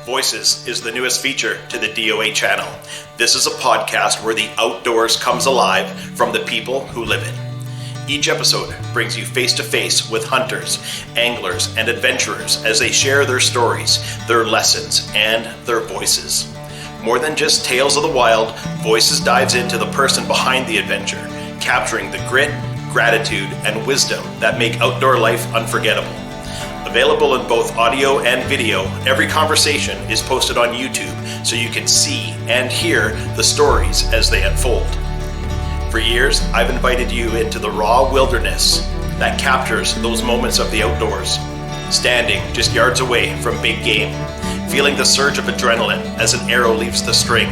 Voices is the newest feature to the DOA channel. This is a podcast where the outdoors comes alive from the people who live it. Each episode brings you face to face with hunters, anglers, and adventurers as they share their stories, their lessons, and their voices. More than just tales of the wild, Voices dives into the person behind the adventure, capturing the grit, gratitude, and wisdom that make outdoor life unforgettable. Available in both audio and video, every conversation is posted on YouTube so you can see and hear the stories as they unfold. For years, I've invited you into the raw wilderness that captures those moments of the outdoors. Standing just yards away from big game, feeling the surge of adrenaline as an arrow leaves the string,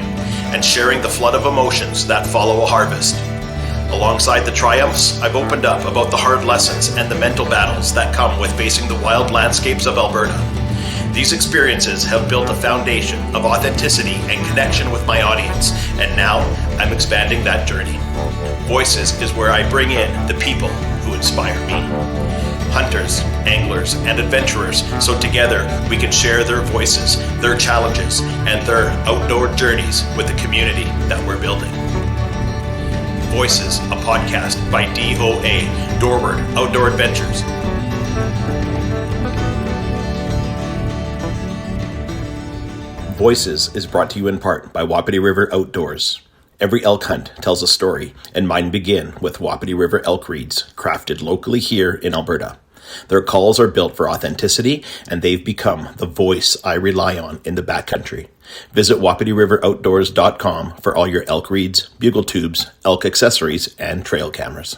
and sharing the flood of emotions that follow a harvest. Alongside the triumphs, I've opened up about the hard lessons and the mental battles that come with facing the wild landscapes of Alberta. These experiences have built a foundation of authenticity and connection with my audience, and now I'm expanding that journey. Voices is where I bring in the people who inspire me. Hunters, anglers, and adventurers, so together we can share their voices, their challenges, and their outdoor journeys with the community that we're building. Voices, a podcast by DOA, Dorward Outdoor Adventures. Voices is brought to you in part by Wapiti River Outdoors. Every elk hunt tells a story, and mine begin with Wapiti River elk reeds, crafted locally here in Alberta. Their calls are built for authenticity, and they've become the voice I rely on in the backcountry. Visit WapitiRiverOutdoors.com for all your elk reeds, bugle tubes, elk accessories, and trail cameras.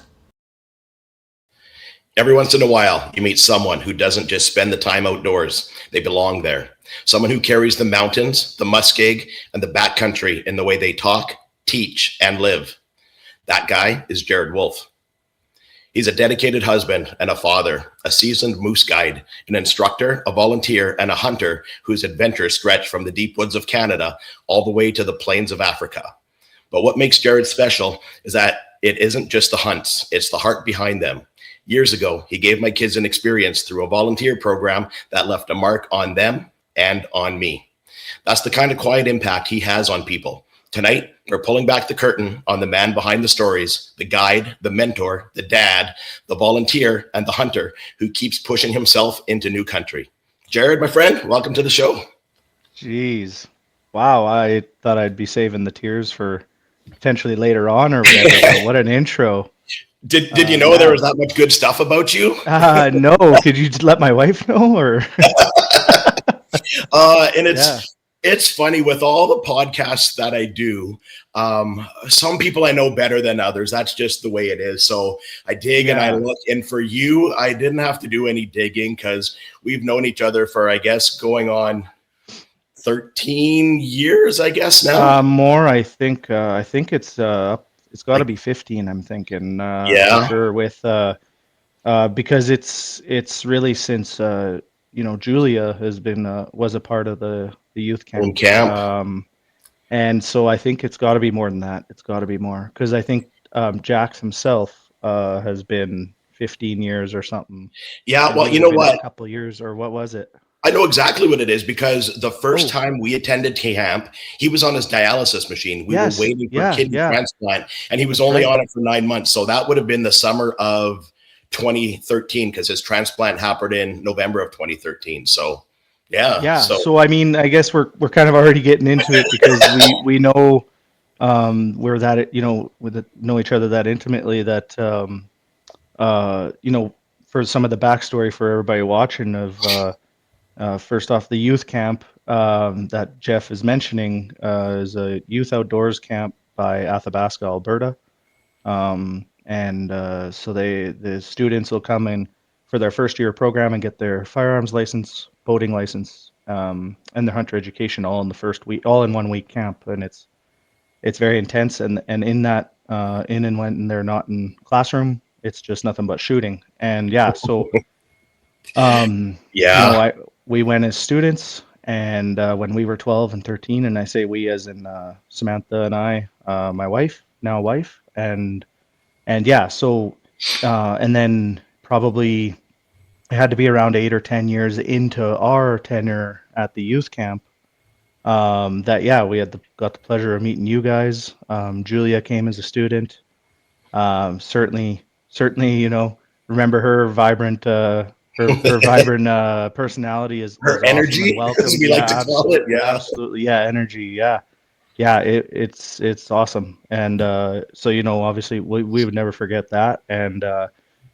Every once in a while, you meet someone who doesn't just spend the time outdoors. They belong there. Someone who carries the mountains, the muskeg, and the backcountry in the way they talk, teach, and live. That guy is Jarid Wulff. He's a dedicated husband and a father, a seasoned moose guide, an instructor, a volunteer, and a hunter whose adventures stretch from the deep woods of Canada all the way to the plains of Africa. But what makes Jarid special is that it isn't just the hunts, it's the heart behind them. Years ago, he gave my kids an experience through a volunteer program that left a mark on them and on me. That's the kind of quiet impact he has on people. Tonight, we're pulling back the curtain on the man behind the stories, the guide, the mentor, the dad, the volunteer, and the hunter who keeps pushing himself into new country. Jarid, my friend, welcome to the show. Jeez. Wow, I thought I'd be saving the tears for potentially later on or whatever. What an intro. Did you know there was that much good stuff about you? No. Could you just let my wife know? Or It's funny with all the podcasts that I do. Some people I know better than others. That's just the way it is. So I dig and I look. And for you, I didn't have to do any digging because we've known each other for, I guess, going on 13 years, I guess now. More, I think it's got to be 15. I'm thinking. For sure. With because it's really since Julia has been was a part of the youth camp. And so I think it's got to be more than that. It's got to be more because I think Jax himself has been 15 years or something. Yeah, well, you know what? A couple of years, or what was it? I know exactly what it is because the first time we attended camp, he was on his dialysis machine. We were waiting for kidney transplant, and he was only on it for 9 months. So that would have been the summer of 2013 because his transplant happened in November of 2013. So so I mean, I guess we're kind of already getting into it because we know we're that know each other that intimately that for some of the backstory for everybody watching of first off, the youth camp that Jeff is mentioning is a youth outdoors camp by Athabasca, Alberta. So the students will come in for their first year program and get their firearms license, boating license, and their hunter education all in the first week, all in 1 week camp. And it's very intense. And in that, in and when they're not in classroom, it's just nothing but shooting. And we went as students, and when we were 12 and 13, and I say we as in Samantha and I, my wife, now wife, and then probably it had to be around 8 or 10 years into our tenure at the youth camp that we got the pleasure of meeting you guys. Julia came as a student. Certainly, remember her vibrant her vibrant personality Her is awesome and energy, as welcomed. we like Yeah, to call it. absolutely, Yeah. absolutely. Yeah, energy. Yeah, yeah. It's awesome. And so obviously we would never forget that. And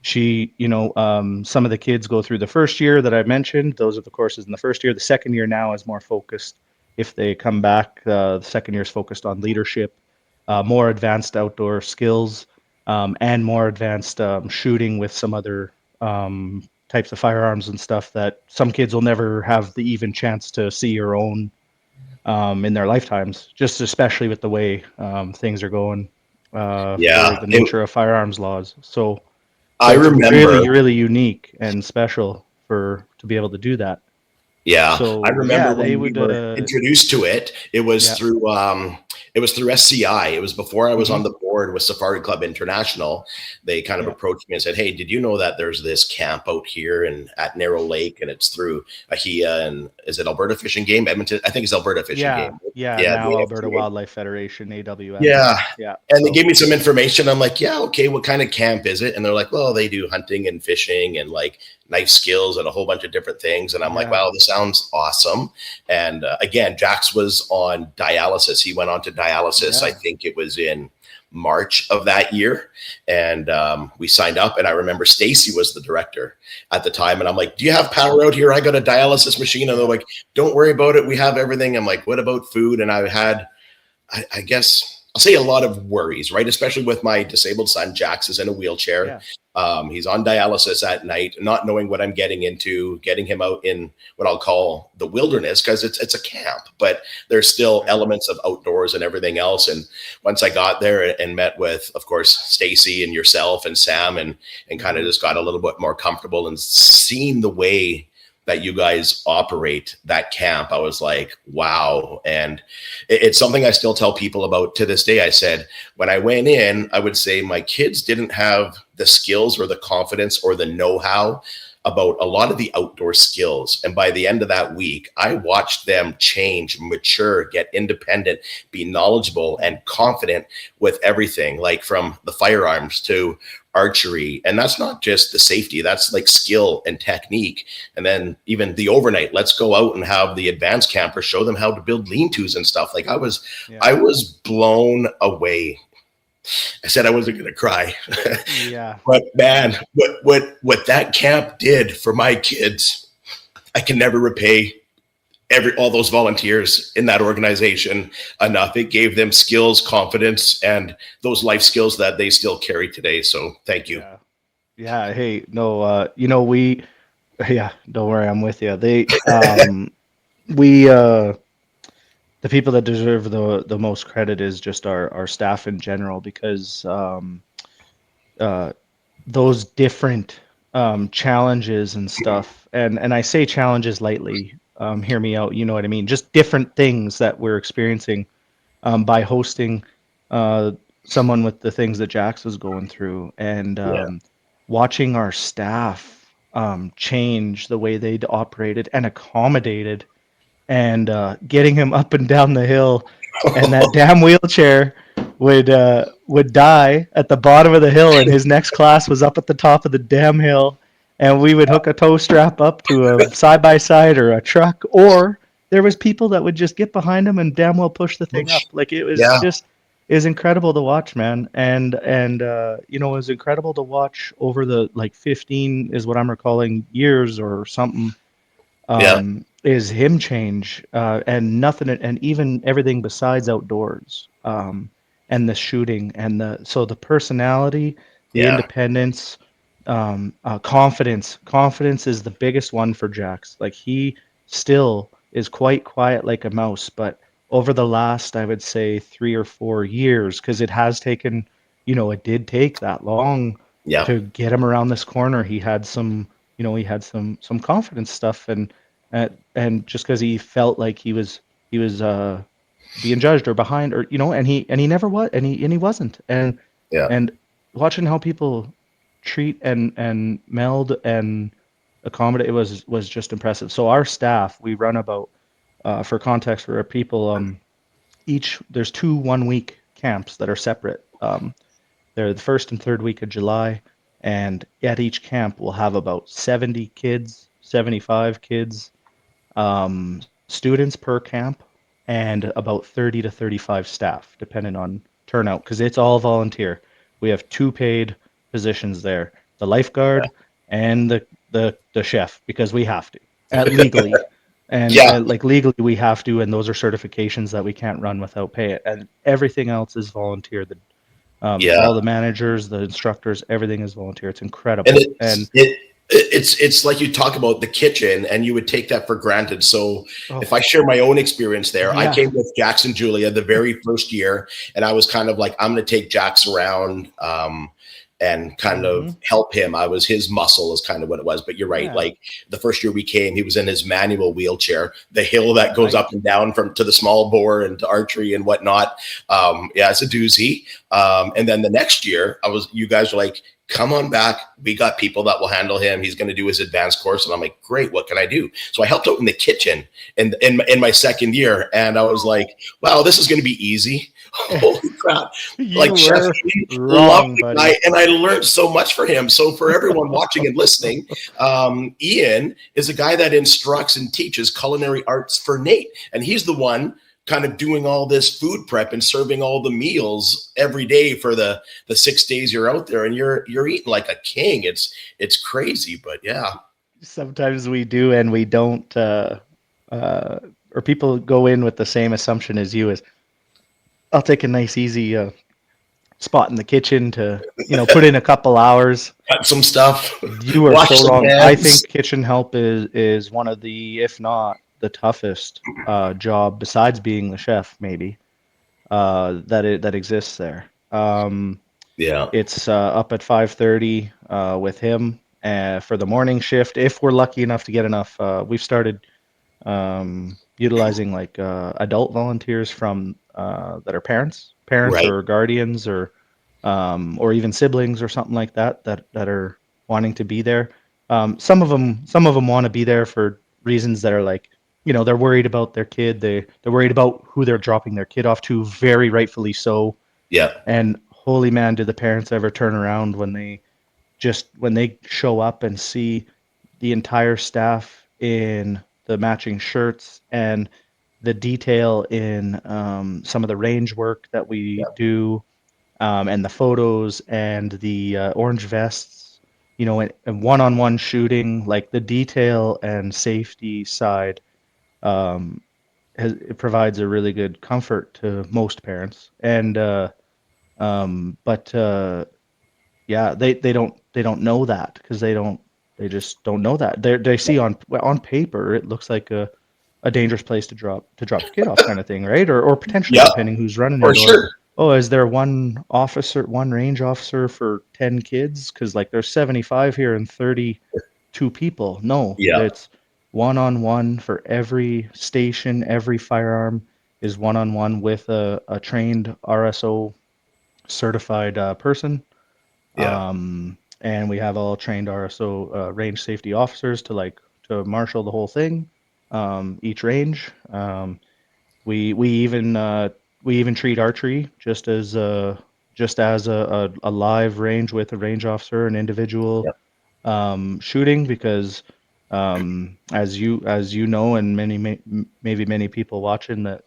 she, some of the kids go through the first year that I mentioned. Those are the courses in the first year. The second year now is more focused. If they come back, the second year is focused on leadership, more advanced outdoor skills, and more advanced shooting with some other types of firearms and stuff that some kids will never have the even chance to see or own in their lifetimes, just especially with the way things are going for Yeah. the nature of firearms laws. So I it's remember. really, really unique and special for to be able to do that. Yeah, I So remember yeah, when they we would. were introduced to it. Yeah. It was through SCI. It was before I was on Hmm. the board with Safari Club International. They kind of Yeah. approached me and said, "Hey, did you know that there's this camp out here and at Narrow Lake, and it's through AHIA and is it Alberta Fishing Game, Edmonton? I think it's Alberta Fishing Yeah. Game. Yeah. Yeah, Now the Alberta AFCA. Wildlife Federation, AWF. Yeah. Yeah. And they So gave me some information. I'm like, yeah, okay, what kind of camp is it? And they're like, well, they do hunting and fishing and like knife skills and a whole bunch of different things. And I'm like, yeah. wow, this sounds awesome. And again, Jax was on dialysis. He went on to dialysis. I Yeah. think it was in March of that year. And we signed up. And I remember Stacy was the director at the time. And I'm like, do you have power out here? I got a dialysis machine. And they're like, don't worry about it. We have everything. I'm like, what about food? And I guess I'll say a lot of worries, right? Especially with my disabled son. Jax is in a wheelchair. Yeah. He's on dialysis at night, not knowing what I'm getting into, getting him out in what I'll call the wilderness because it's a camp, but there's still elements of outdoors and everything else. And once I got there and met with, of course, Stacy and yourself and Sam and kind of just got a little bit more comfortable and seen the way that you guys operate that camp, I was like, wow. And it's something I still tell people about to this day. I said, when I went in, I would say my kids didn't have the skills or the confidence or the know-how about a lot of the outdoor skills. And by the end of that week, I watched them change, mature, get independent, be knowledgeable and confident with everything, like from the firearms to archery. And that's not just the safety, that's like skill and technique. And then even the overnight, let's go out and have the advanced camper show them how to build lean-tos and stuff. Like I was blown away. I said I wasn't going to cry. Yeah. But man, what that camp did for my kids, I can never repay all those volunteers in that organization enough. It gave them skills, confidence, and those life skills that they still carry today. So thank you. Yeah. Yeah. Hey, no, yeah, don't worry, I'm with you. We, the people that deserve the most credit is just our staff in general, because uh, those different challenges and stuff, and I say challenges lightly. Hear me out. You know what I mean? Just different things that we're experiencing by hosting uh, someone with the things that Jax was going through, and Yeah. watching our staff change the way they operated and accommodated, and getting him up and down the hill, and that damn wheelchair would die at the bottom of the hill, and his next class was up at the top of the damn hill, and we would hook a tow strap up to a side by side or a truck, or there was people that would just get behind him and damn well push the thing up. Like it was Yeah. just is incredible to watch, man. And it was incredible to watch over the like 15 is what I'm recalling years or something, Yeah. is him change, and nothing, and even everything besides outdoors, and the shooting, and the personality, the Yeah. independence, confidence. Confidence is the biggest one for Jax. Like he still is quite quiet like a mouse, but over the last, I would say 3 or 4 years, because it has taken, it did take that long Yeah. to get him around this corner. He had some confidence stuff, and just because he felt like he was being judged or behind, or and he never was, and he wasn't, Yeah. and watching how people treat and meld and accommodate, it was just impressive. So our staff, we run about for context for our people, there's 2 1 week camps that are separate. They're the first and third week of July, and at each camp we'll have about 70 kids, 75 kids, students per camp, and about 30 to 35 staff, depending on turnout, because it's all volunteer. We have 2 paid positions there: the lifeguard and the chef, because we have to, legally. And Yeah. like legally we have to, and those are certifications that we can't run without pay. And everything else is volunteer. Yeah. All the managers, the instructors, everything is volunteer. It's And incredible. And it's like you talk about the kitchen, and you would take that for granted. So if I share my own experience there, I came with Jax and Julia the very first year, and I was kind of like, I'm going to take Jax around and kind of help him. I was his muscle is kind of what it was. But you're right. Like the first year we came, he was in his manual wheelchair, the hill that goes up and down to the small bore and to archery and whatnot. It's a doozy. And then the next year you guys were like, come on back. We got people that will handle him. He's going to do his advanced course. And I'm like, great. What can I do? So I helped out in the kitchen in my second year. And I was like, wow, this is going to be easy. Holy crap. Like Chef loved the guy, and I learned so much for him. So for everyone watching and listening, Ian is a guy that instructs and teaches culinary arts for Nate. And he's the one kind of doing all this food prep and serving all the meals every day for the 6 days you're out there, and you're eating like a king. It's crazy, but yeah. Sometimes we do and we don't, or people go in with the same assumption as you, is I'll take a nice easy spot in the kitchen to, put in a couple hours. Got some stuff. You are so wrong. Hands. I think kitchen help is one of the, if not the toughest job, besides being the chef, maybe, that exists there. It's up at 5:30 with him for the morning shift. If we're lucky enough to get enough, we've started utilizing like adult volunteers from that are parents right. or guardians or even siblings or something like that are wanting to be there. Some of them want to be there for reasons that are like, they're worried about their kid. They're worried about who they're dropping their kid off to, very rightfully so. Yeah. And holy man, do the parents ever turn around when they show up and see the entire staff in the matching shirts and the detail in some of the range work that we do, and the photos and the orange vests, and one-on-one shooting, like the detail and safety side. It provides a really good comfort to most parents, and they don't know that because they just don't know that. They see on paper it looks like a dangerous place to drop the kid off, kind of thing, right? Or potentially depending who's running it. Sure. Oh, is there one range officer for 10 kids? Because like there's 75 here and 32 people. No, it's one-on-one for every station. Every firearm is one-on-one with a trained RSO certified person. And we have all trained RSO range safety officers to marshal the whole thing, each range. We even treat archery just as a live range with a range officer, an individual shooting, because as you know, and maybe many people watching that,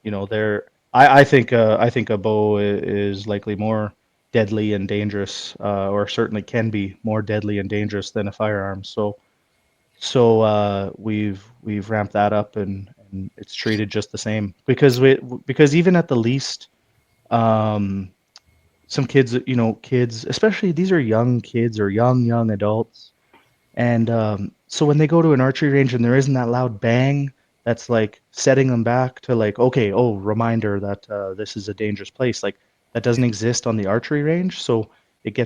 I think a bow is likely more deadly and dangerous, or certainly can be more deadly and dangerous than a firearm. So we've ramped that up, and it's treated just the same, because even at the least, some kids, especially these are young kids or young adults, and so when they go to an archery range and there isn't that loud bang that's like setting them back to like, okay, reminder that this is a dangerous place, like that doesn't exist on the archery range. So it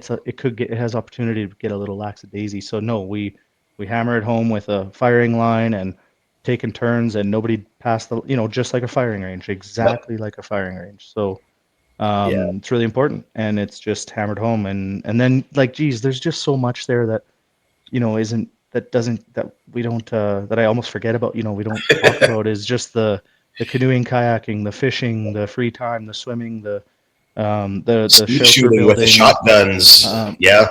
has opportunity to get a little lackadaisy. So no, we hammer it home with a firing line and taking turns, and nobody passed the, just like a firing range, exactly like a firing range. So it's really important, and it's just hammered home. And then, like, geez, there's just so much there that that we don't that I almost forget about, we don't talk about, is just the canoeing, kayaking, the fishing, the free time, the swimming, the Skeet shelter shooting with the building. shotguns. Yeah.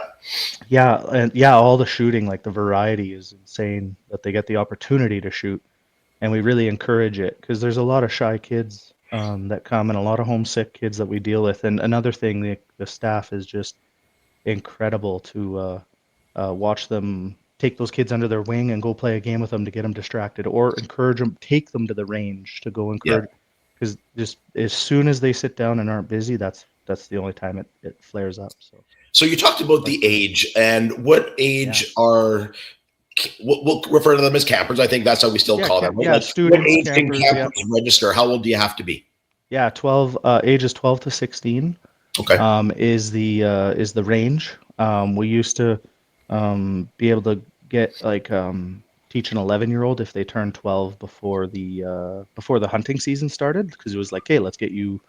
Yeah, and yeah, all the shooting, like the variety is insane that they get the opportunity to shoot, and we really encourage it because there's a lot of shy kids that come and a lot of homesick kids that we deal with. And another thing, the staff is just incredible to watch them take those kids under their wing and go play a game with them to get them distracted, or encourage them, take them to the range to go Yeah. encourage. Because just as soon as they sit down and aren't busy, that's the only time it flares up. So you talked about the age, and what age are, we'll refer to them as campers. I think that's how we still call them. Right? Yeah, Like, students, what age campers, can campers register? How old do you have to be? Yeah, 12 ages 12 to 16 Okay. is the range. We used to be able to get like teach an 11-year-old if they turned 12 before the hunting season started, because it was like, hey, let's get you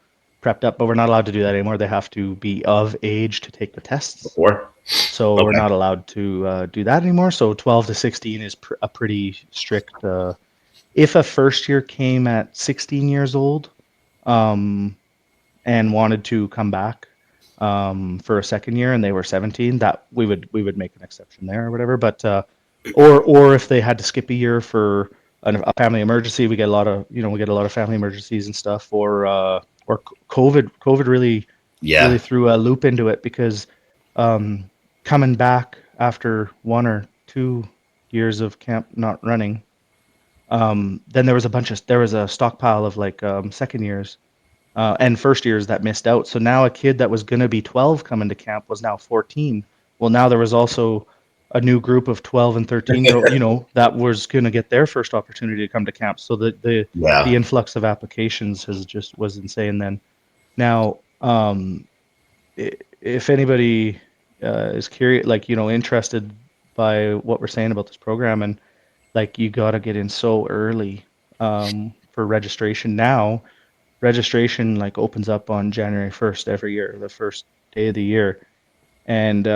prepped up, but we're not allowed to do that anymore. They have to be of age to take the tests. Before. So we're not allowed to do that anymore. So 12 to 16 is a pretty strict. If a first year came at 16 years old and wanted to come back for a second year and they were 17, that we would make an exception there or whatever. But or if they had to skip a year for a family emergency, we get a lot of family emergencies and stuff, or COVID really threw a loop into it, because coming back after 1 or 2 years of camp not running, then there was a stockpile of like second years and first years that missed out. So now a kid that was going to be 12 coming to camp was now 14. Well, now there was also a new group of 12 and 13-year-old, that was going to get their first opportunity to come to camp. So the influx of applications was insane then. Now, if anybody is curious, like, interested by what we're saying about this program, and like, you got to get in so early for registration. Now, registration like opens up on January 1st every year, the first day of the year. And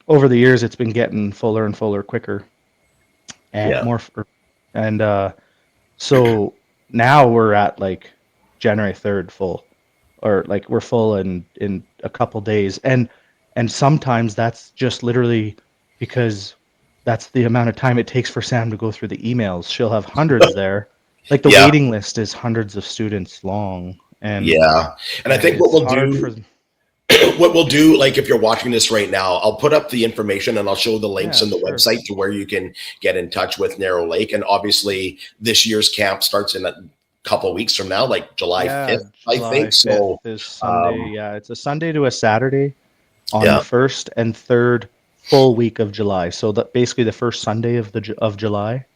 over the years, it's been getting fuller and fuller quicker and more. And so now we're at like January 3rd full, or like we're full in a couple days. And sometimes that's just literally because that's the amount of time it takes for Sam to go through the emails. She'll have hundreds there. Like the waiting list is hundreds of students long. And I think what we'll do, like if you're watching this right now, I'll put up the information and I'll show the links in the website to where you can get in touch with Narrow Lake. And obviously this year's camp starts in a couple of weeks from now, like July 5th, I think. So is Sunday. It's a Sunday to a Saturday on the 1st and 3rd full week of July. So that basically the first Sunday of July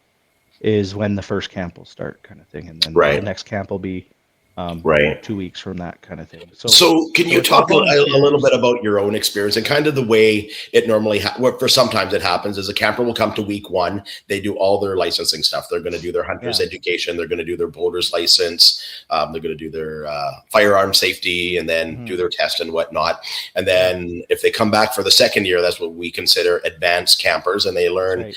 is when the first camp will start, kind of thing. And then the next camp will be 2 weeks from that, kind of thing. So can you talk a little bit about your own experience and kind of the way it normally for sometimes it happens is a camper will come to week 1. They do all their licensing stuff. They're going to do their hunter's education. They're going to do their boater's license. They're going to do their firearm safety, and then do their test and whatnot. And then if they come back for the second year, that's what we consider advanced campers, and they learn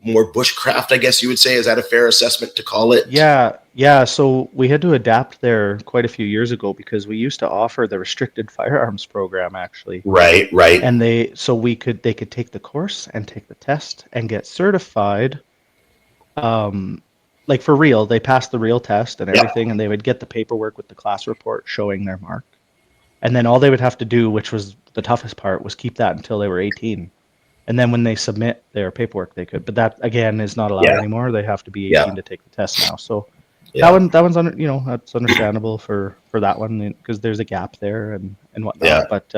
more bushcraft, I guess you would say. Is that a fair assessment to call it? Yeah. So we had to adapt there quite a few years ago, because we used to offer the restricted firearms program, actually. Right. And they could take the course and take the test and get certified. Like for real, they passed the real test and everything, and they would get the paperwork with the class report showing their mark. And then all they would have to do, which was the toughest part, was keep that until they were 18. And then when they submit their paperwork, they could. But that, again, is not allowed anymore. They have to be 18 to take the test now. So that one's that's understandable for that one, because there's a gap there and whatnot. But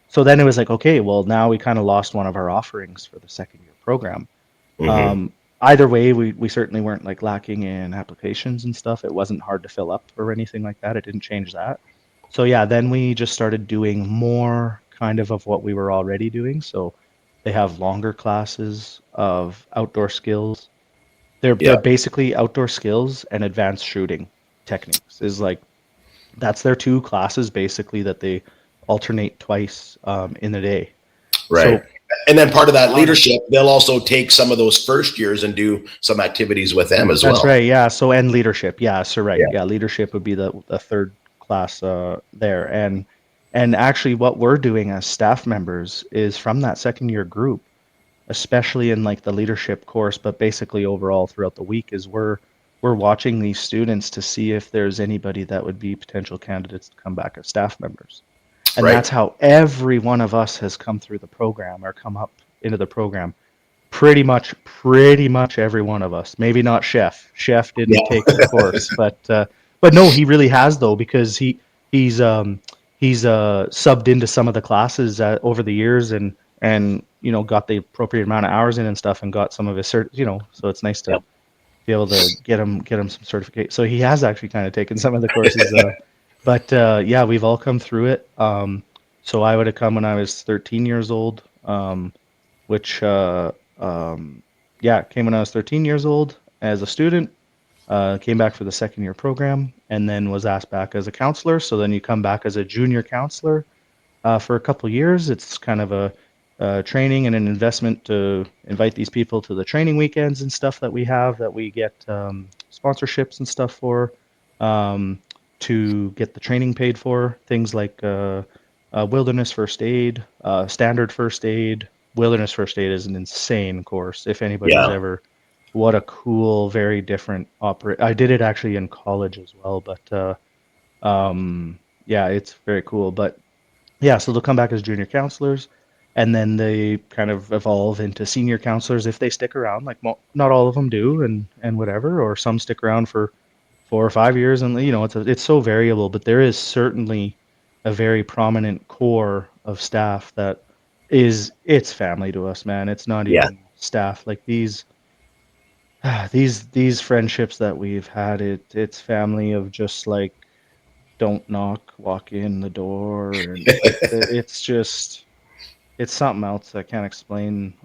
so then it was like, okay, well, now we kind of lost one of our offerings for the second year program. Either way, we certainly weren't like lacking in applications and stuff. It wasn't hard to fill up or anything like that. It didn't change that. So then we just started doing more kind of what we were already doing. So they have longer classes of outdoor skills. They're basically outdoor skills and advanced shooting techniques. That's their 2 classes basically that they alternate twice in the day. Right. And then part of that leadership, they'll also take some of those first years and do some activities with them as well. That's right. Yeah. So, and leadership. Yeah. So, right. Yeah. Leadership would be the third class there. And actually what we're doing as staff members is from that second year group, especially in like the leadership course, but basically overall throughout the week, is we're watching these students to see if there's anybody that would be potential candidates to come back as staff members. And that's how every one of us has come through the program or come up into the program. Pretty much every one of us. Maybe not Chef. Chef didn't take the course, but no, he really has though, because he's subbed into some of the classes over the years and got the appropriate amount of hours in and stuff, and got some of his so it's nice to be able to get him some certificate. So he has actually kind of taken some of the courses. But we've all come through it. So I would have come when I was 13 years old, which came when I was 13 years old as a student, came back for the second year program, and then was asked back as a counselor. So then you come back as a junior counselor for a couple years. It's kind of a training and an investment to invite these people to the training weekends and stuff that we have, that we get sponsorships and stuff for. To get the training paid for, things like wilderness first aid, standard first aid. Wilderness first aid is an insane course. If anybody's ever, what a cool, very different I did it actually in college as well, but it's very cool. But so they'll come back as junior counselors, and then they kind of evolve into senior counselors if they stick around. Like not all of them do, and whatever, or some stick around for 4 or 5 years, and it's so variable. But there is certainly a very prominent core of staff that it's family to us, man. It's not even staff. Like these friendships that we've had, it's family of just like, don't knock, walk in the door, and it's something else. I can't explain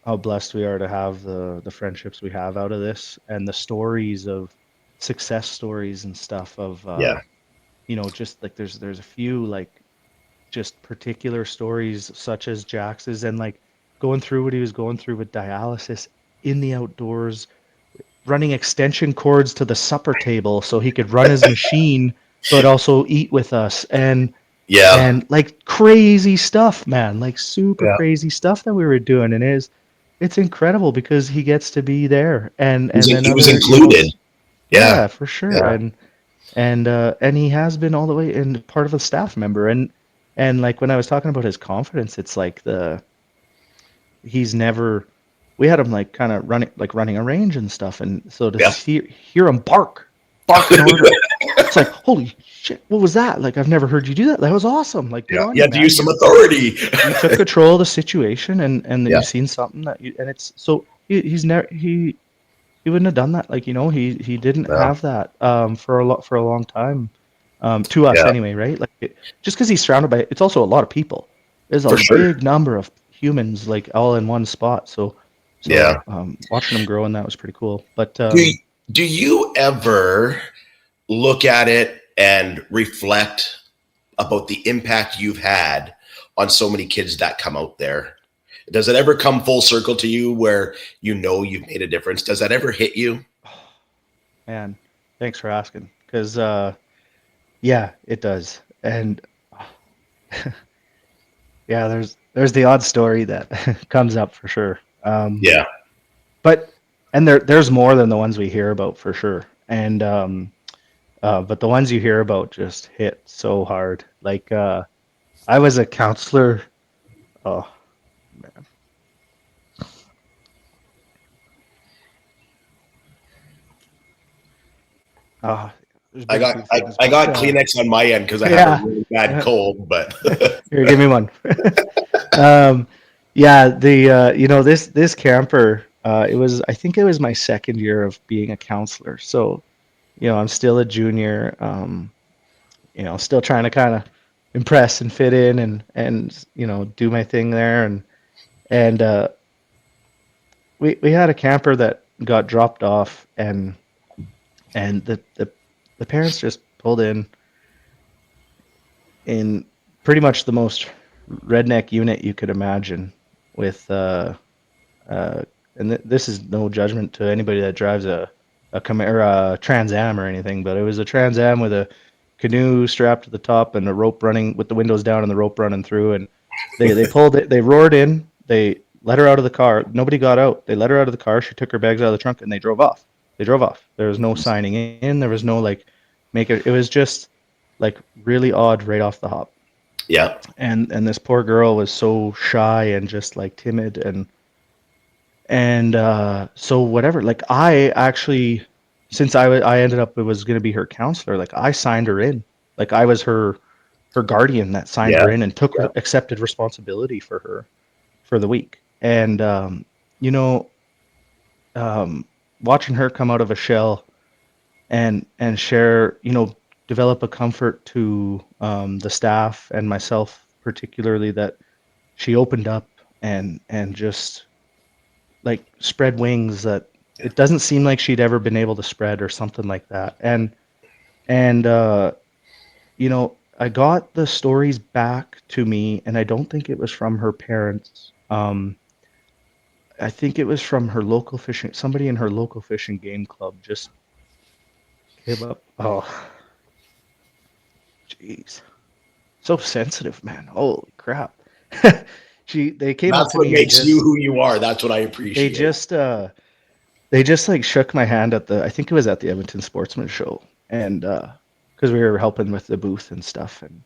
how blessed we are to have the friendships we have out of this, and the stories of success stories and stuff of just like there's a few like just particular stories, such as Jax's, and like going through what he was going through with dialysis in the outdoors, running extension cords to the supper table so he could run his machine but also eat with us, and like crazy stuff, man, like super crazy stuff that we were doing. And it's incredible because he gets to be there, and then he was included. For sure. And he has been all the way, and part of a staff member, and like when I was talking about his confidence, it's like we had him like kind of running a range and stuff, and so to hear him bark in order, it's like, holy shit, what was that? Like, I've never heard you do that. That was awesome. Like, you had to use some authority. You took control of the situation, and then you've seen something and it's so he wouldn't have done that. Like, he didn't have that for a long time, to us anyway, right? Like, just because he's surrounded by, it's also a lot of people. There's a big number of humans, like, all in one spot. So watching him grow, and that was pretty cool. But do you ever look at it and reflect about the impact you've had on so many kids that come out there? Does it ever come full circle to you where you've made a difference? Does that ever hit you? Man, thanks for asking. Because it does. And there's the odd story that comes up for sure. But there's more than the ones we hear about for sure. And but the ones you hear about just hit so hard. Like I was a counselor. Oh man. I got Kleenex on my end because I have a really bad cold, but here, give me one. This camper, I think it was my second year of being a counselor. So, I'm still a junior, still trying to kind of impress and fit in and do my thing there. And we had a camper that got dropped off, and the parents just pulled in pretty much the most redneck unit you could imagine with this is no judgment to anybody that drives a Camaro, a Trans Am or anything, but it was a Trans Am with a canoe strapped to the top and a rope running with the windows down and the rope running through. And they pulled it, they roared in, they let her out of the car. Nobody got out. They let her out of the car. She took her bags out of the trunk and they drove off. There was no signing in. There was no like it was just like really odd right off the hop. Yeah. And this poor girl was so shy and just like timid and so whatever, like I actually, since I ended up, it was going to be her counselor, like I signed her in, like I was her guardian that signed her in and accepted responsibility for her for the week. And you know, watching her come out of a shell and share, you know, develop a comfort to the staff and myself particularly, that she opened up and just like spread wings that it doesn't seem like she'd ever been able to spread or something like that. And you know, I got the stories back to me, and I don't think it was from her parents. I think it was from her local fishing, somebody in her local fishing game club just came up. Oh, jeez. So sensitive, man. Holy crap. They came up That's to what me makes and you who you are. That's what I appreciate. They just like shook my hand at I think it was at the Edmonton Sportsman Show, and because we were helping with the booth and stuff, and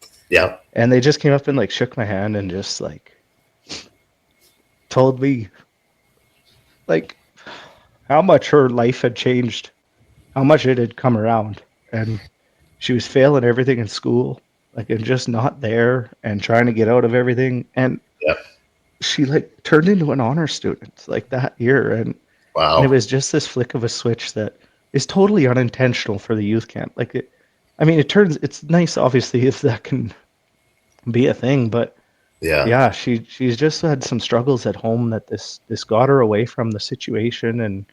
they just came up and like shook my hand and just like told me like how much her life had changed, how much it had come around, and she was failing everything in school, like, and just not there and trying to get out of everything, and she like turned into an honor student like that year. And wow. And it was just this flick of a switch that is totally unintentional for the youth camp. Like it's nice, obviously, if that can be a thing, but she's just had some struggles at home that this got her away from the situation and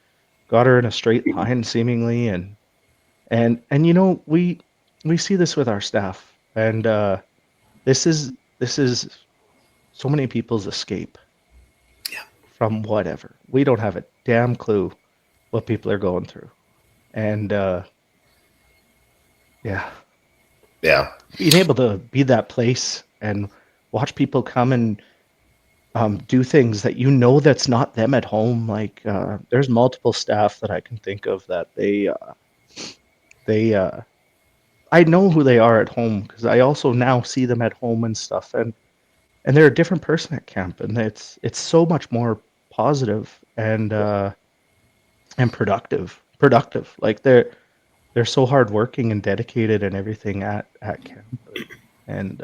got her in a straight line seemingly. And you know, we see this with our staff, and this is so many people's escape from whatever. We don't have a damn clue what people are going through. And being able to be that place and watch people come and do things that you know that's not them at home. Like there's multiple staff that I can think of that they I know who they are at home, because I also now see them at home and stuff, and they're a different person at camp, and it's so much more positive and productive. Like they're so hardworking and dedicated and everything at camp, and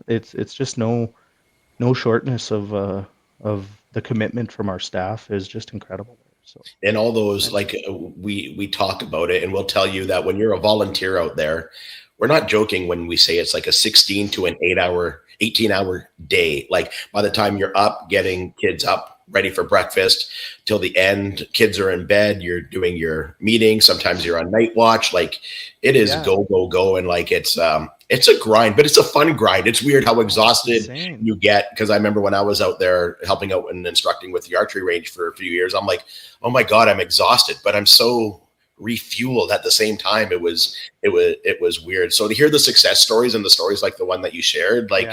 it's just no shortness of the commitment from our staff is just incredible. So, and all those, like we talk about it, and we'll tell you that when you're a volunteer out there, we're not joking when we say it's like a 16 to an 18-hour day. Like by the time you're up, getting kids up, ready for breakfast, till the end, kids are in bed, you're doing your meeting. Sometimes you're on night watch. Like it is go. And like, it's a grind, but it's a fun grind. It's weird how exhausted you get. Cause I remember when I was out there helping out and instructing with the archery range for a few years, I'm like, oh my God, I'm exhausted, but I'm so refueled at the same time. It was weird. So to hear the success stories and the stories like the one that you shared, like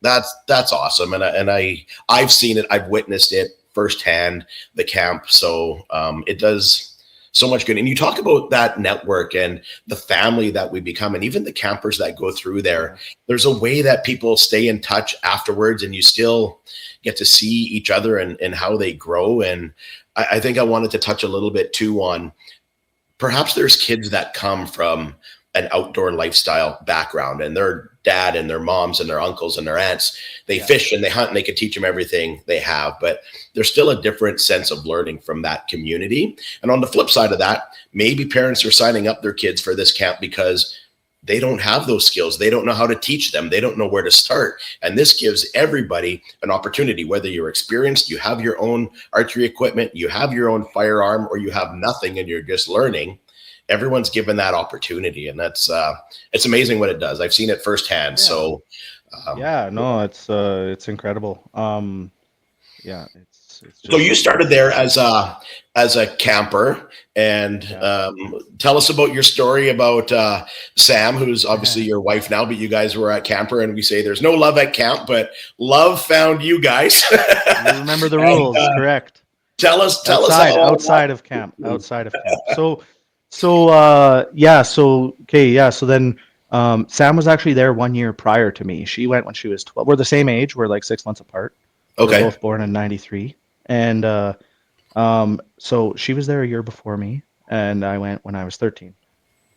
that's awesome. And I've seen it, I've witnessed it firsthand, the camp. So it does so much good. And you talk about that network and the family that we become, and even the campers that go through there. There's a way that people stay in touch afterwards, and you still get to see each other and how they grow. And I think I wanted to touch a little bit too on, perhaps there's kids that come from an outdoor lifestyle background, and their dad and their moms and their uncles and their aunts, they fish and they hunt and they could teach them everything they have, but there's still a different sense of learning from that community. And on the flip side of that, maybe parents are signing up their kids for this camp because they don't have those skills. They don't know how to teach them. They don't know where to start. And this gives everybody an opportunity, whether you're experienced, you have your own archery equipment, you have your own firearm, or you have nothing and you're just learning. Everyone's given that opportunity, and that's it's amazing what it does. I've seen it firsthand. So Yeah, no, it's incredible. Yeah, it's So just you started there as a camper, and yeah. tell us about your story about Sam, who's obviously your wife now, but you guys were at camper, and we say there's no love at camp, but love found you guys. You remember the And, rules, correct? tell us Outside of camp. So then Sam was actually there 1 year prior to me. She went when she was 12. We're the same age. We're like 6 months apart. We're Okay. both born in '93, and so she was there a year before me, and I went when I was 13.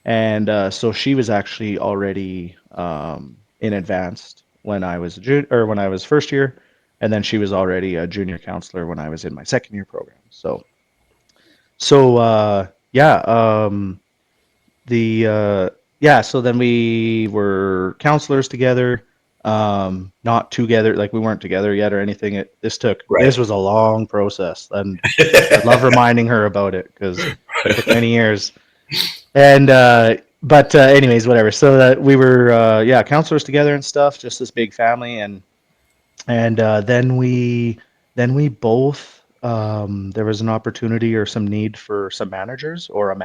And so she was actually already in advanced when I was when I was first year, and then she was already a junior counselor when I was in my second year program. The so then we were counselors together, not together, like we weren't together yet or anything. This was a long process, and I love reminding her about it because it took many years. And but anyways, whatever. So that we were counselors together and stuff, just this big family, and then we both there was an opportunity or some need for some managers or a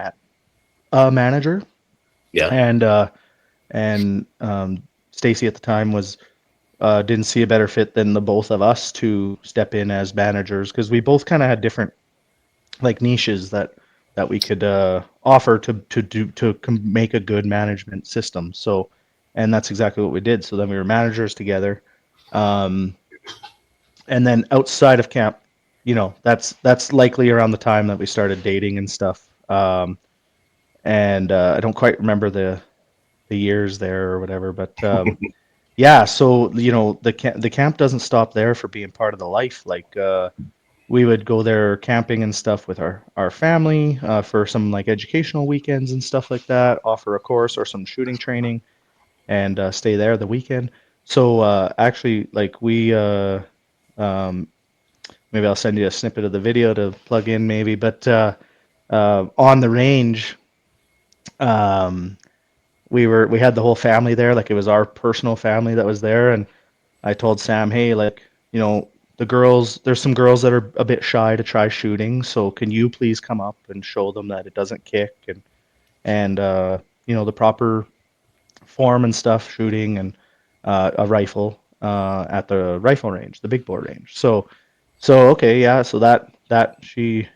manager. Yeah. And Stacy at the time was didn't see a better fit than the both of us to step in as managers because we both kind of had different like niches that we could offer to make a good management system. So, and that's exactly what we did. So then we were managers together, and then outside of camp, that's likely around the time that we started dating and stuff. And I don't quite remember the years there or whatever, but yeah. So the camp doesn't stop there for being part of the life. Like we would go there camping and stuff with our family for some like educational weekends and stuff like that. Offer a course or some shooting training, and stay there the weekend. So actually, like maybe I'll send you a snippet of the video to plug in, maybe. But on the range, um, we had the whole family there. Like it was our personal family that was there, and I told Sam, hey, like the girls, there's some girls that are a bit shy to try shooting, so can you please come up and show them that it doesn't kick and the proper form and stuff shooting and a rifle at the rifle range, the big bore range. So okay, yeah, so that she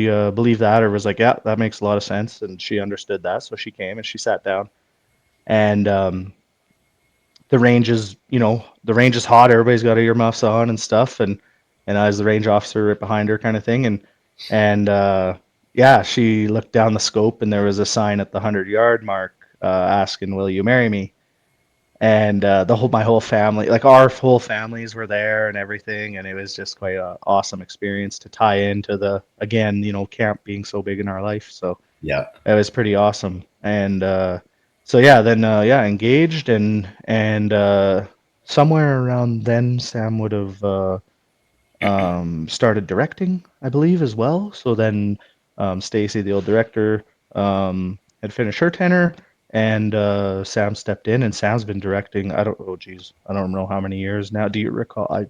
believed that or was like, yeah, that makes a lot of sense, and she understood that, so she came and she sat down, and the range is hot. Everybody's got earmuffs on and stuff, and I was the range officer right behind her, kind of thing, and yeah, she looked down the scope and there was a sign at the 100-yard mark asking, "Will you marry me?" And my whole family, like our whole families were there and everything, and it was just quite an awesome experience to tie into the again, camp being so big in our life. So Yeah. it was pretty awesome. And so yeah, then engaged and somewhere around then Sam would have started directing, I believe, as well. So then Stacy, the old director, had finished her tenure, and Sam stepped in, and Sam's been directing. I don't know how many years now. Do you recall?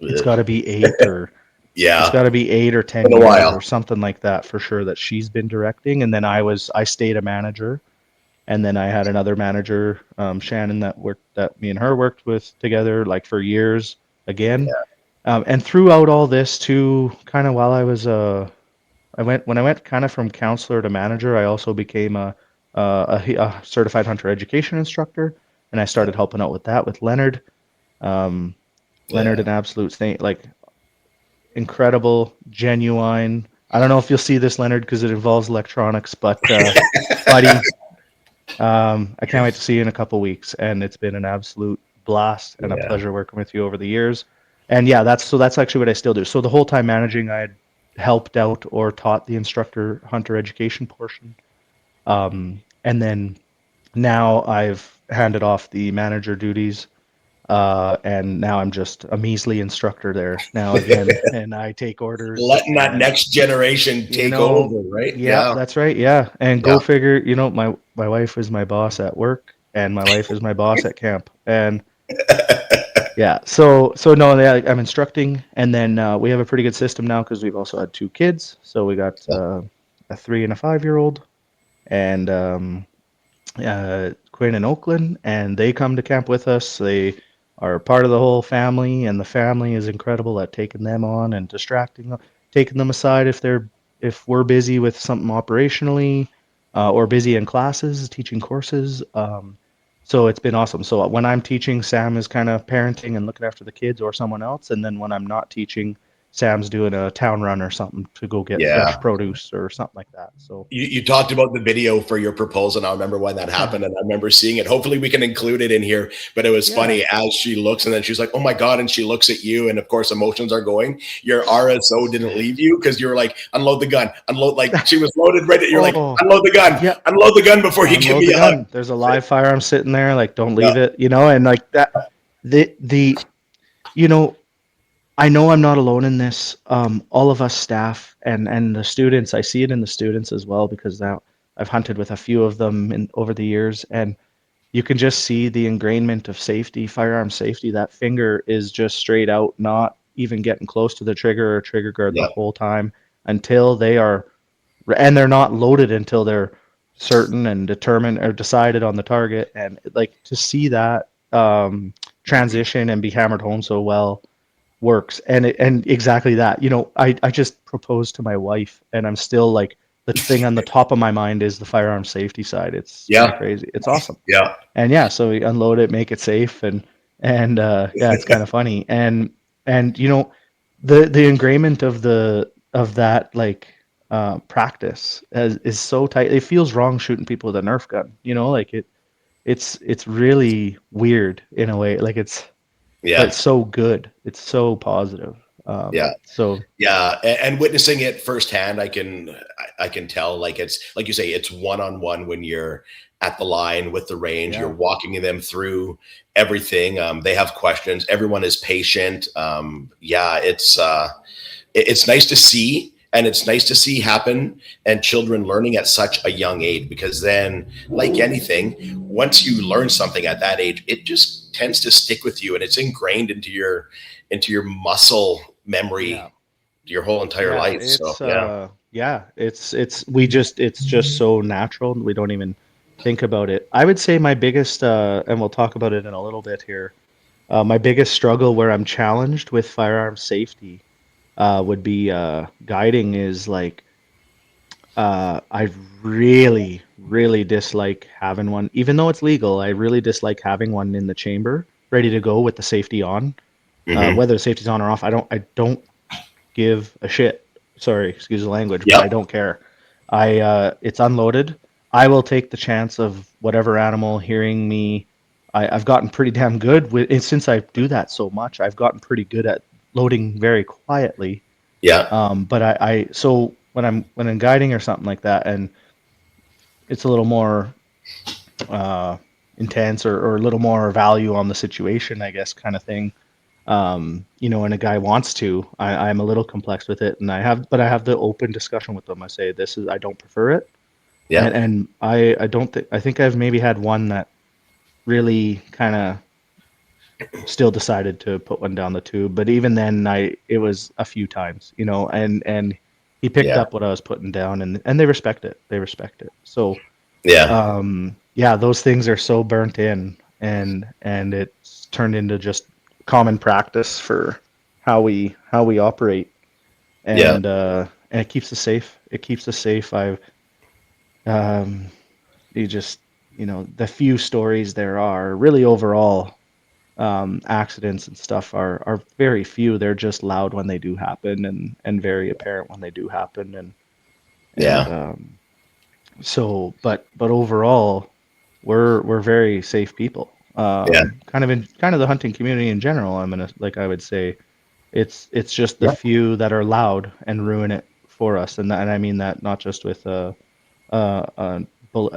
It's got to be 8 or Yeah. it's got to be 8 or 10 Been a years while. or something like that for sure that she's been directing. And then I stayed a manager, and then I had another manager, Shannon, that me and her worked with together like for years again. And throughout all this too, kind of while I was when I went kind of from counselor to manager, I also became a certified hunter education instructor, and I started helping out with that with Leonard. Leonard, an absolute saint, like incredible, genuine. I don't know if you'll see this, Leonard, because it involves electronics, but buddy, I can't wait to see you in a couple weeks, and it's been an absolute blast and a pleasure working with you over the years. And yeah, that's actually what I still do. So the whole time managing, I had helped out or taught the instructor hunter education portion, and then now I've handed off the manager duties, and now I'm just a measly instructor there now again, and I take orders. Letting that next generation take over, right? Yeah, that's right. Yeah, and go figure. My wife is my boss at work, and my wife is my boss at camp. And yeah, so no, I'm instructing, and then we have a pretty good system now because we've also had 2 kids. So we got a 3 and a 5-year-old, and Quinn and Oakland, and they come to camp with us. They are part of the whole family, and the family is incredible at taking them on and distracting them, taking them aside if we're busy with something operationally, or busy in classes, teaching courses. So it's been awesome. So when I'm teaching, Sam is kind of parenting and looking after the kids or someone else, and then when I'm not teaching, Sam's doing a town run or something to go get fresh produce or something like that. So you talked about the video for your proposal, and I remember when that happened, and I remember seeing it. Hopefully we can include it in here, but it was funny as she looks, and then she's like, oh my God, and she looks at you, and of course emotions are going. Your RSO didn't leave you because you were like, unload the gun, unload, like she was loaded right at, you're like, unload the gun, unload the gun before you give me a hug. There's a live firearm sitting there, like, don't leave it, and like that, I know I'm not alone in this. All of us staff and the students, I see it in the students as well, because now I've hunted with a few of them over the years, and you can just see the ingrainment of safety, firearm safety. That finger is just straight out, not even getting close to the trigger or trigger guard the whole time until they are, and they're not loaded until they're certain and determined or decided on the target. And like to see that transition and be hammered home so well works, and exactly that. I just proposed to my wife, and I'm still like, the thing on the top of my mind is the firearm safety side. It's crazy. It's awesome. And so we unload it, make it safe, and it's kind of funny. And the ingrainment of that like practice is so tight. It feels wrong shooting people with a Nerf gun. Like it's really weird in a way. Like but it's so good. It's so positive. And witnessing it firsthand, I can tell, like, it's like you say, it's one-on-one when you're at the line with the range. You're walking them through everything. They have questions. Everyone is patient. It's nice to see. And it's nice to see happen, and children learning at such a young age, because then, like anything, once you learn something at that age, it just tends to stick with you, and it's ingrained into your muscle memory your whole entire life. It's just so natural. We don't even think about it. I would say my biggest, and we'll talk about it in a little bit here, my biggest struggle where I'm challenged with firearm safety would be guiding. Is like I really, really dislike having one, even though it's legal. I really dislike having one in the chamber ready to go with the safety on. Whether the safety's on or off, I don't give a shit. Sorry, excuse the language, but I don't care. It's unloaded. I will take the chance of whatever animal hearing me. I've gotten pretty damn good with, and since I do that so much, I've gotten pretty good at loading very quietly. But so when I'm guiding or something like that, and it's a little more intense or a little more value on the situation, I guess, kind of thing. And a guy wants to, I'm a little complex with it, and I have the open discussion with them. I say, I don't prefer it. And I think I've maybe had one that really kind of still decided to put one down the tube, but even then it was a few times, and he picked up what I was putting down, and they respect it. So those things are so burnt in, and it's turned into just common practice for how we operate, and it keeps us safe. The few stories there are, really overall, accidents and stuff are very few. They're just loud when they do happen, and very apparent when they do happen, but overall we're very safe people. Kind of the hunting community in general. I would say it's just the few that are loud and ruin it for us, and I mean that not just with a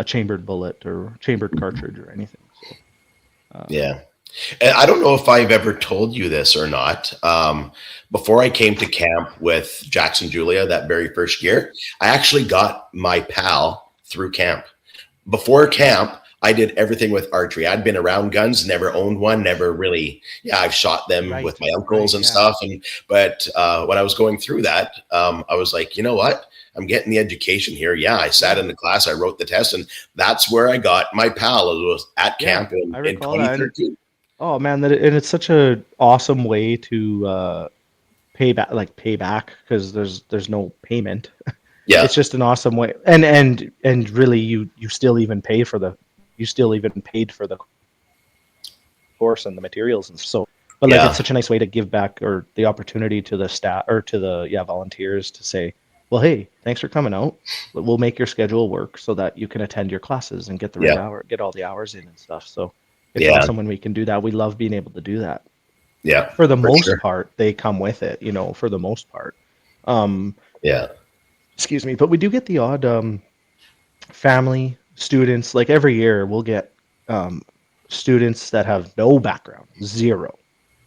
chambered bullet or chambered cartridge or anything. And I don't know if I've ever told you this or not. Before I came to camp with Jackson Julia that very first year, I actually got my pal through camp. Before camp, I did everything with archery. I'd been around guns, never owned one, never really. Yeah, I've shot them with my uncles and stuff. But when I was going through that, I was like, you know what? I'm getting the education here. Yeah, I sat in the class, I wrote the test, and that's where I got my pal. It was at camp in 2013. Oh man, and it's such a awesome way to pay back because there's no payment. Yeah, it's just an awesome way, and really you still even paid for the course and the materials and so. But like it's such a nice way to give back, or the opportunity to the staff or to the volunteers to say, well, hey, thanks for coming out. We'll make your schedule work so that you can attend your classes and get the right get all the hours in and stuff. So it's awesome when we can do that. We love being able to do that. Yeah. For the most part, they come with it, for the most part. Excuse me. But we do get the odd family, students. Like every year we'll get students that have no background, zero.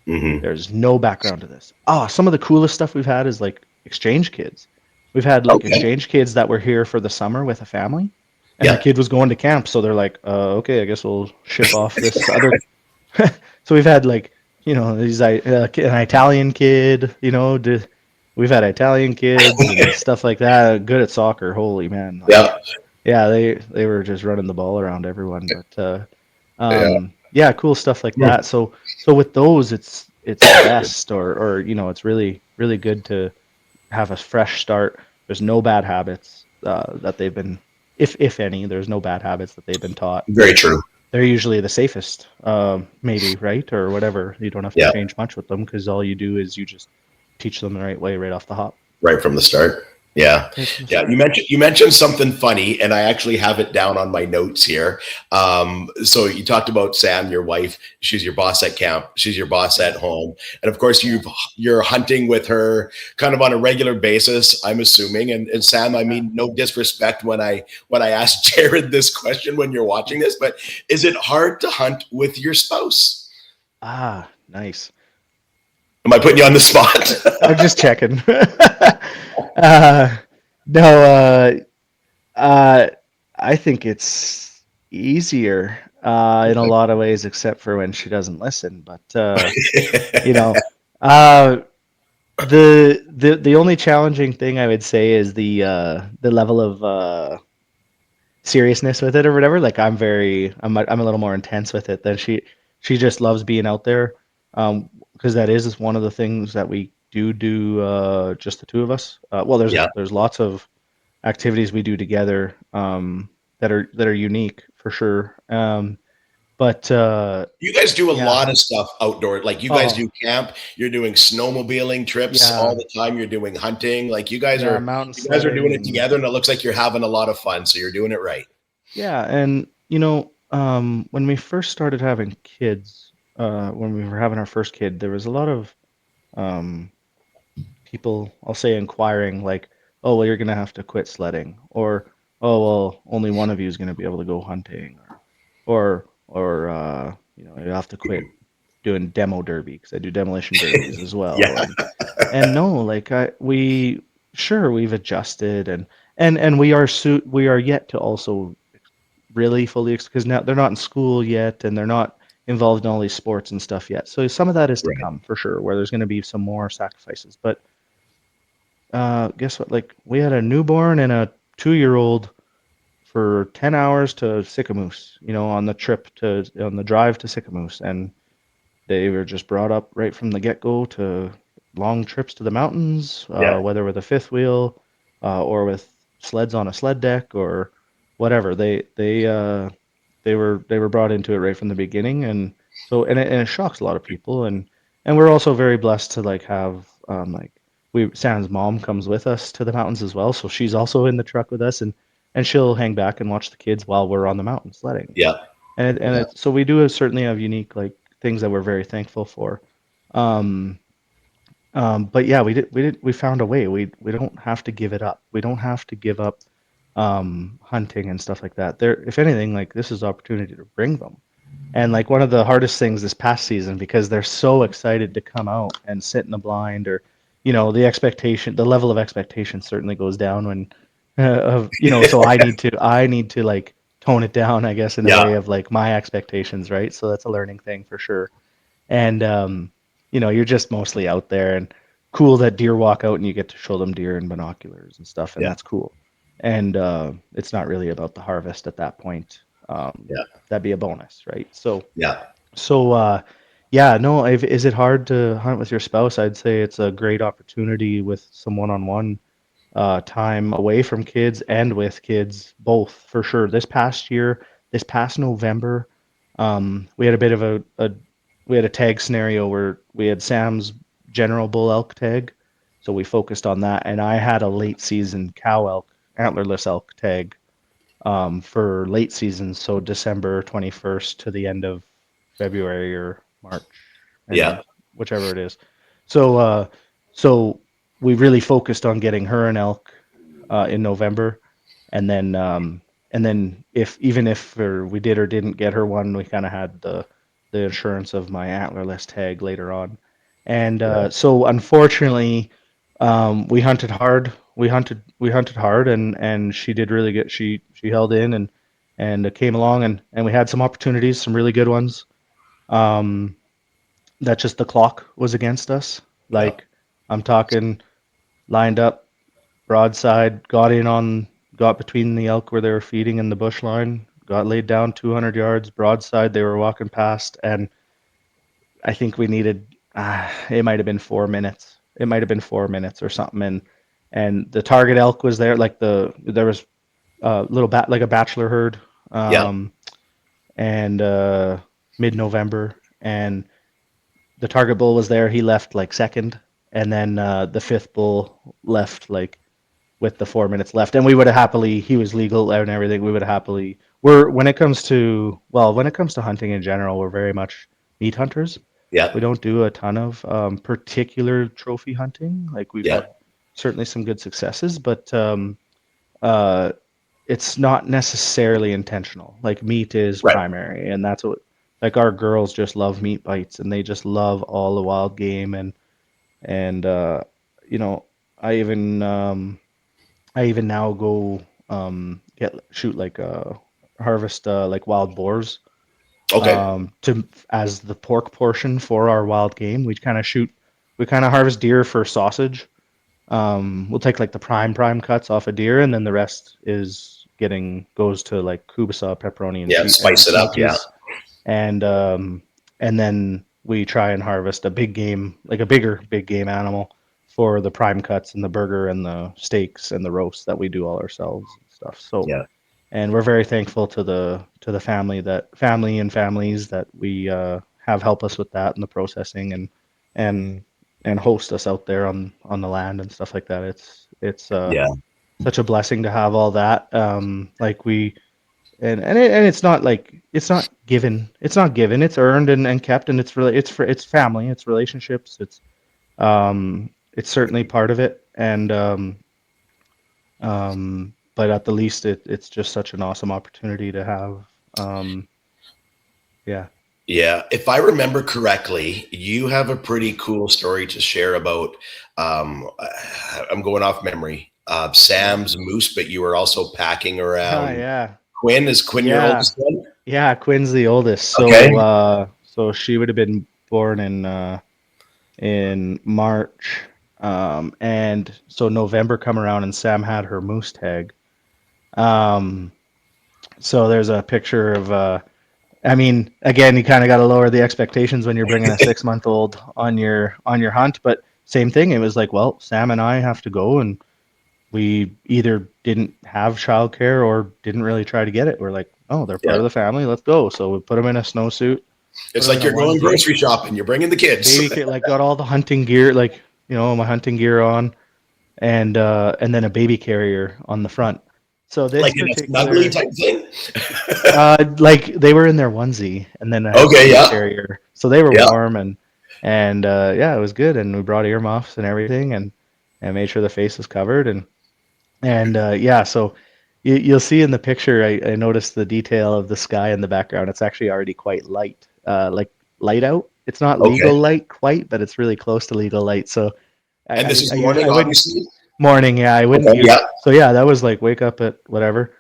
Mm-hmm. There's no background to this. Some of the coolest stuff we've had is like exchange kids. We've had like exchange kids that were here for the summer with a family, and the kid was going to camp, so they're like, okay, I guess we'll ship off this other. So we've had like, these an Italian kid, we've had Italian kids and stuff like that. Good at soccer, holy man! They were just running the ball around everyone, but cool stuff like that. So with those, it's best, or it's really really good to have a fresh start. There's no bad habits that they've been, if any, there's no bad habits that they've been taught. Very true. They're usually the safest, maybe, right? Or whatever. You don't have to change much with them because all you do is you just teach them the right way right off the hop. Right from the start. Yeah. You mentioned something funny, and I actually have it down on my notes here. So you talked about Sam, your wife. She's your boss at camp. She's your boss at home, and of course you're hunting with her kind of on a regular basis, I'm assuming. And Sam, I mean, no disrespect when I asked Jarid this question when you're watching this, but is it hard to hunt with your spouse? Nice. Am I putting you on the spot? I'm just checking. No, I think it's easier in a lot of ways, except for when she doesn't listen. But the only challenging thing I would say is the level of seriousness with it or whatever. Like I'm a little more intense with it than she. She just loves being out there, because that is one of the things that we do just the two of us. There's lots of activities we do together that are unique for sure. But you guys do a lot of stuff outdoor. Like you guys do camp, you're doing snowmobiling trips all the time. You're doing hunting. Like you guys are doing it together, and it looks like you're having a lot of fun. So you're doing it right. Yeah, and when we first started having kids, when we were having our first kid, there was a lot of people, I'll say, inquiring, like, oh, well, you're going to have to quit sledding, or, oh, well, only one of you is going to be able to go hunting, or you have to quit doing demo derby, because I do demolition derbies as well. And no, like we've adjusted, and we are yet to also really fully, because now they're not in school yet, and they're not involved in all these sports and stuff yet. So some of that is to come for sure, where there's going to be some more sacrifices. But guess what? Like we had a newborn and a 2-year-old for 10 hours to Sicamous, on the drive to Sicamous, and they were just brought up right from the get-go to long trips to the mountains, whether with a fifth wheel or with sleds on a sled deck or whatever. They were brought into it right from the beginning, and so it shocks a lot of people, and we're also very blessed to like have Sam's mom comes with us to the mountains as well, so she's also in the truck with us, and she'll hang back and watch the kids while we're on the mountain sledding. So we do certainly have unique like things that we're very thankful for. But yeah, we found a way. We don't have to give it up. We don't have to give up hunting and stuff like that. If anything, like this is an opportunity to bring them. And like one of the hardest things this past season, because they're so excited to come out and sit in the blind, or the level of expectation certainly goes down when so I need to like tone it down, I guess, in a way of like my expectations, right? So that's a learning thing for sure. And you're just mostly out there, and cool that deer walk out and you get to show them deer and binoculars and stuff, and that's cool. And it's not really about the harvest at that point. That'd be a bonus, right? So no. Is it hard to hunt with your spouse? I'd say it's a great opportunity with some one-on-one time away from kids and with kids, both for sure. This past November, we had a bit of we had a tag scenario where we had Sam's general bull elk tag, so we focused on that, and I had a late season cow elk, antlerless elk tag for late season, so December 21st to the end of February or March, whichever it is. So we really focused on getting her an elk in November, and then if we did or didn't get her one, we kind of had the insurance of my antlerless tag later on. And so unfortunately, we hunted hard. We hunted hard, and she did really good. She held in and came along, and we had some opportunities, some really good ones. That just the clock was against us. Like I'm talking, lined up, broadside, got between the elk where they were feeding and the bush line, got laid down 200 yards, broadside. They were walking past, and I think we needed. It might have been 4 minutes. It might have been 4 minutes or something, and the target elk was there. Like there was a little like a bachelor herd, and mid-November, and the target bull was there. He left like second, and then the fifth bull left like with the 4 minutes left, and we would have happily. He was legal and everything. We would have happily. When it comes to hunting in general, we're very much meat hunters. Yeah. We don't do a ton of particular trophy hunting. Like we've had certainly some good successes, but it's not necessarily intentional. Like meat is primary, and that's what. Like our girls just love meat bites, and they just love all the wild game, and I even now go shoot like harvest like wild boars. As the pork portion for our wild game. We kind of harvest deer for sausage. We'll take like the prime cuts off a deer, and then the rest goes to like kubasa, pepperoni, and spice it up. And then we try and harvest a big game, like a big game animal for the prime cuts and the burger and the steaks and the roasts that we do all ourselves and stuff. So and we're very thankful to the family and families that we have help us with that and the processing and host us out there on the land and stuff like that. It's such a blessing to have all that. It's not like it's not given. It's earned and kept, and it's family, it's relationships, it's certainly part of it, and but at the least it's just such an awesome opportunity to have. If I remember correctly, you have a pretty cool story to share about I'm going off memory, Sam's moose, but you were also packing around Quinn. Is Quinn your oldest one? Yeah, Quinn's the oldest. So so she would have been born in March, and so November come around and Sam had her moose tag. So there's a picture of I mean, again, you kind of got to lower the expectations when you're bringing a 6-month-old on your hunt, but same thing. It was like, well, Sam and I have to go, and we either didn't have childcare or didn't really try to get it. We're like, oh, they're part of the family. Let's go. So we put them in a snowsuit. It's like you're going grocery shopping. You're bringing the kids. Baby kid, like got all the hunting gear, like my hunting gear on, and then a baby carrier on the front. So this like in a snuggly type thing. Like they were in their onesie, and then a carrier, so they were warm and it was good. And we brought earmuffs and everything, and made sure the face was covered, and so you'll see in the picture. I noticed the detail of the sky in the background. It's actually already quite light, like light out. It's not legal light quite, but it's really close to legal light. So, this is morning, obviously. Morning, I wouldn't. So that was like wake up at whatever,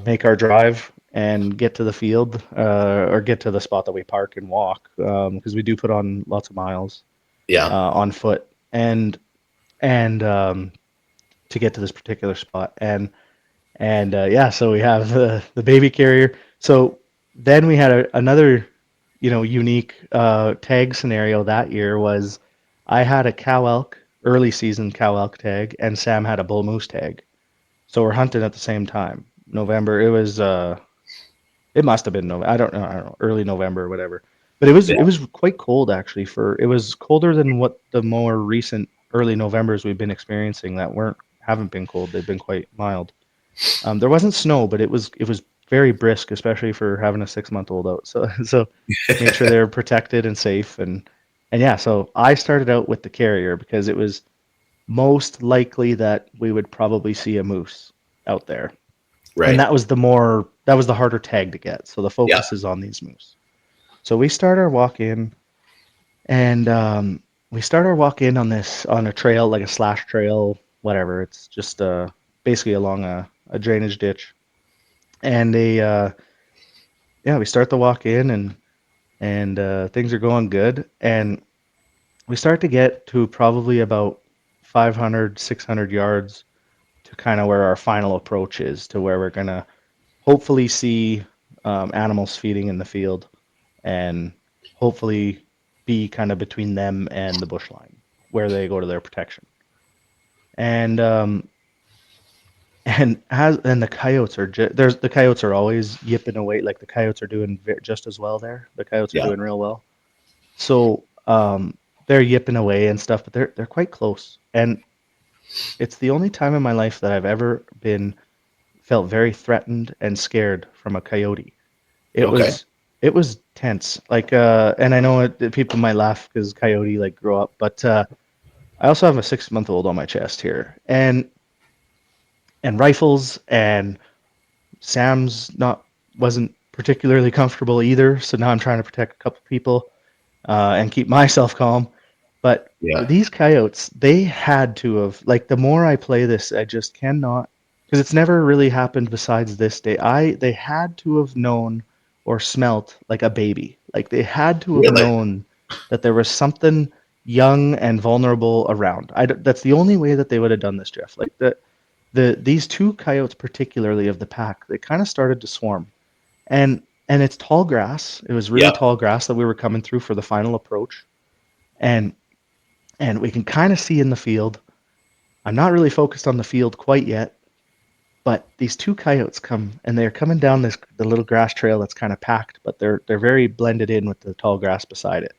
make our drive, and get to the field or get to the spot that we park and walk because we do put on lots of miles on foot and to get to this particular spot and so we have the baby carrier. So then we had another unique tag scenario that year was I had a cow elk early season cow elk tag and Sam had a bull moose tag. So we're hunting at the same time. November. It was it must have been November. I don't know, early November or whatever. But it was quite cold actually. It was colder than what the more recent early Novembers we've been experiencing that haven't been cold. They've been quite mild. There wasn't snow, but it was very brisk, especially for having a 6-month-old out. So make sure they're protected and safe and yeah. So I started out with the carrier because it was most likely that we would probably see a moose out there. Right. And that was the harder tag to get. So the focus is on these moose. So we start our walk in and on a trail, like a slash trail, whatever. It's just basically along a drainage ditch. And we start the walk in and things are going good. And we start to get to probably about 500, 600 yards to kind of where our final approach is, to where we're going to hopefully see animals feeding in the field and hopefully be kind of between them and the bush line where they go to their protection. And the coyotes the coyotes are always yipping away. Like the coyotes are doing just as well there. The coyotes are doing real well. So they're yipping away and stuff, but they're quite close. And it's the only time in my life that I've ever felt very threatened and scared from a coyote. It was tense. Like and I know people might laugh because coyote like grow up, but I also have a 6-month-old on my chest here, and rifles, and Sam's wasn't particularly comfortable either. So now I'm trying to protect a couple people and keep myself calm. But these coyotes, they had to have, like, the more I play this, I just cannot, because it's never really happened besides this day. They had to have known or smelt like a baby. Like they had to have known that there was something young and vulnerable around. That's the only way that they would have done this, Jeff. Like these two coyotes, particularly of the pack, they kind of started to swarm, and it's tall grass. It was really tall grass that we were coming through for the final approach, and we can kind of see in the field. I'm not really focused on the field quite yet, but these two coyotes come, and they're coming down the little grass trail that's kind of packed, but they're very blended in with the tall grass beside it.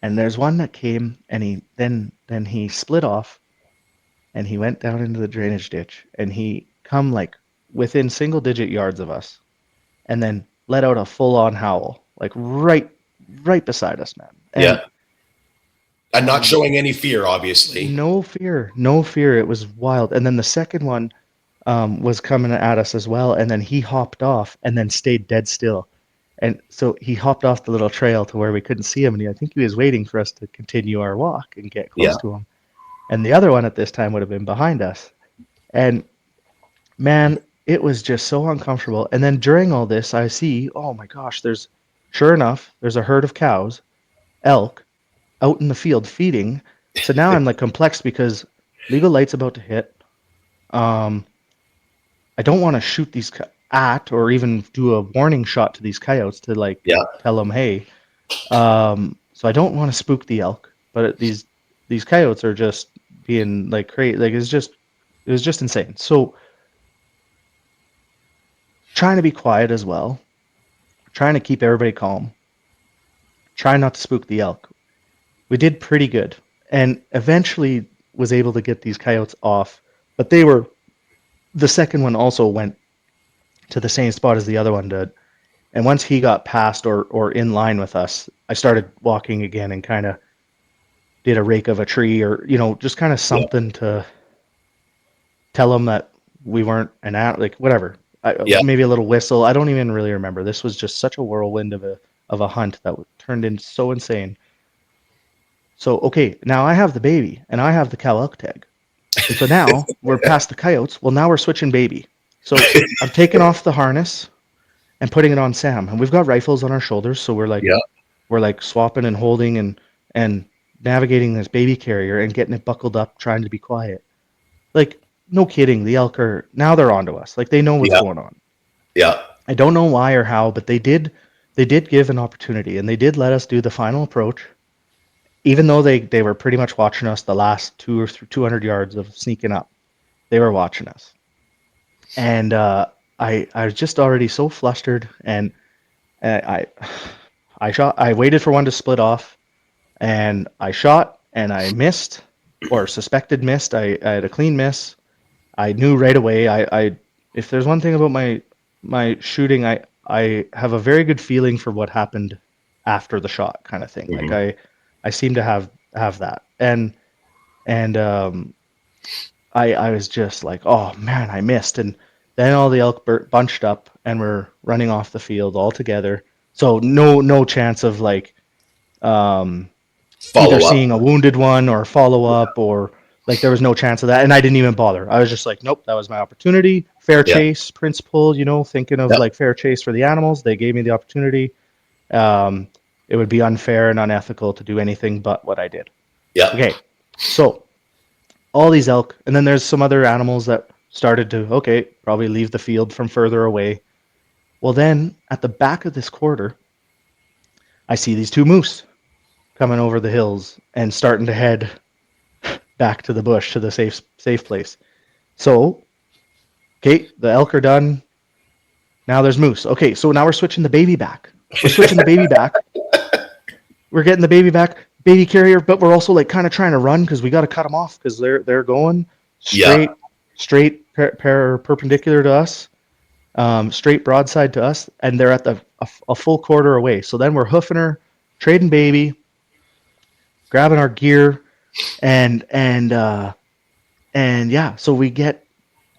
And there's one that came, and he split off, and he went down into the drainage ditch, and he come like within single-digit yards of us, and then let out a full-on howl, like right beside us, man. And not showing any fear, obviously. No fear. It was wild. And then the second one was coming at us as well, and then he hopped off and then stayed dead still. And so he hopped off the little trail to where we couldn't see him, and I think he was waiting for us to continue our walk and get close to him. And the other one at this time would have been behind us. And man, it was just so uncomfortable. And then during all this, I see, oh my gosh, sure enough, there's a herd of cows, elk, out in the field feeding. So now I'm like complexed because legal light's about to hit. I don't want to shoot these or even do a warning shot to these coyotes to tell them, hey. So I don't want to spook the elk, but these coyotes are just being like crazy. Like it was just insane. So trying to be quiet as well, trying to keep everybody calm, trying not to spook the elk. We did pretty good, and eventually was able to get these coyotes off, but the second one also went to the same spot as the other one did. And once he got past or in line with us, I started walking again and kind of did a rake of a tree or, just kind of something to tell him that we weren't whatever. Maybe a little whistle. I don't even really remember. This was just such a whirlwind of a hunt that turned into so insane. So, okay, now I have the baby and I have the cow elk tag. So now we're past the coyotes. Well, now we're switching baby. So I'm taking off the harness and putting it on Sam. And we've got rifles on our shoulders, so we're like swapping and holding and navigating this baby carrier and getting it buckled up, trying to be quiet. Like, no kidding, the elk they're onto us. Like, they know what's going on. Yeah. I don't know why or how, but they did give an opportunity, and they did let us do the final approach, even though they were pretty much watching us the last 200 yards of sneaking up. They were watching us. And I was just already so flustered, and I waited for one to split off, and I shot, and I missed, or suspected missed. I had a clean miss. I knew right away. I if there's one thing about my shooting, I have a very good feeling for what happened after the shot, kind of thing. Mm-hmm. Like I seem to have that, and I was just like, oh man, I missed, and then all the elk bunched up and were running off the field all together. So no chance of like either seeing a wounded one or follow up, or like there was no chance of that, and I didn't even bother. I was just like, nope, that was my opportunity. Fair chase principle, thinking of like fair chase for the animals. They gave me the opportunity. It would be unfair and unethical to do anything but what I did. Yeah. Okay, so all these elk, and then there's some other animals that started to probably leave the field from further away. Well, then at the back of this quarter, I see these two moose coming over the hills and starting to head back to the bush, to the safe place. So, okay, the elk are done. Now there's moose. Okay, so now we're switching the baby back. We're getting the baby back, baby carrier, but we're also like kind of trying to run because we got to cut them off because they're going straight perpendicular to us, straight broadside to us, and they're at a full quarter away. So then we're hoofing her, trading baby, grabbing our gear, and yeah. So we get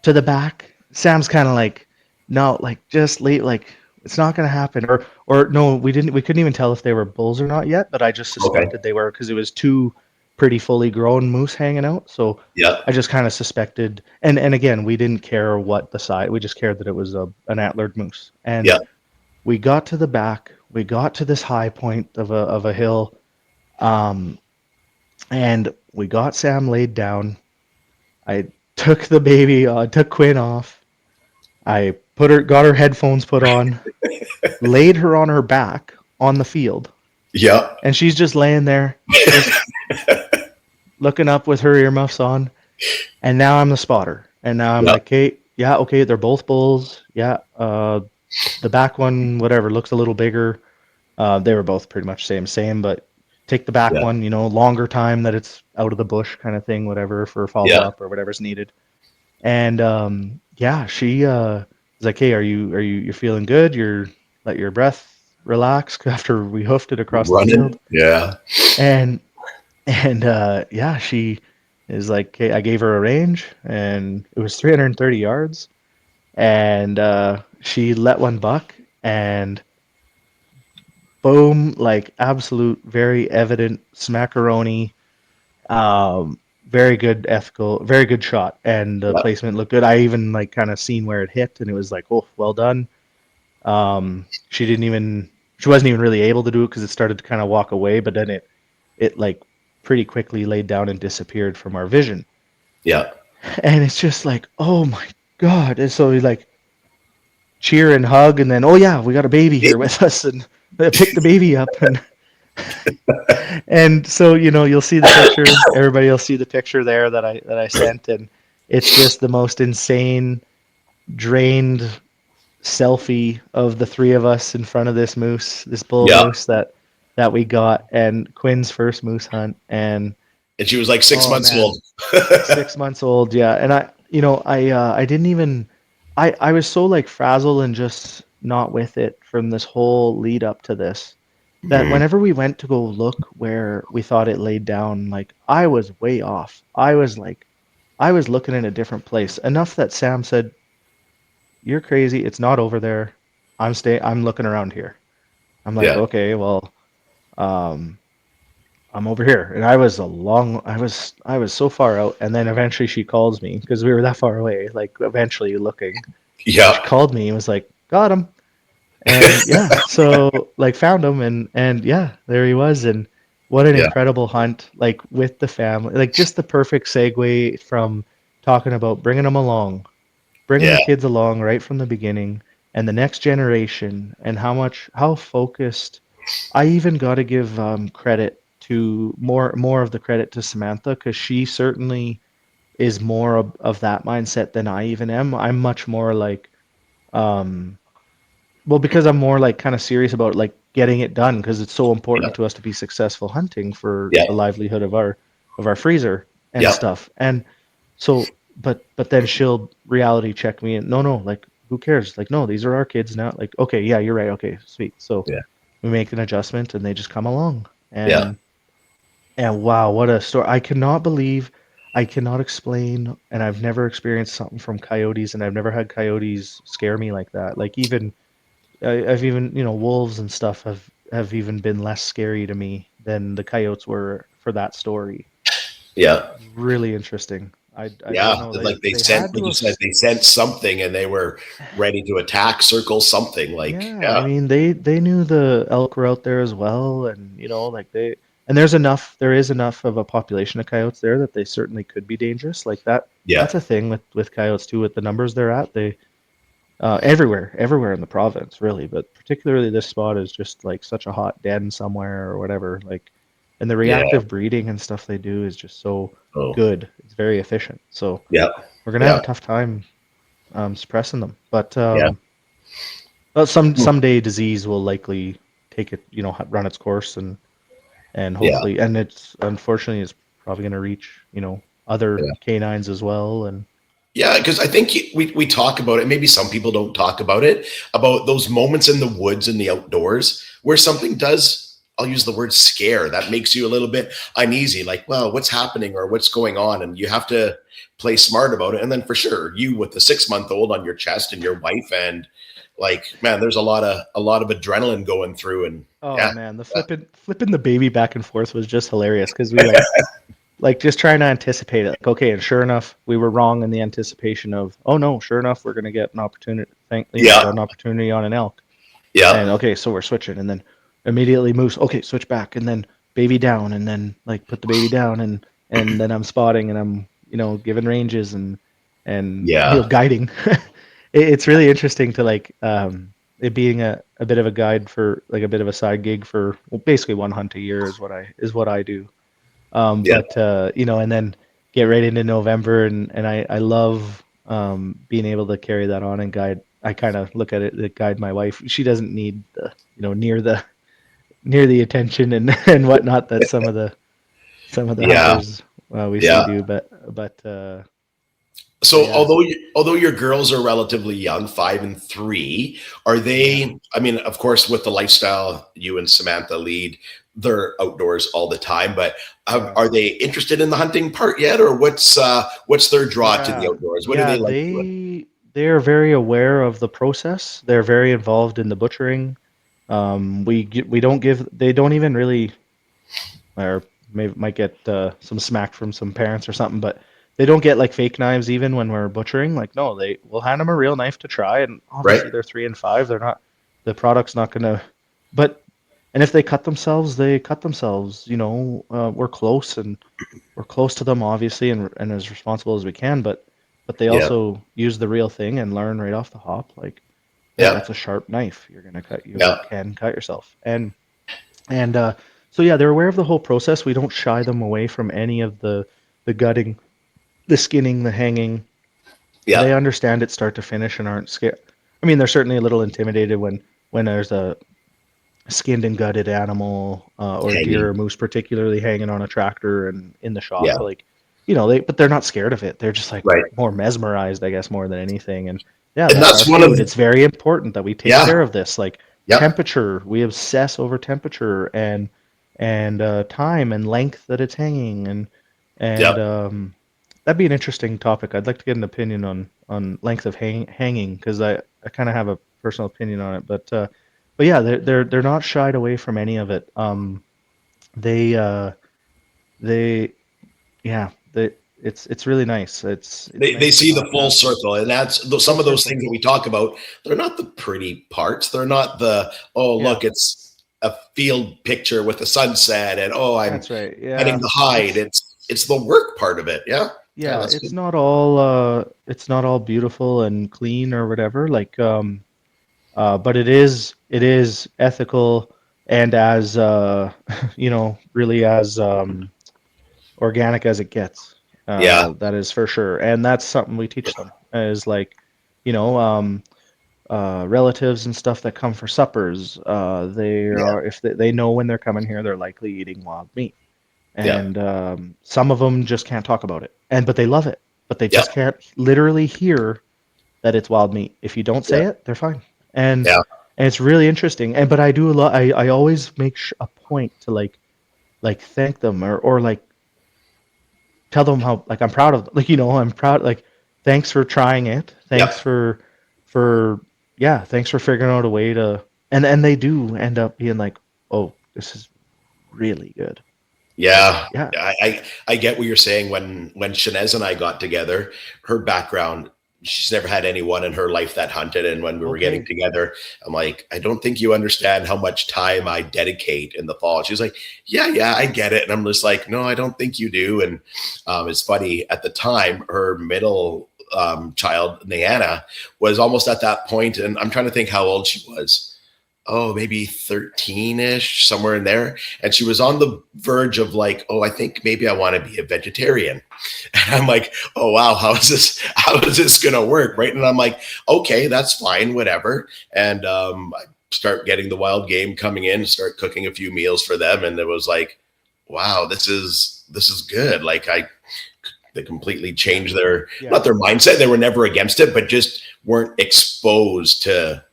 to the back. Sam's kind of like, no, like just late, like it's not gonna happen, or no, we couldn't even tell if they were bulls or not yet, but I just suspected they were because it was two pretty fully grown moose hanging out. So I just kind of suspected, and again, we didn't care what the size, we just cared that it was an antlered moose. And we got to the back, we got to this high point of a hill, and we got Sam laid down. I took the baby, took Quinn off. I got her headphones put on, laid her on her back on the field. Yeah. And she's just laying there, just looking up with her earmuffs on. And now I'm the spotter. And now I'm like, hey, they're both bulls. Yeah. The back one, whatever, looks a little bigger. They were both pretty much same, but take the back one, longer time that it's out of the bush kind of thing, whatever, for follow-up or whatever's needed. And she was like, hey, you're feeling good? Let your breath relax after we hoofed it across the field. Yeah. And she is like, hey, I gave her a range, and it was 330 yards, and she let one buck, and boom, like absolute, very evident smackaroni. Very good ethical, very good shot, and the placement looked good. I even like kind of seen where it hit, and it was like, oh, well done. She wasn't even really able to do it because it started to kind of walk away, but then it like pretty quickly laid down and disappeared from our vision. Yeah. And it's just like, oh my God. And so we like cheer and hug, and then, oh yeah, we got a baby here with us, and pick the baby up, and so you'll see the picture. Everybody will see the picture there that I sent, and it's just the most insane, drained selfie of the three of us in front of this bull moose that we got, and Quinn's first moose hunt, and she was like 6 months old. 6 months old, yeah. And I didn't even, I was so like frazzled and just not with it from this whole lead up to this, that whenever we went to go look where we thought it laid down, like I was way off. I was looking in a different place, enough that Sam said, "You're crazy. It's not over there. I'm looking around here." I'm like, okay, well, I'm over here. And I was so far out. And then eventually she calls me because we were that far away, like eventually looking. Yeah. She called me and was like, got him. And yeah, so like found him, and yeah, there he was. And what an Yeah. incredible hunt, like with the family, like just the perfect segue from talking about bringing them along, bringing Yeah. the kids along right from the beginning, and the next generation, and how focused. I even got to give credit to more of the credit to Samantha, because she certainly is more of that mindset than I even am. I'm much more like, um, well, because I'm more like kind of serious about like getting it done, because it's so Yeah. important to us to be successful hunting for Yeah. the livelihood of our freezer and Yeah. stuff. And so, but then she'll reality check me, and no, like who cares? Like, no, these are our kids now. Like, okay, yeah, you're right. Okay, sweet. So Yeah. we make an adjustment, and they just come along. Yeah. And wow, what a story. I cannot explain, and I've never experienced something from coyotes, and I've never had coyotes scare me like that. Like even I've even, wolves and stuff have even been less scary to me than the coyotes were for that story. Yeah. Really interesting. I don't Yeah. know. Like they They sent, had like to you have. said, they sent something and they were ready to attack, circle something. Like, Yeah, I yeah. mean they knew the elk were out there as well, and like and there is enough of a population of coyotes there that they certainly could be dangerous. Like Yeah. that's a thing with coyotes too, with the numbers they're at. They everywhere in the province really, but particularly this spot is just like such a hot den somewhere or whatever. Like, and the Yeah. reactive breeding and stuff they do is just so Oh, good. It's very efficient. So yeah. we're gonna have Yeah. a tough time suppressing them, but Yeah. well, Hmm. someday disease will likely take it, run its course, and Yeah. hopefully, and it's unfortunately it's probably going to reach, other Yeah. canines as well, and Yeah, because I think we talk about it. Maybe some people don't talk about it, about those moments in the woods and the outdoors where something does, I'll use the word scare, that makes you a little bit uneasy, like, well, what's happening or what's going on? And you have to play smart about it. And then for sure, you with the 6-month-old on your chest and your wife, and like, man, there's a lot of adrenaline going through. And oh yeah, man, the flipping the baby back and forth was just hilarious, because we like just trying to anticipate it. Like, okay, and sure enough, we were wrong in the anticipation of, oh no, sure enough, we're going to get an opportunity. yeah, An opportunity on an elk. yeah, And okay, so we're switching, and then immediately moves. Okay, switch back, and then baby down, and then like put the baby down, and then I'm spotting, and I'm giving ranges, and yeah, guiding. It's really interesting to like it being a bit of a guide for like a bit of a side gig for, well, basically one hunt a year is what I do. yeah, But and then get right into November, and I love being able to carry that on and guide. I kind of look at it to guide my wife. She doesn't need the near the attention and and whatnot that some of the yeah, hunters we see yeah. do, but So yeah, although your girls are relatively young, 5 and 3, are yeah, they? I mean, of course, with the lifestyle you and Samantha lead, they're outdoors all the time. But yeah, are they interested in the hunting part yet, or what's their draw to the yeah, outdoors? What do yeah. they like doing? They are very aware of the process. They're very involved in the butchering. We don't give. They don't even really, or might get some smack from some parents or something, but they don't get like fake knives even when we're butchering. Like, no, they will hand them a real knife to try, and Right? obviously they're 3 and 5. They're not, the product's not gonna, but and if they cut themselves, they cut themselves. We're close, and we're close to them obviously, and as responsible as we can, but they Yeah, also use the real thing and learn right off the hop. Like, yeah, yeah, that's a sharp knife. You yeah, can cut yourself, and so yeah, they're aware of the whole process. We don't shy them away from any of the gutting, the skinning, the hanging. yeah. They understand it start to finish and aren't scared. I mean, they're certainly a little intimidated when there's a skinned and gutted animal, or deer Hanging. or moose particularly, hanging on a tractor and in the shop. Yeah, Like, but they're not scared of it. They're just like right. more mesmerized, I guess, more than anything. And yeah, And that's our that's one of food. It's very important that we take yeah, care of this. Like yep, temperature, we obsess over temperature and time and length that it's hanging, and yep. that'd be an interesting topic. I'd like to get an opinion on length of hanging, because I kind of have a personal opinion on it, but yeah, they're not shied away from any of it. They they yeah, it's really nice. They nice see the full circle, and that's some of those things that we talk about. They're not the pretty parts. They're not the look, it's a field picture with a sunset, and I'm that's right. Yeah, petting the hide. It's the work part of it. Yeah, yeah. that's It's good. not all beautiful and clean or whatever. Like but it is ethical and as really as organic as it gets. Yeah, That is for sure, and that's something we teach them. Is like, you know, relatives and stuff that come for suppers. They yeah, are if they know when they're coming here, they're likely eating wild meat, yeah, and some of them just can't talk about it, but they love it, but they yeah, just can't literally hear that it's wild meat. If you don't yeah, say it, they're fine, and yeah, and it's really interesting. But I do a lot. I always make a point to like thank them or like tell them how like I'm proud of them. Like I'm proud. Like thanks for trying it. yeah, Thanks for yeah. Thanks for figuring out a way to and they do end up being like, oh, this is really good. Like yeah. yeah, I get what you're saying. When Shanez and I got together, her background, she's never had anyone in her life that hunted. And when we were getting okay, together, I'm like, I don't think you understand how much time I dedicate in the fall. She's like, yeah, I get it. And I'm just like, no, I don't think you do. And it's funny, at the time, her middle child, Niana, was almost at that point, and I'm trying to think how old she was. Maybe 13-ish, somewhere in there. And she was on the verge of like, I think maybe I want to be a vegetarian. And I'm like, oh wow, how is this gonna work? Right. And I'm like, okay, that's fine, whatever. And I start getting the wild game coming in, start cooking a few meals for them. And it was like, wow, this is good. Like they completely changed not their mindset. They were never against it, but just weren't exposed to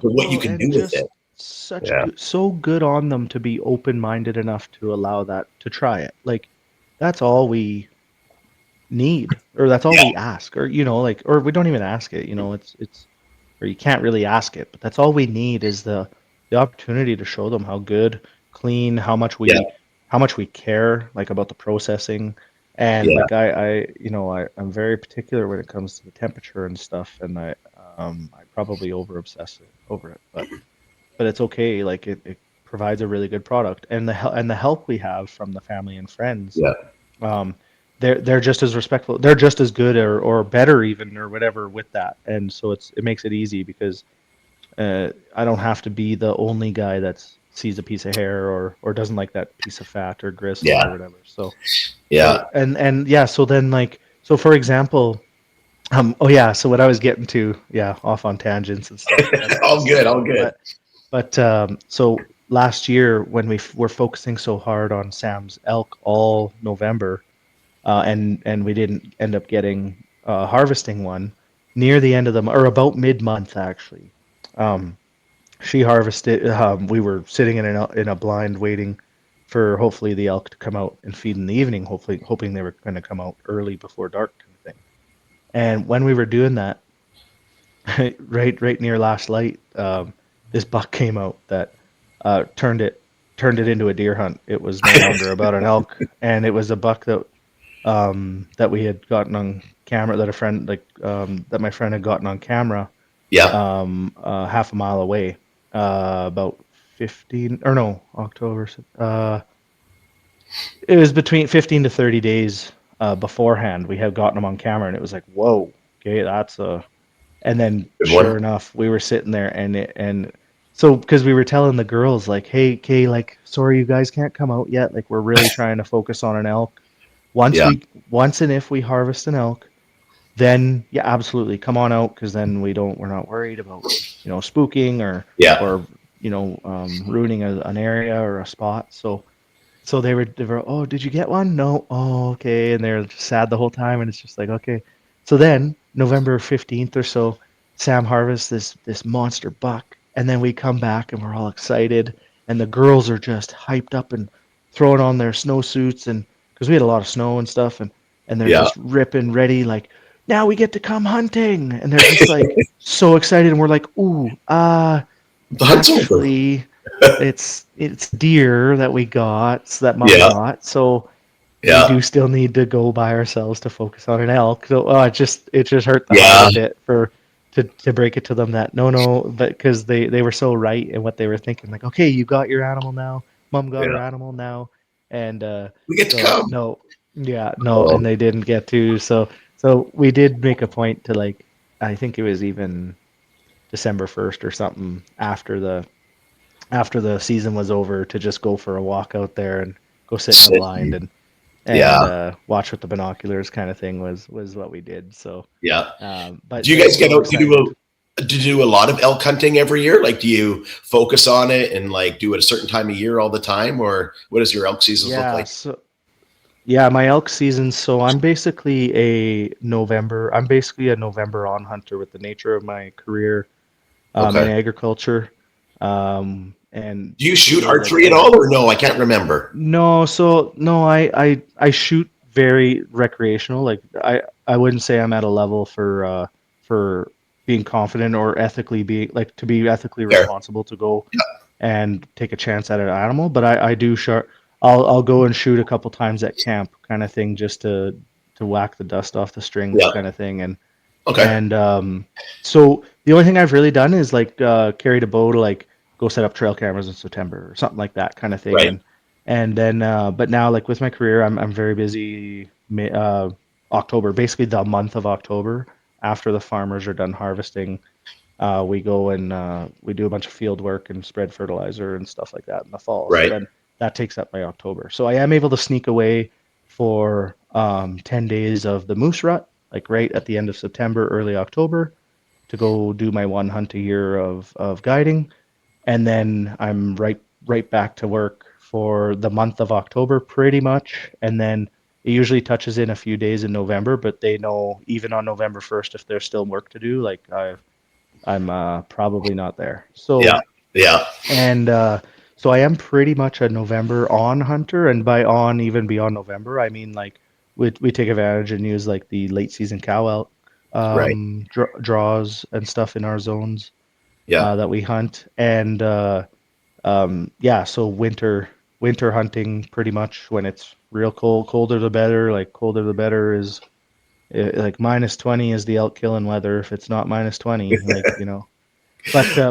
what you can do with it. So good on them to be open-minded enough to allow that to try it. Like that's all we need, or that's all we ask, or or we don't even ask it. It's or you can't really ask it, but that's all we need is the opportunity to show them how good, clean, how much we care like about the processing. And like I'm very particular when it comes to the temperature and stuff, and I probably over obsess over it, but it's okay. Like it provides a really good product, and the help we have from the family and friends. Um, they're just as respectful. They're just as good or better even or whatever with that, and so it makes it easy because I don't have to be the only guy that sees a piece of hair or doesn't like that piece of fat or gristle or whatever. So so then so for example, so what I was getting to, off on tangents and stuff. all good. But so last year when we were focusing so hard on Sam's elk all November, and we didn't end up getting harvesting one near the end of or about mid-month actually. She harvested. We were sitting in a blind waiting for hopefully the elk to come out and feed in the evening, hoping they were going to come out early before dark kind of thing. And when we were doing that, right near last light, this buck came out that turned it into a deer hunt. It was no longer about an elk, and it was a buck that we had gotten on camera, that my friend had gotten on camera. Half a mile away, about 15 or no October. It was between 15 to 30 days beforehand. We had gotten them on camera, and it was like, whoa, okay, that's a. And then sure enough, we were sitting there, and so because we were telling the girls like, hey, Kay, like, sorry, you guys can't come out yet. Like, we're really trying to focus on an elk. Once and if we harvest an elk, then absolutely come on out, because then we're not worried about spooking or ruining an area or a spot. So they were oh, did you get one? No. Oh, okay. And they're just sad the whole time, and it's just like, okay. So then November 15th or so, Sam harvests this monster buck, and then we come back and we're all excited, and the girls are just hyped up and throwing on their snowsuits, and because we had a lot of snow and stuff, and they're just ripping ready, like, now we get to come hunting, and they're just like so excited, and we're like, ooh, actually, it's deer that we got, that mom got, so we do still need to go by ourselves to focus on an elk. So it just hurt the heart a bit to break it to them that no, but because they were so right in what they were thinking. Like, okay, you got your animal now, mom got her animal now, and we get to come. No, and they didn't get to. So we did make a point to, like, I think it was even December 1st or something after the season was over, to just go for a walk out there and go sit in the blind and watch with the binoculars, kind of thing was what we did. So but do you guys get out to do a lot of elk hunting every year? Like, do you focus on it and like do it a certain time of year all the time, or what does your elk seasons look like? So my elk season. So I'm basically a November on hunter with the nature of my career in agriculture. And do you shoot archery at all, or no? I can't remember. No, I shoot very recreational. Like, I wouldn't say I'm at a level for being confident or ethically to be ethically responsible to go and take a chance at an animal. But I do I'll go and shoot a couple times at camp, kind of thing, just to whack the dust off the strings, kind of thing. And so the only thing I've really done is like carried a bow to like go set up trail cameras in September or something like that, kind of thing. And then but now, like, with my career, I'm very busy October, basically the month of October, after the farmers are done harvesting. We go and we do a bunch of field work and spread fertilizer and stuff like that in the fall. So then that takes up my October. So I am able to sneak away for 10 days of the moose rut, like right at the end of September, early October, to go do my one hunt a year of guiding. And then I'm right back to work for the month of October, pretty much. And then it usually touches in a few days in November, but they know even on November 1st, if there's still work to do, like I'm probably not there. So and so I am pretty much a November on hunter, and by on, even beyond November, I mean, like, we take advantage and use like the late season cow elk draws and stuff in our zones that we hunt. And so winter hunting, pretty much when it's real cold. Colder the better. Like, colder the better is like -20 is the elk killing weather. If it's not -20, like,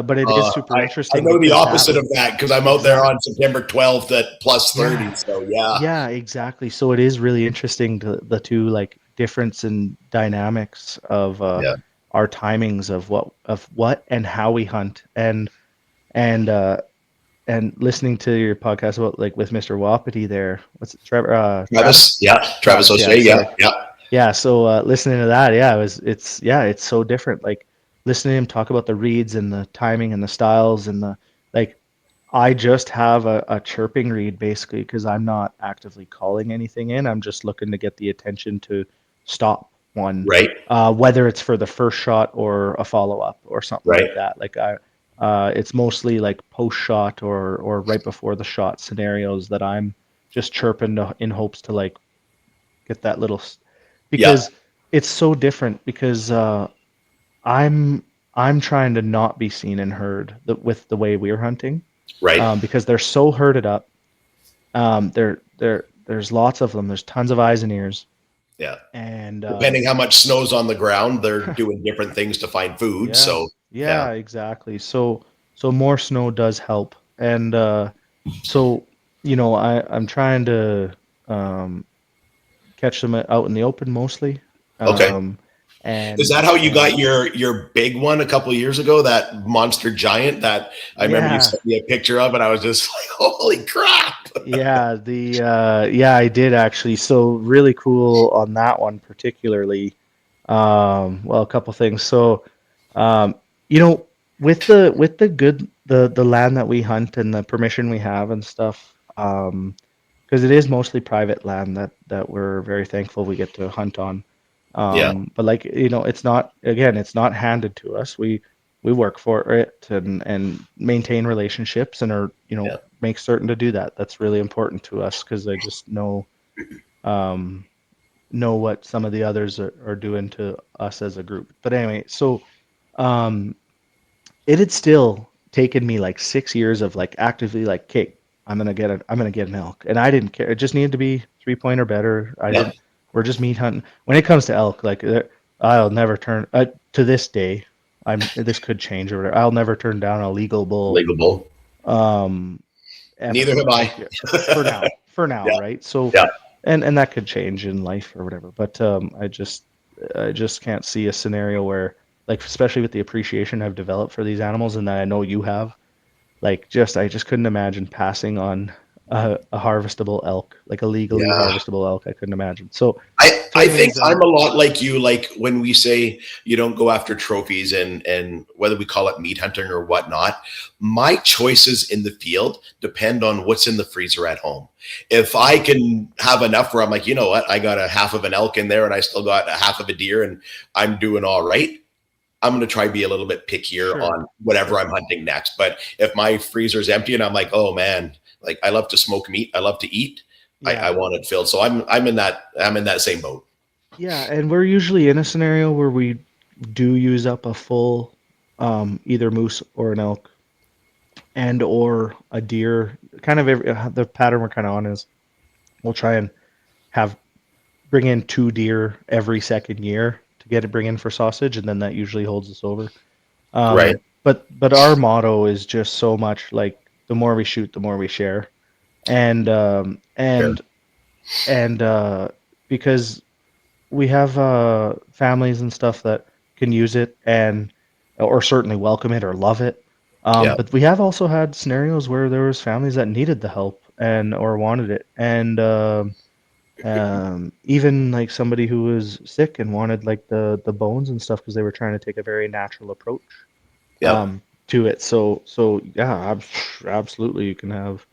but it is super interesting. I know the opposite of that, because I'm out there on September 12th at +30. So yeah, exactly. So it is really interesting, the two, like, difference in dynamics of our timings of what and how we hunt, and listening to your podcast about, like, with Mr. Wapiti there. What's it, Trevor? Travis. Travis O'Shea. Yeah. So listening to that, it's so different. Like, listening to him talk about the reeds and the timing and the styles and the, like, I just have a chirping reed, basically, because I'm not actively calling anything in. I'm just looking to get the attention to stop one, whether it's for the first shot or a follow-up or something like that. Like, it's mostly like post-shot or right before the shot scenarios that I'm just chirping in hopes to, like, get that little, because it's so different, because I'm trying to not be seen and heard with the way we're hunting, because they're so herded up. There's lots of them. There's tons of eyes and ears. Yeah. And depending how much snow's on the ground, they're doing different things to find food. So exactly. So more snow does help. And so, I'm trying to catch them out in the open mostly. And is that how you got your big one a couple of years ago? That monster giant that I remember you sent me a picture of, and I was just like, "Holy crap!" I did, actually. So really cool on that one particularly. Well, a couple things. So, with the land that we hunt and the permission we have and stuff, because it is mostly private land that we're very thankful we get to hunt on. But, like, it's not handed to us. We work for it and maintain relationships and are, make certain to do that. That's really important to us, because I just know what some of the others are doing to us as a group. But anyway, so it had still taken me like 6 years of, like, actively, like, okay, I'm gonna get an elk, and I didn't care. It just needed to be 3-point or better. We're just meat hunting. When it comes to elk, like I'll never turn. To this day, this could change or whatever. I'll never turn down a legal bull. Legal bull. Ever. Neither have I. For now, Yeah. right? So, Yeah. and that could change in life or whatever. But I just can't see a scenario where, like, especially with the appreciation I've developed for these animals, and that I know you have, like, I just couldn't imagine passing on a harvestable elk, like a legally harvestable elk. I couldn't imagine. So I think I'm a lot like you. Like when we say you don't go after trophies and whether we call it meat hunting or whatnot, my choices in the field depend on what's in the freezer at home. If I can have enough where I'm like, you know what, I got a half of an elk in there and I still got a half of a deer and I'm doing all right, I'm going to try to be a little bit pickier on whatever I'm hunting next. But if my freezer's empty and I'm like, oh man, like I love to smoke meat, I love to eat, I want it filled. So I'm in that same boat. Yeah, and we're usually in a scenario where we do use up a full either moose or an elk and or a deer. Kind of the pattern we're kind of on is we'll try and bring in 2 deer every second year to bring in for sausage, and then that usually holds us over. Right. But our motto is just so much like the more we shoot, the more we share, and because we have families and stuff that can use it or certainly welcome it or love it. But we have also had scenarios where there was families that needed the help or wanted it, and even like somebody who was sick and wanted like the bones and stuff because they were trying to take a very natural approach to it. So yeah, absolutely, you can have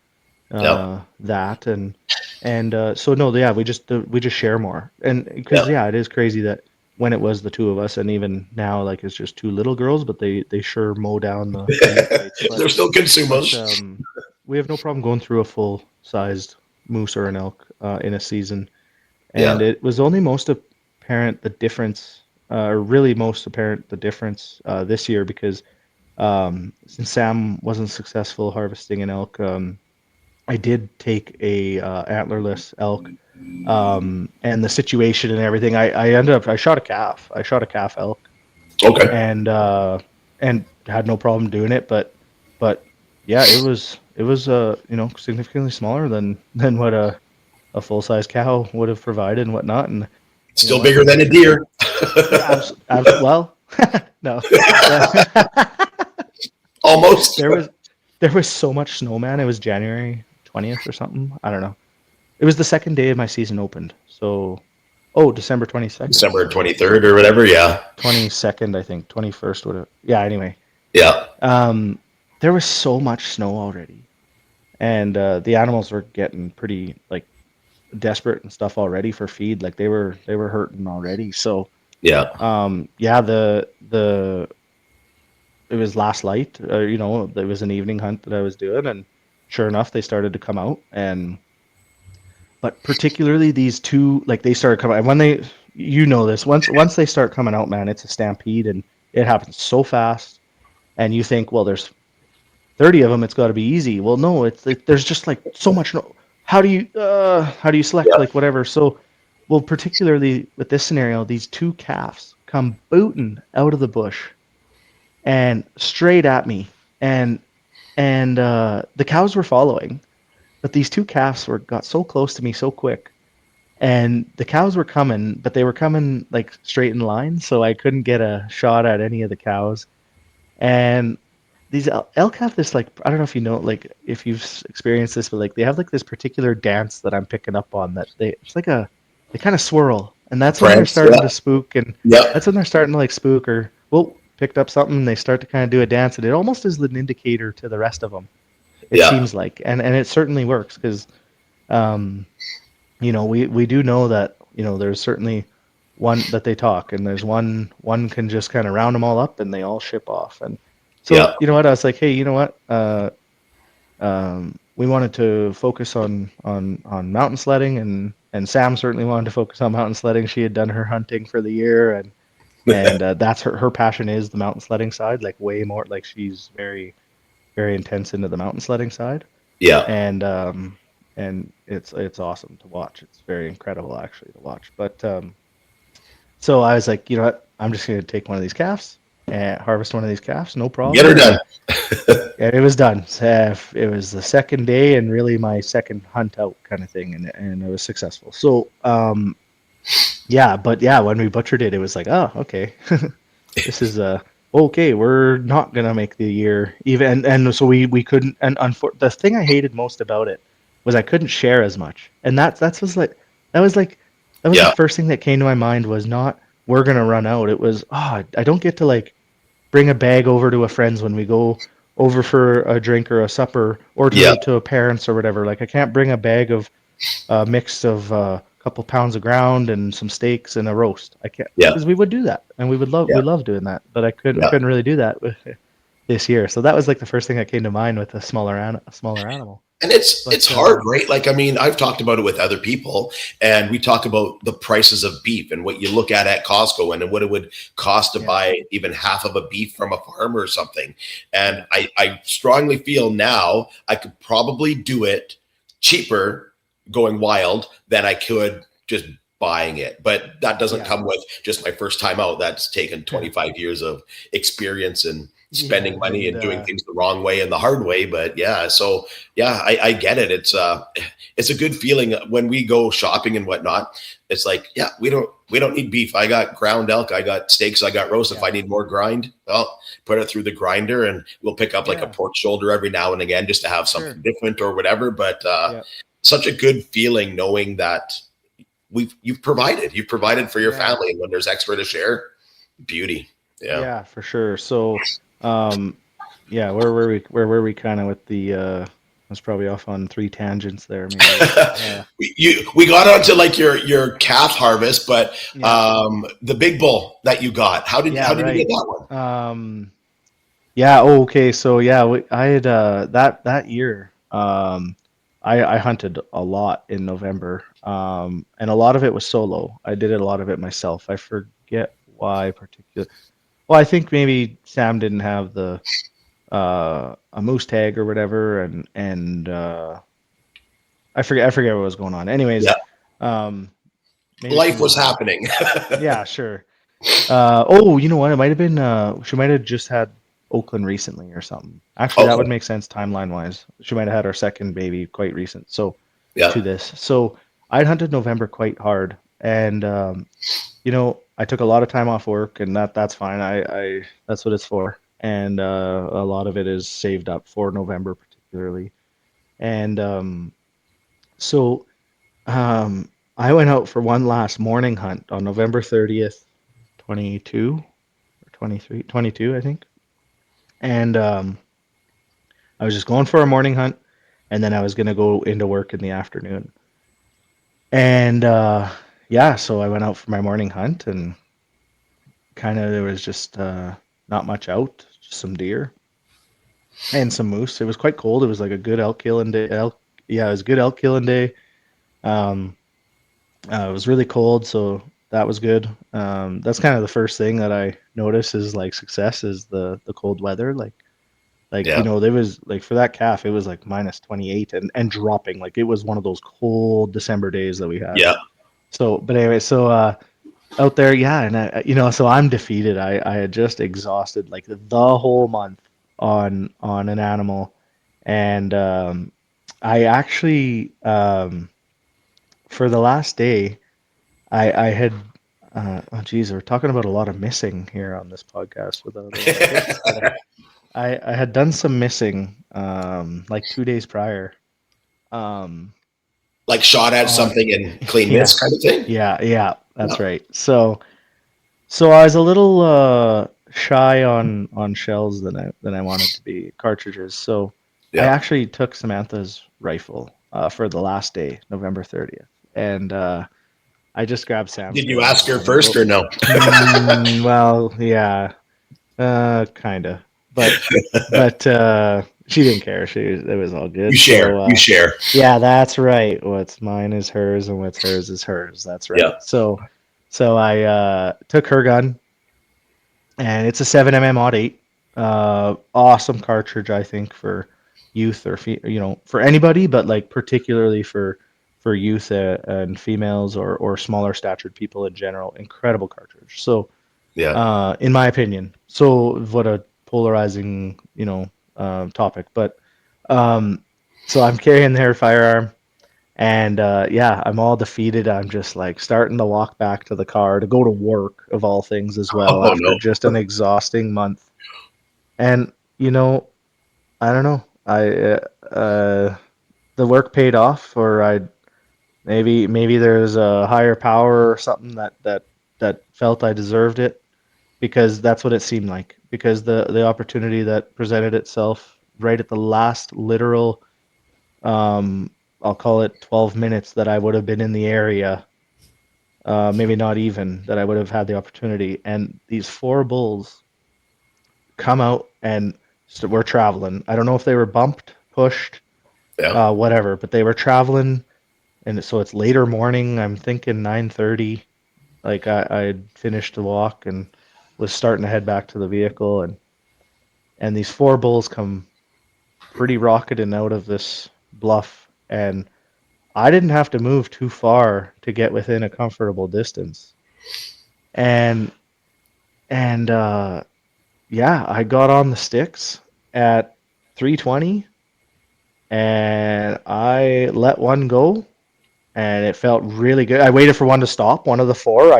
that so no, yeah, we just share more, and because it is crazy that when it was the 2 of us, and even now, like, it's just 2 little girls, but they sure mow down the plates. They're still consumers. We have no problem going through a full-sized moose or an elk in a season, and it was only most apparent the difference this year because since Sam wasn't successful harvesting an elk, I did take a antlerless elk, and the situation and everything. I shot a calf. I shot a calf elk. Okay. And had no problem doing it, but yeah, it was significantly smaller than what a full size cow would have provided and whatnot, and still bigger than a deer. Well, no. Almost. There was so much snow, man. It was January 20th or something. I don't know. It was the second day of my season opened. So, December 22nd. December 23rd or whatever, yeah. 22nd, I think. 21st would have. Yeah, anyway. Yeah. There was so much snow already. And the animals were getting pretty like desperate and stuff already for feed. Like they were hurting already. So, yeah. It was last light, it was an evening hunt that I was doing, and sure enough, they started to come out. But particularly these 2, like they started coming. And when this, once they start coming out, man, it's a stampede, and it happens so fast. And you think, well, there's 30 of them, it's got to be easy. Well, no, there's just like so much. How do you select like whatever? So, well, particularly with this scenario, these 2 calves come booting out of the bush and straight at me, and the cows were following, but these 2 calves got so close to me so quick, and the cows were coming, but they were coming like straight in line, so I couldn't get a shot at any of the cows. And these elk have this, like, I don't know if you know, like if you've experienced this, but like they have like this particular dance that I'm picking up on, that they kind of swirl, and that's when they're starting to spook, and that's when they're starting to like spook or picked up something, and they start to kind of do a dance, and it almost is an indicator to the rest of them. It seems like, and it certainly works because, we do know that there's certainly one that they talk, and there's one can just kind of round them all up, and they all ship off. And so you know what, I was like, hey, you know what, we wanted to focus on mountain sledding, and Sam certainly wanted to focus on mountain sledding. She had done her hunting for the year, and that's her passion is the mountain sledding side, like way more, like she's very, very intense into the mountain sledding side. Yeah. And it's awesome to watch. It's very incredible actually to watch. But so I was like, you know what? I'm just gonna take one of these calves and harvest one of these calves, no problem. Get her done. And it was done. It was the second day and really my second hunt out kind of thing, and it was successful. So when we butchered it, it was like, oh, okay, this is okay. We're not gonna make the year even, and so we couldn't. And the thing I hated most about it was I couldn't share as much, and that was the first thing that came to my mind was not we're gonna run out. It was I don't get to like bring a bag over to a friend's when we go over for a drink or a supper or to a parent's or whatever. Like I can't bring a bag of mix of a couple pounds of ground and some steaks and a roast. I can't because we would do that and we love doing that, but I couldn't really do that with this year. So that was like the first thing that came to mind with a smaller animal. And it's hard, right? Like, I mean, I've talked about it with other people, and we talk about the prices of beef and what you look at Costco and what it would cost to buy even half of a beef from a farm or something. And I strongly feel now I could probably do it cheaper going wild than I could just buying it. But that doesn't come with just my first time out. That's taken 25 years of experience and spending money and doing things the wrong way and the hard way. But I get it. It's a good feeling when we go shopping and whatnot. It's like, we don't need beef. I got ground elk, I got steaks, I got roast. If I need more grind, well, put it through the grinder and we'll pick up like a pork shoulder every now and again just to have something different or whatever. But such a good feeling knowing that you've provided for your family, and when there's extra to share, beauty. Yeah, for sure. So where were we kind of with the I was probably off on 3 tangents there. Maybe. We got onto like your calf harvest, but the big bull that you got, how did you get that one? Okay. So I had that year I hunted a lot in November, and a lot of it was solo. I did a lot of it myself. I forget why particularly. Well, I think maybe Sam didn't have the a moose tag or whatever, and I forget what was going on. Anyways, life was happening. Yeah, sure. You know what? It might have been she might have just had Oakland recently or something. Actually, that would make sense timeline wise. She might have had our second baby quite recent. So to this, so I'd hunted November quite hard, and I took a lot of time off work, and that's fine. I that's what it's for. And a lot of it is saved up for November particularly. And I went out for one last morning hunt on November 30th, 22 or 23, 22, I think. And I was just going for a morning hunt, and then I was going to go into work in the afternoon. And so I went out for my morning hunt, and kind of there was just not much out, just some deer and some moose. It was quite cold. It was like a good elk killing day. It was a good elk killing day. It was really cold, so that was good. That's kind of the first thing that I notice is like success is the cold weather. There was like for that calf, it was like minus 28 and dropping. Like it was one of those cold December days that we had. Yeah. So, but anyway, out there, and so I'm defeated. I had just exhausted like the whole month on an animal, and I actually for the last day, I had we're talking about a lot of missing here on this podcast without. I had done some missing like 2 days prior. Like shot at something and clean miss kind of thing? Yeah, that's right. So I was a little shy on shells than I wanted to be, cartridges. So I actually took Samantha's rifle for the last day, November 30th. And I just grabbed Sam's. Did you ask her first or no? Well, yeah, kind of. But she didn't care. It was all good. You share. Yeah, that's right. What's mine is hers, and what's hers is hers. That's right. Yeah. So I took her gun, and it's a 7mm Mod 8. Awesome cartridge, I think, for youth or for anybody, but like particularly for youth and females or smaller statured people in general. Incredible cartridge. So in my opinion, so what a polarizing topic, but so I'm carrying their firearm. And I'm all defeated. I'm just like starting to walk back to the car to go to work, of all things, as well, after just an exhausting month. And I don't know. The work paid off, or maybe there's a higher power or something that felt I deserved it, because that's what it seemed like. Because the opportunity that presented itself right at the last literal, I'll call it 12 minutes that I would have been in the area, maybe not even, that I would have had the opportunity. And these four bulls come out and we're traveling. I don't know if they were bumped, pushed, whatever, but they were traveling. And so it's later morning. I'm thinking 9:30. Like I finished the walk and was starting to head back to the vehicle, and these four bulls come pretty rocketing out of this bluff, and I didn't have to move too far to get within a comfortable distance. And I got on the sticks at 320, and I let one go, and it felt really good. I waited for one to stop, one of the four.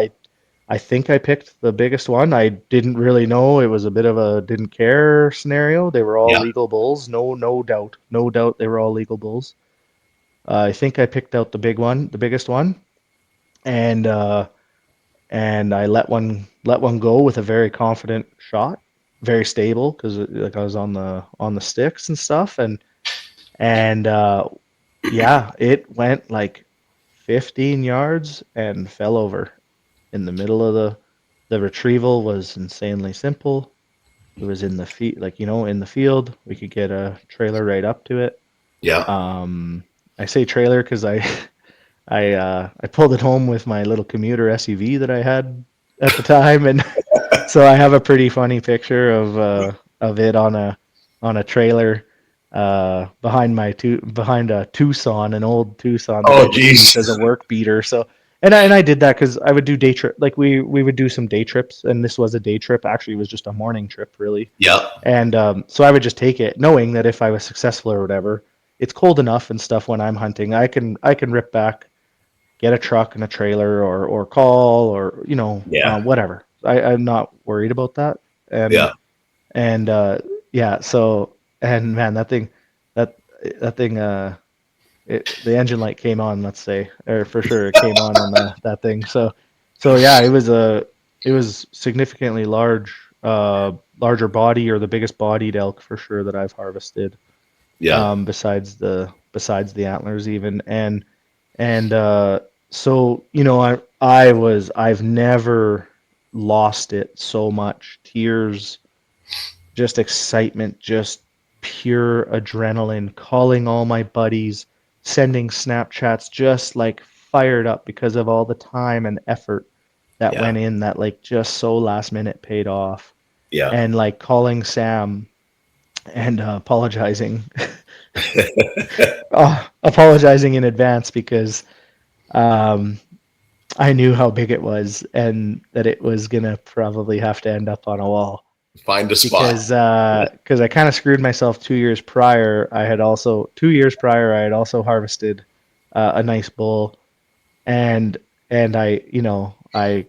I think I picked the biggest one. I didn't really know. It was a bit of a didn't care scenario. They were all legal bulls. No doubt. No doubt they were all legal bulls. I think I picked out the biggest one, and I let one go with a very confident shot, very stable, because like I was on the sticks and stuff, and it went like 15 yards and fell over in the middle of the retrieval. Was insanely simple. It was in the in the field. We could get a trailer right up to it. I say trailer because I pulled it home with my little commuter SUV that I had at the time, and so I have a pretty funny picture of it on a trailer behind a Tucson, an old Tucson. Oh, geez. As a work beater. So and I did that because I would do day trip. Like we would do some day trips, and this was a day trip. Actually, it was just a morning trip, really. Yeah. And so I would just take it, knowing that if I was successful or whatever, it's cold enough and stuff when I'm hunting. I can rip back, get a truck and a trailer, or call, or whatever. I'm not worried about that. And so, and man, that thing the engine light came on, let's say, or for sure it came on that thing. So yeah, it was significantly larger body, or the biggest bodied elk for sure that I've harvested. Besides the antlers even. So I've never lost it so much. Tears, just excitement, just pure adrenaline, calling all my buddies, sending Snapchats, just like fired up because of all the time and effort that went in, that like just so last minute paid off. And like calling Sam and apologizing in advance, because I knew how big it was and that it was gonna probably have to end up on a wall. Find a spot. Because I kind of screwed myself 2 years prior. I had also harvested a nice bull, and I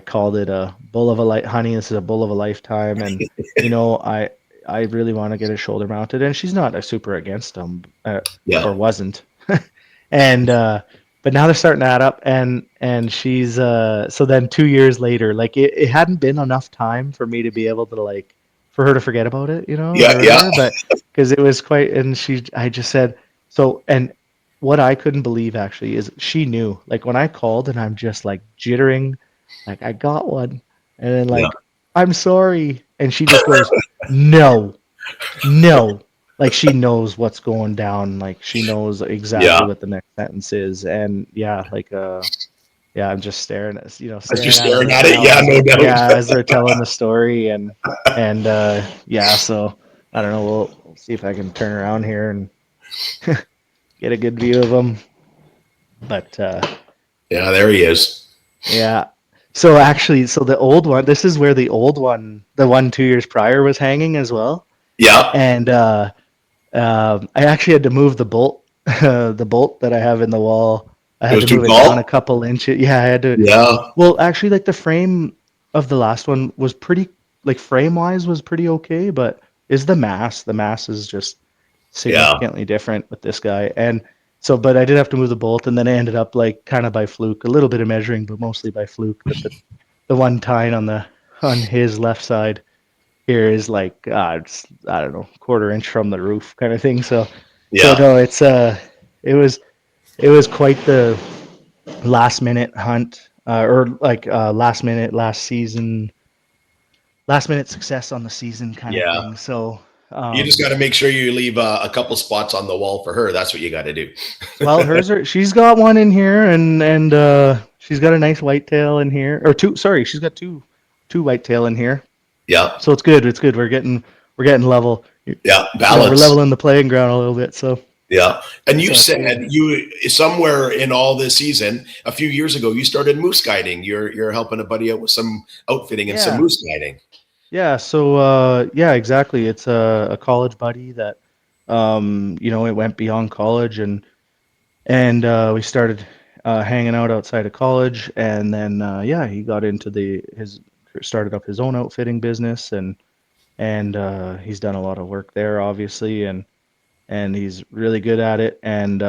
called it a bull of a life, honey. This is a bull of a lifetime, and I really want to get it shoulder mounted, and she's not super against them, or wasn't, and but now they're starting to add up, and she's so then 2 years later, like it hadn't been enough time for me to be able to for her to forget about it, but because it was quite, and I just said so, and what I couldn't believe actually is she knew, like when I called and I'm just like jittering, like I got one, and then I'm sorry, and she just goes no, like she knows what's going down, like she knows exactly what the next sentence is, and I'm just staring at staring at it, no doubt. As they're telling the story, and so I don't know. We'll see if I can turn around here and get a good view of him. But yeah, there he is. yeah. So actually, so the old one. This is where the old one, the one 2 years prior, was hanging as well. Yeah, And I actually had to move the bolt, the bolt that I have in the wall. I it had was to too move it down a tall. couple inches. Yeah, I had to. Yeah, Well, actually, like the frame of the last one was pretty, like frame wise was pretty okay, but is the mass? The mass is just yeah, significantly different with this guy. And so, but I did have to move the bolt, and then I ended up like kind of by fluke, a little bit of measuring, but mostly by fluke, that the one tine on his left side here is like it's, I don't know, quarter inch from the roof kind of thing. So yeah. no, it's it was quite the last minute hunt, or like last minute success on the season kind of Yeah. thing. So You just got to make sure you leave a couple spots on the wall for her. That's what you got to do. well, she's got one in here, and she's got a nice whitetail in here, or two. Sorry, she's got two whitetail in here. Yeah, So it's good. It's good. We're getting level. yeah. We're Balance. leveling the playing ground a little bit. So Yeah. And you so it's good. said you somewhere in all this season, a few years ago, you started moose guiding. You're helping a buddy out with some outfitting and some Yeah. moose guiding. Yeah, so yeah, exactly. It's a college buddy that it went beyond college, and we started hanging out outside of college, and then yeah, he got into the his started up his own outfitting business, and he's done a lot of work there, obviously, and he's really good at it, and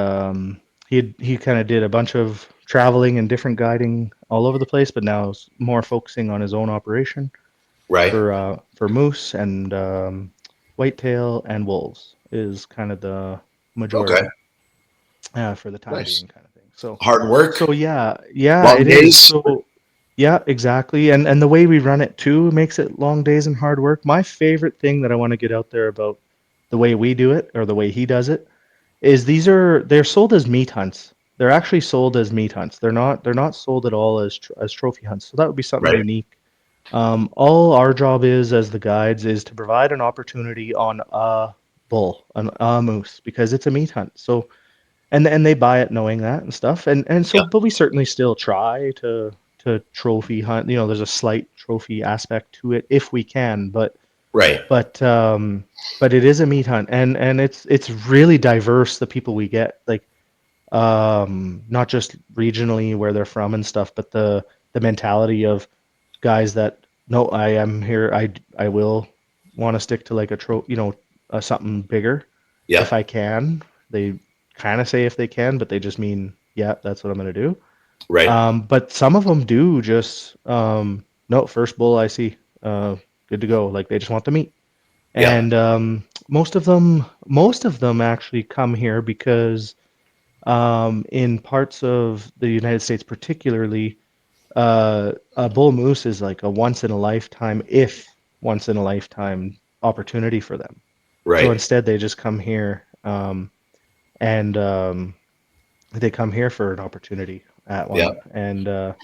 he kind of did a bunch of traveling and different guiding all over the place, but now is more focusing on his own operation Right. for moose and whitetail and wolves is kind of the Okay. majority for the time Nice. being kind of thing. So Hard work. yeah, Long it is. days. So yeah, exactly. And the way we run it too makes it long days and hard work. My favorite thing that I want to get out there about the way we do it or the way he does it is they're sold as meat hunts. They're actually sold as meat hunts. They're not sold at all as trophy hunts. So that would be something Right. unique. All our job is as the guides is to provide an opportunity on a bull, a moose, because it's a meat hunt. So and they buy it knowing that and stuff. And so, Yeah. but we certainly still try to trophy hunt. There's a slight trophy aspect to it if we can, Right. but um, but it is a meat hunt, and it's really diverse. The people we get, like not just regionally where they're from and stuff, but the mentality of guys that no, I am here. I will want to stick to like something bigger Yeah. if I can. They kind of say if they can, but they just mean yeah, that's what I'm gonna do. Right. But some of them do just no, first bull I see, good to go. Like they just want the meat, Yeah. and most of them actually come here because in parts of the United States, particularly, a bull moose is like a once in a lifetime, if once in a lifetime opportunity for them. So Right. instead, they just come here, and they come here for an opportunity at Yeah. one, and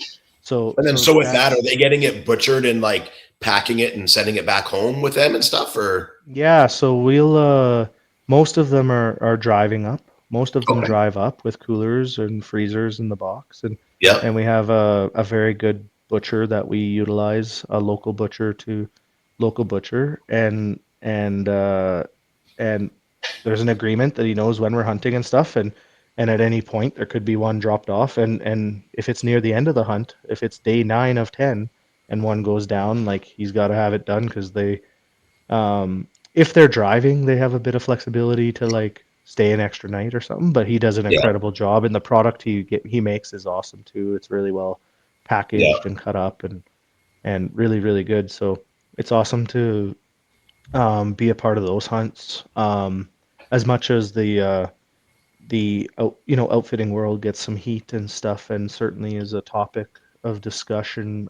so And then so so with that, are that's they getting it butchered and like packing it and sending it back home with them and stuff? Or yeah. So we'll most of them are driving up. Most of them okay. drive up with coolers and freezers in the box, Yeah. and we have a very good butcher that we utilize, a local butcher, and there's an agreement that he knows when we're hunting and stuff, and at any point there could be one dropped off, and if it's near the end of the hunt, if it's day 9 of 10 and one goes down, like he's got to have it done because if they're driving, they have a bit of flexibility to like stay an extra night or something, but he does an Yeah. incredible job, and the product he makes is awesome too. It's really well Yeah. packaged and cut up, and really really good. So it's awesome to be a part of those hunts. As much as the outfitting world gets some heat and stuff, and certainly is a topic of discussion.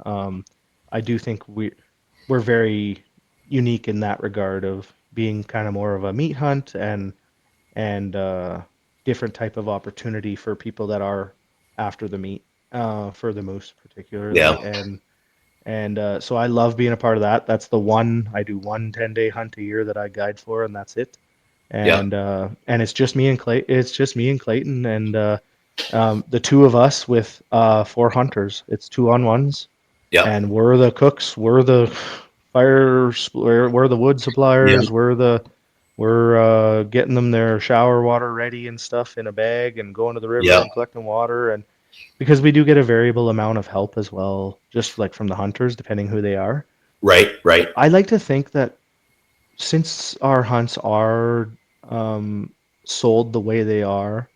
I do think we're very unique in that regard of being kind of more of a meat hunt and different type of opportunity for people that are after the meat, for the moose Yeah. particularly, And so I love being a part of that. That's the one I do, one 10-day hunt a year that I guide for, and that's it. Yeah. And it's just me and Clayton, and the two of us with 4 hunters. It's 2-on-1s, Yeah. and we're the cooks. We're the we're the wood Yeah. suppliers. We're getting them their shower water ready and stuff in a bag, and going to the river Yeah. and collecting water. And because we do get a variable amount of help as well, just like from the hunters, depending who they are. Right. Right. I like to think that since our hunts are sold the way they are,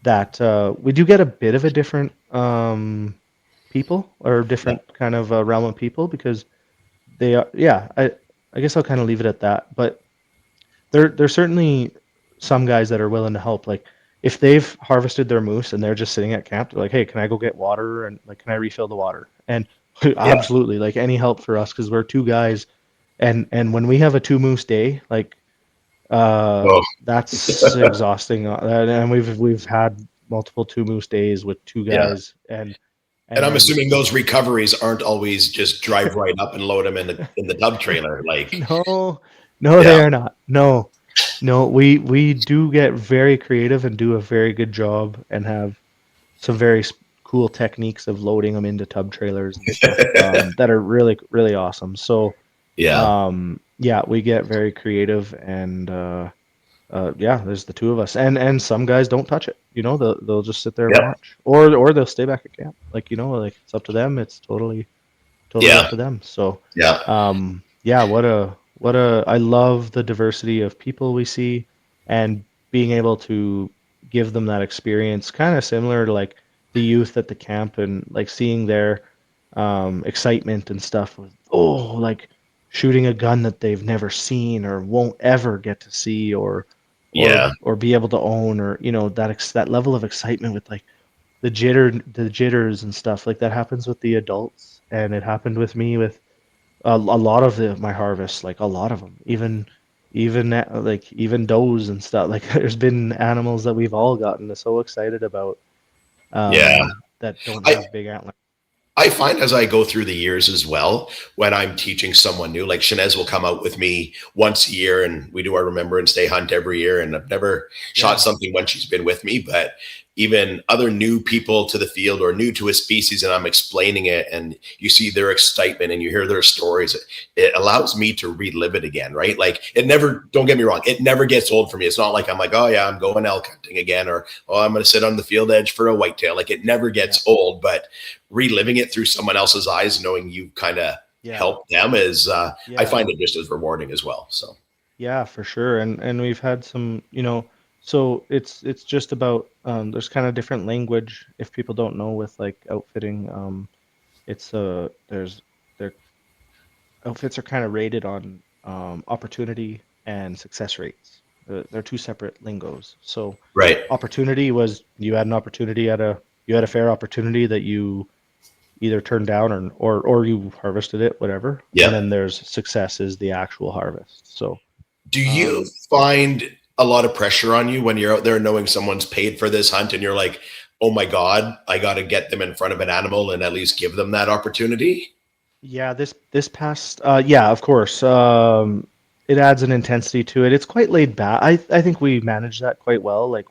that we do get a bit of a different people, or different kind of realm of people, because they are, yeah, I guess I'll kind of leave it at that. But there's certainly some guys that are willing to help. Like if they've harvested their moose and they're just sitting at camp, they're like, hey, can I go get water, and like, can I refill the water? And absolutely, like, any help for us, because we're two guys, and when we have a 2 moose day, like that's exhausting. And we've had multiple 2 moose days with two guys, And I'm then assuming those recoveries aren't always just drive right up and load them in the tub trailer. Like, no, they are not. No, we do get very creative and do a very good job, and have some very cool techniques of loading them into tub trailers and stuff that are really, really awesome. So we get very creative, and there's the two of us, and some guys don't touch it. They'll just sit there and watch, or they'll stay back at camp. Like, like, it's up to them. It's totally up to them. So what a I love the diversity of people we see, and being able to give them that experience, kind of similar to like the youth at the camp, and like seeing their excitement and stuff with, like, shooting a gun that they've never seen or won't ever get to see, or be able to own, or that level of excitement with like the jitters and stuff like that happens with the adults, and it happened with me with a lot of my harvests, like a lot of them, even does and stuff. Like, there's been animals that we've all gotten so excited about, that don't have big antlers. I find as I go through the years as well, when I'm teaching someone new, like Shanez will come out with me once a year, and we do our Remembrance Day hunt every year. And I've never shot something when she's been with me, but even other new people to the field or new to a species, and I'm explaining it, and you see their excitement and you hear their stories, it allows me to relive it again, right? Like, it never, don't get me wrong, it never gets old for me. It's not like I'm like, oh yeah, I'm going elk hunting again, or I'm going to sit on the field edge for a whitetail. Like, it never gets old, but reliving it through someone else's eyes, knowing you kind of helped them, is I find it just as rewarding as well. So yeah, for sure. And we've had some, so it's just about there's kind of different language, if people don't know, with like outfitting. It's their outfits are kind of rated on opportunity and success rates. They're two separate lingos. So opportunity was, you had an opportunity you had a fair opportunity that you either turned down, or you harvested it, whatever. And then there's success, is the actual harvest. So do you find a lot of pressure on you when you're out there knowing someone's paid for this hunt, and you're like, oh my God, I got to get them in front of an animal and at least give them that opportunity? Yeah, this past, of course. It adds an intensity to it. It's quite laid back. I think we manage that quite well. Like,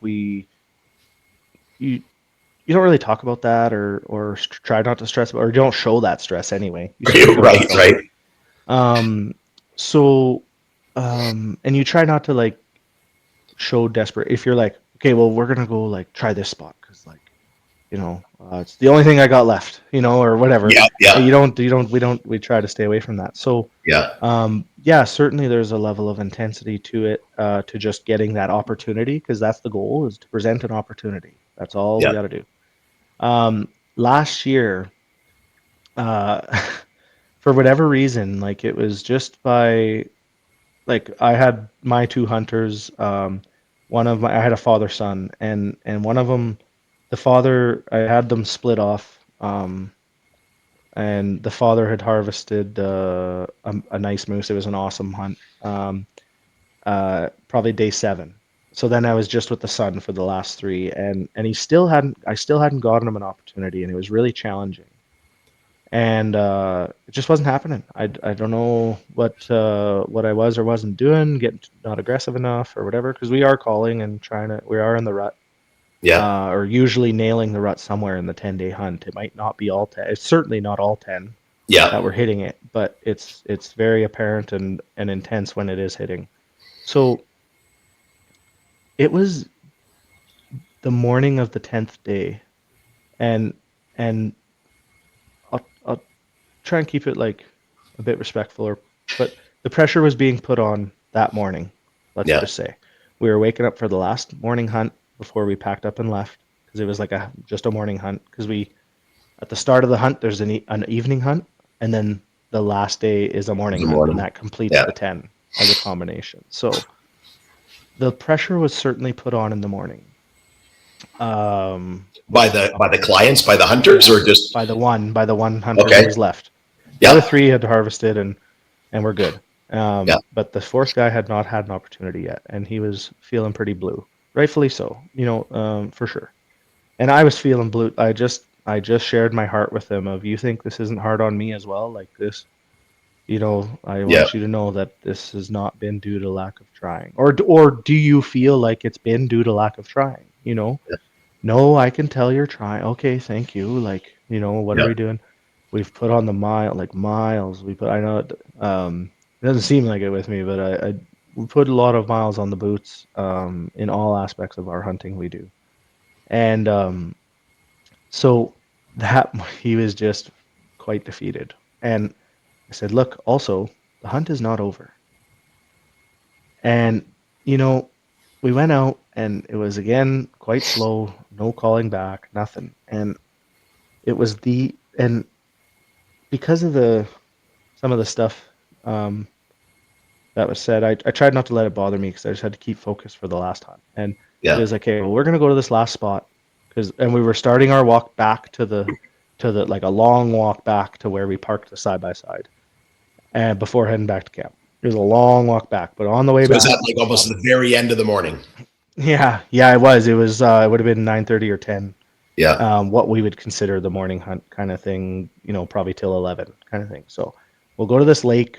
you don't really talk about that, or try not to stress, or you don't show that stress anyway. Right. And you try not to like show desperate. If you're like, okay, well, we're gonna go like try this spot because, like, it's the only thing I got left, or whatever. We try to stay away from that. So certainly there's a level of intensity to it, to just getting that opportunity, because that's the goal, is to present an opportunity. That's all we got to do. Last year, for whatever reason, like, it was just by, like, I had my 2 hunters. I had a father-son, and one of them, the father, I had them split off, and the father had harvested a nice moose. It was an awesome hunt, probably day 7. So then I was just with the son for the last 3, and I still hadn't gotten him an opportunity, and it was really challenging. and it just wasn't happening. I don't know what I was or wasn't doing, getting not aggressive enough or whatever, because we are calling and we are in the rut. Yeah. Or usually nailing the rut somewhere in the 10-day hunt. It might not be all 10. It's certainly not all 10 Yeah. that we're hitting it, but it's very apparent and intense when it is hitting. So it was the morning of the 10th day, and I'll try and keep it like a bit respectful, but the pressure was being put on that morning. Let's Yeah. just say we were waking up for the last morning hunt before we packed up and left, because it was like just a morning hunt. Because at the start of the hunt, there's an evening hunt, and then the last day is a morning hunt, and that completes the 10 as a combination. So the pressure was certainly put on in the morning. By the clients, by the hunters, or just by the one hunter who was left. The other three had harvested and we're good. But the fourth guy had not had an opportunity yet, and he was feeling pretty blue, rightfully so, for sure. And I was feeling blue. I just shared my heart with him of, you think this isn't hard on me as well? Like this, I want you to know that this has not been due to lack of trying. Or do you feel like it's been due to lack of trying? No, I can tell you're trying. Okay, thank you. Like, what are we doing? We've put on the miles. I know it doesn't seem like it with me, but we put a lot of miles on the boots in all aspects of our hunting we do. And so that he was just quite defeated. And I said, look, also, the hunt is not over. And, we went out and it was again quite slow, no calling back, nothing. And it was and because of some of the stuff that was said, I tried not to let it bother me, because I just had to keep focused for the last hunt. And it was like, okay, well, we're gonna go to this last spot, and we were starting our walk back to the like a long walk back to where we parked the side by side, and before heading back to camp. It was a long walk back, but on the way back. Was that like almost the very end of the morning? Yeah, it was. It was. It would have been 9:30 or 10. Yeah. What we would consider the morning hunt kind of thing, probably till 11 kind of thing. So we'll go to this lake,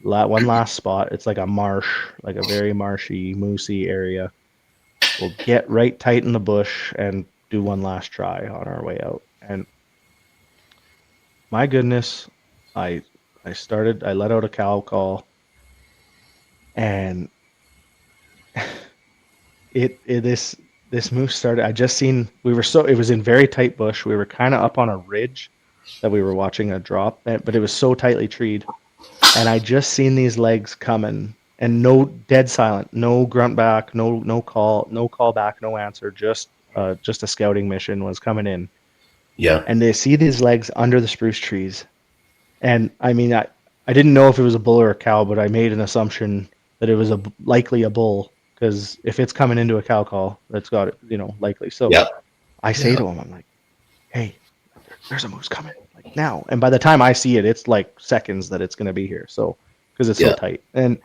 one last spot. It's like a marsh, like a very marshy, moosey area. We'll get right tight in the bush and do one last try on our way out. And my goodness, I let out a cow call, and this moose started. It was in very tight bush. We were kind of up on a ridge that we were watching a drop, but it was so tightly treed, and I just seen these legs coming, and no, dead silent, no grunt back, no call back, no answer, just a scouting mission was coming in. Yeah. And they see these legs under the spruce trees, and I mean, I didn't know if it was a bull or a cow, but I made an assumption that it was likely a bull, because if it's coming into a cow call, that's got it, likely. So I say to him, I'm like, hey, there's a moose coming, like now. And by the time I see it, it's like seconds that it's going to be here. So, because it's so tight. And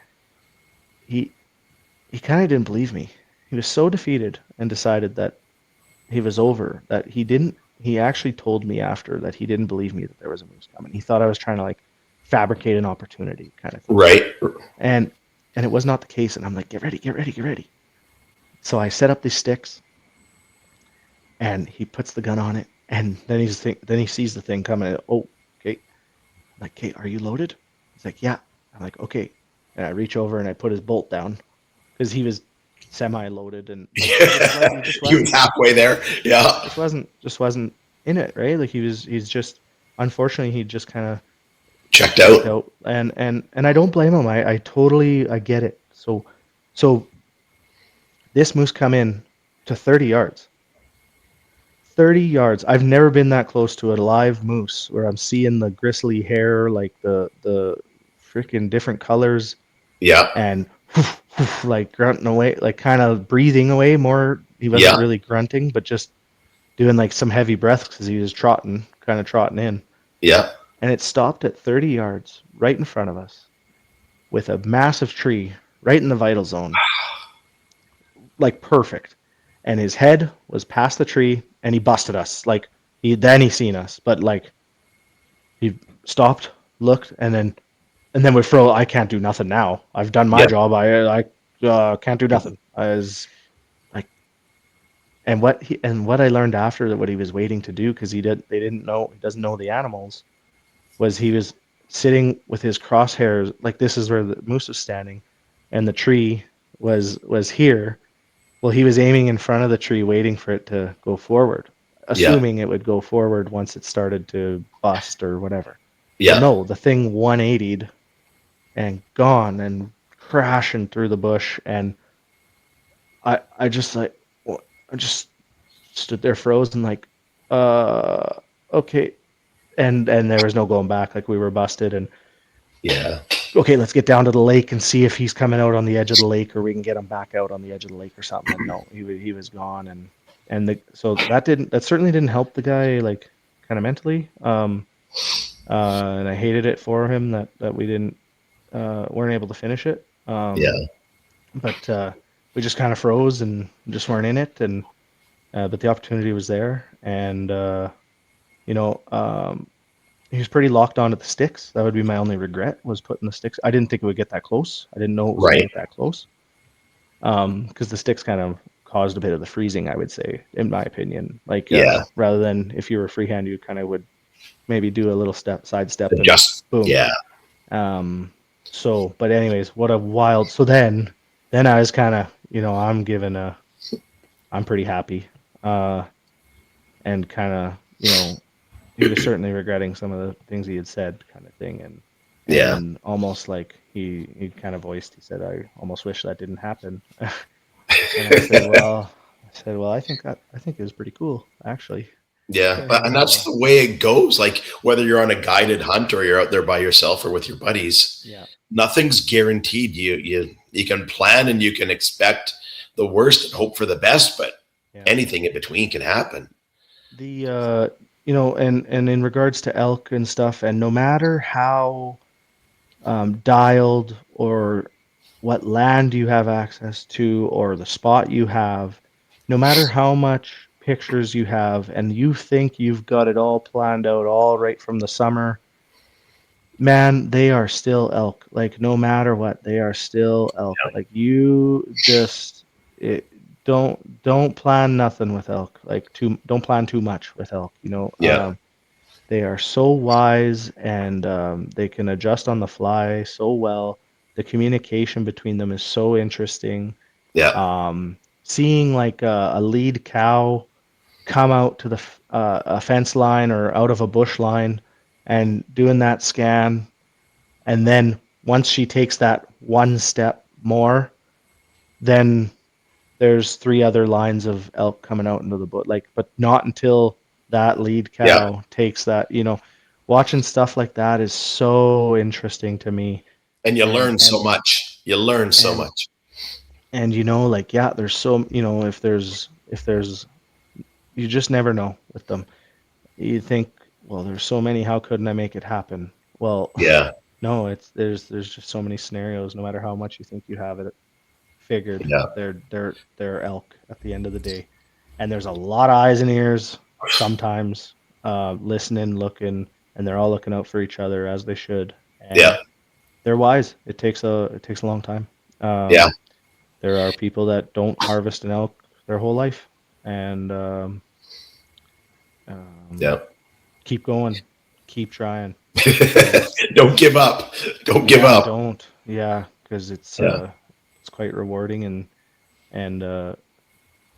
he kind of didn't believe me. He was so defeated and decided that he was over, that he actually told me after that he didn't believe me that there was a moose coming. He thought I was trying to like fabricate an opportunity kind of thing. Right. And it was not the case. And I'm like, get ready. So I set up these sticks, and he puts the gun on it, and then he sees the thing coming. Oh, okay. I'm like, okay, are you loaded? He's like, yeah. I'm like, okay. And I reach over and I put his bolt down, because he was semi-loaded, and he was halfway there. Yeah. Just wasn't in it, right? Like he's just, unfortunately, he just kind of checked out. And I don't blame him. I totally get it. So this moose come in to 30 yards. 30 yards. I've never been that close to a live moose where I'm seeing the gristly hair, like the freaking different colors. Yeah. And like grunting away, like kind of breathing away more. He wasn't really grunting, but just doing like some heavy breaths because he was trotting in. Yeah. And it stopped at 30 yards right in front of us with a massive tree right in the vital zone. Like perfect. And his head was past the tree, and he busted us. Like he seen us, but like he stopped, looked, and then would throw. I can't do nothing now. I've done my Yep. job. I can't do nothing. I was like, and what I learned after that, what he was waiting to do, because he doesn't know the animals, was he was sitting with his crosshairs, like this is where the moose was standing, and the tree was here. Well, he was aiming in front of the tree, waiting for it to go forward, assuming it would go forward once it started to bust or whatever. Well, Yeah. no, the thing 180'd and gone and crashing through the bush, and I just like, I just stood there frozen, like, okay, and there was no going back. Like we were busted, and Yeah. okay, let's get down to the lake and see if he's coming out on the edge of the lake, or we can get him back out on the edge of the lake or something. And no, he was gone, so that certainly didn't help the guy, like, kind of mentally. And I hated it for him that we didn't weren't able to finish it. Yeah. But we just kind of froze and just weren't in it, and but the opportunity was there, and you know. He was pretty locked onto the sticks. That would be my only regret, was putting the sticks. I didn't think it would get that close. I didn't know it was going to get that close. Because the sticks kind of caused a bit of the freezing, I would say, in my opinion. Like, rather than if you were freehand, you kind of would maybe do a little side step, and just boom. Yeah. So, but anyways, what a wild. So then I was kind of, I'm pretty happy, and kind of, he was certainly regretting some of the things he had said, kind of thing, and almost like he kind of voiced. He said, "I almost wish that didn't happen." And I said, "Well, I think it was pretty cool, actually." Yeah, and that's the way it goes. Like whether you're on a guided hunt or you're out there by yourself or with your buddies, nothing's guaranteed. You can plan and you can expect the worst and hope for the best, but anything in between can happen. And in regards to elk and stuff, and no matter how dialed or what land you have access to or the spot you have, no matter how much pictures you have and you think you've got it all planned out all right from the summer, man, they are still elk. Like, no matter what, they are still elk. Like, you just don't plan nothing with elk. Like, don't plan too much with elk. They are so wise, and they can adjust on the fly so well. The communication between them is so interesting. Seeing like a lead cow come out to the a fence line or out of a bush line and doing that scan, and then once she takes that one step more, then there's 3 other lines of elk coming out into the bush. Like, but not until that lead cow takes that. Watching stuff like that is so interesting to me. And you learn so much. You learn so much. And there's so, if there's, you just never know with them. You think, well, there's so many, how couldn't I make it happen? Well, no, there's just so many scenarios. No matter how much you think you have it figured, they're elk at the end of the day. And there's a lot of eyes and ears sometimes, listening, looking, and they're all looking out for each other, as they should. And they're wise. It takes a long time. There are people that don't harvest an elk their whole life, and keep going, keep trying. Don't give up. Don't give up. Don't. Because it's quite rewarding, and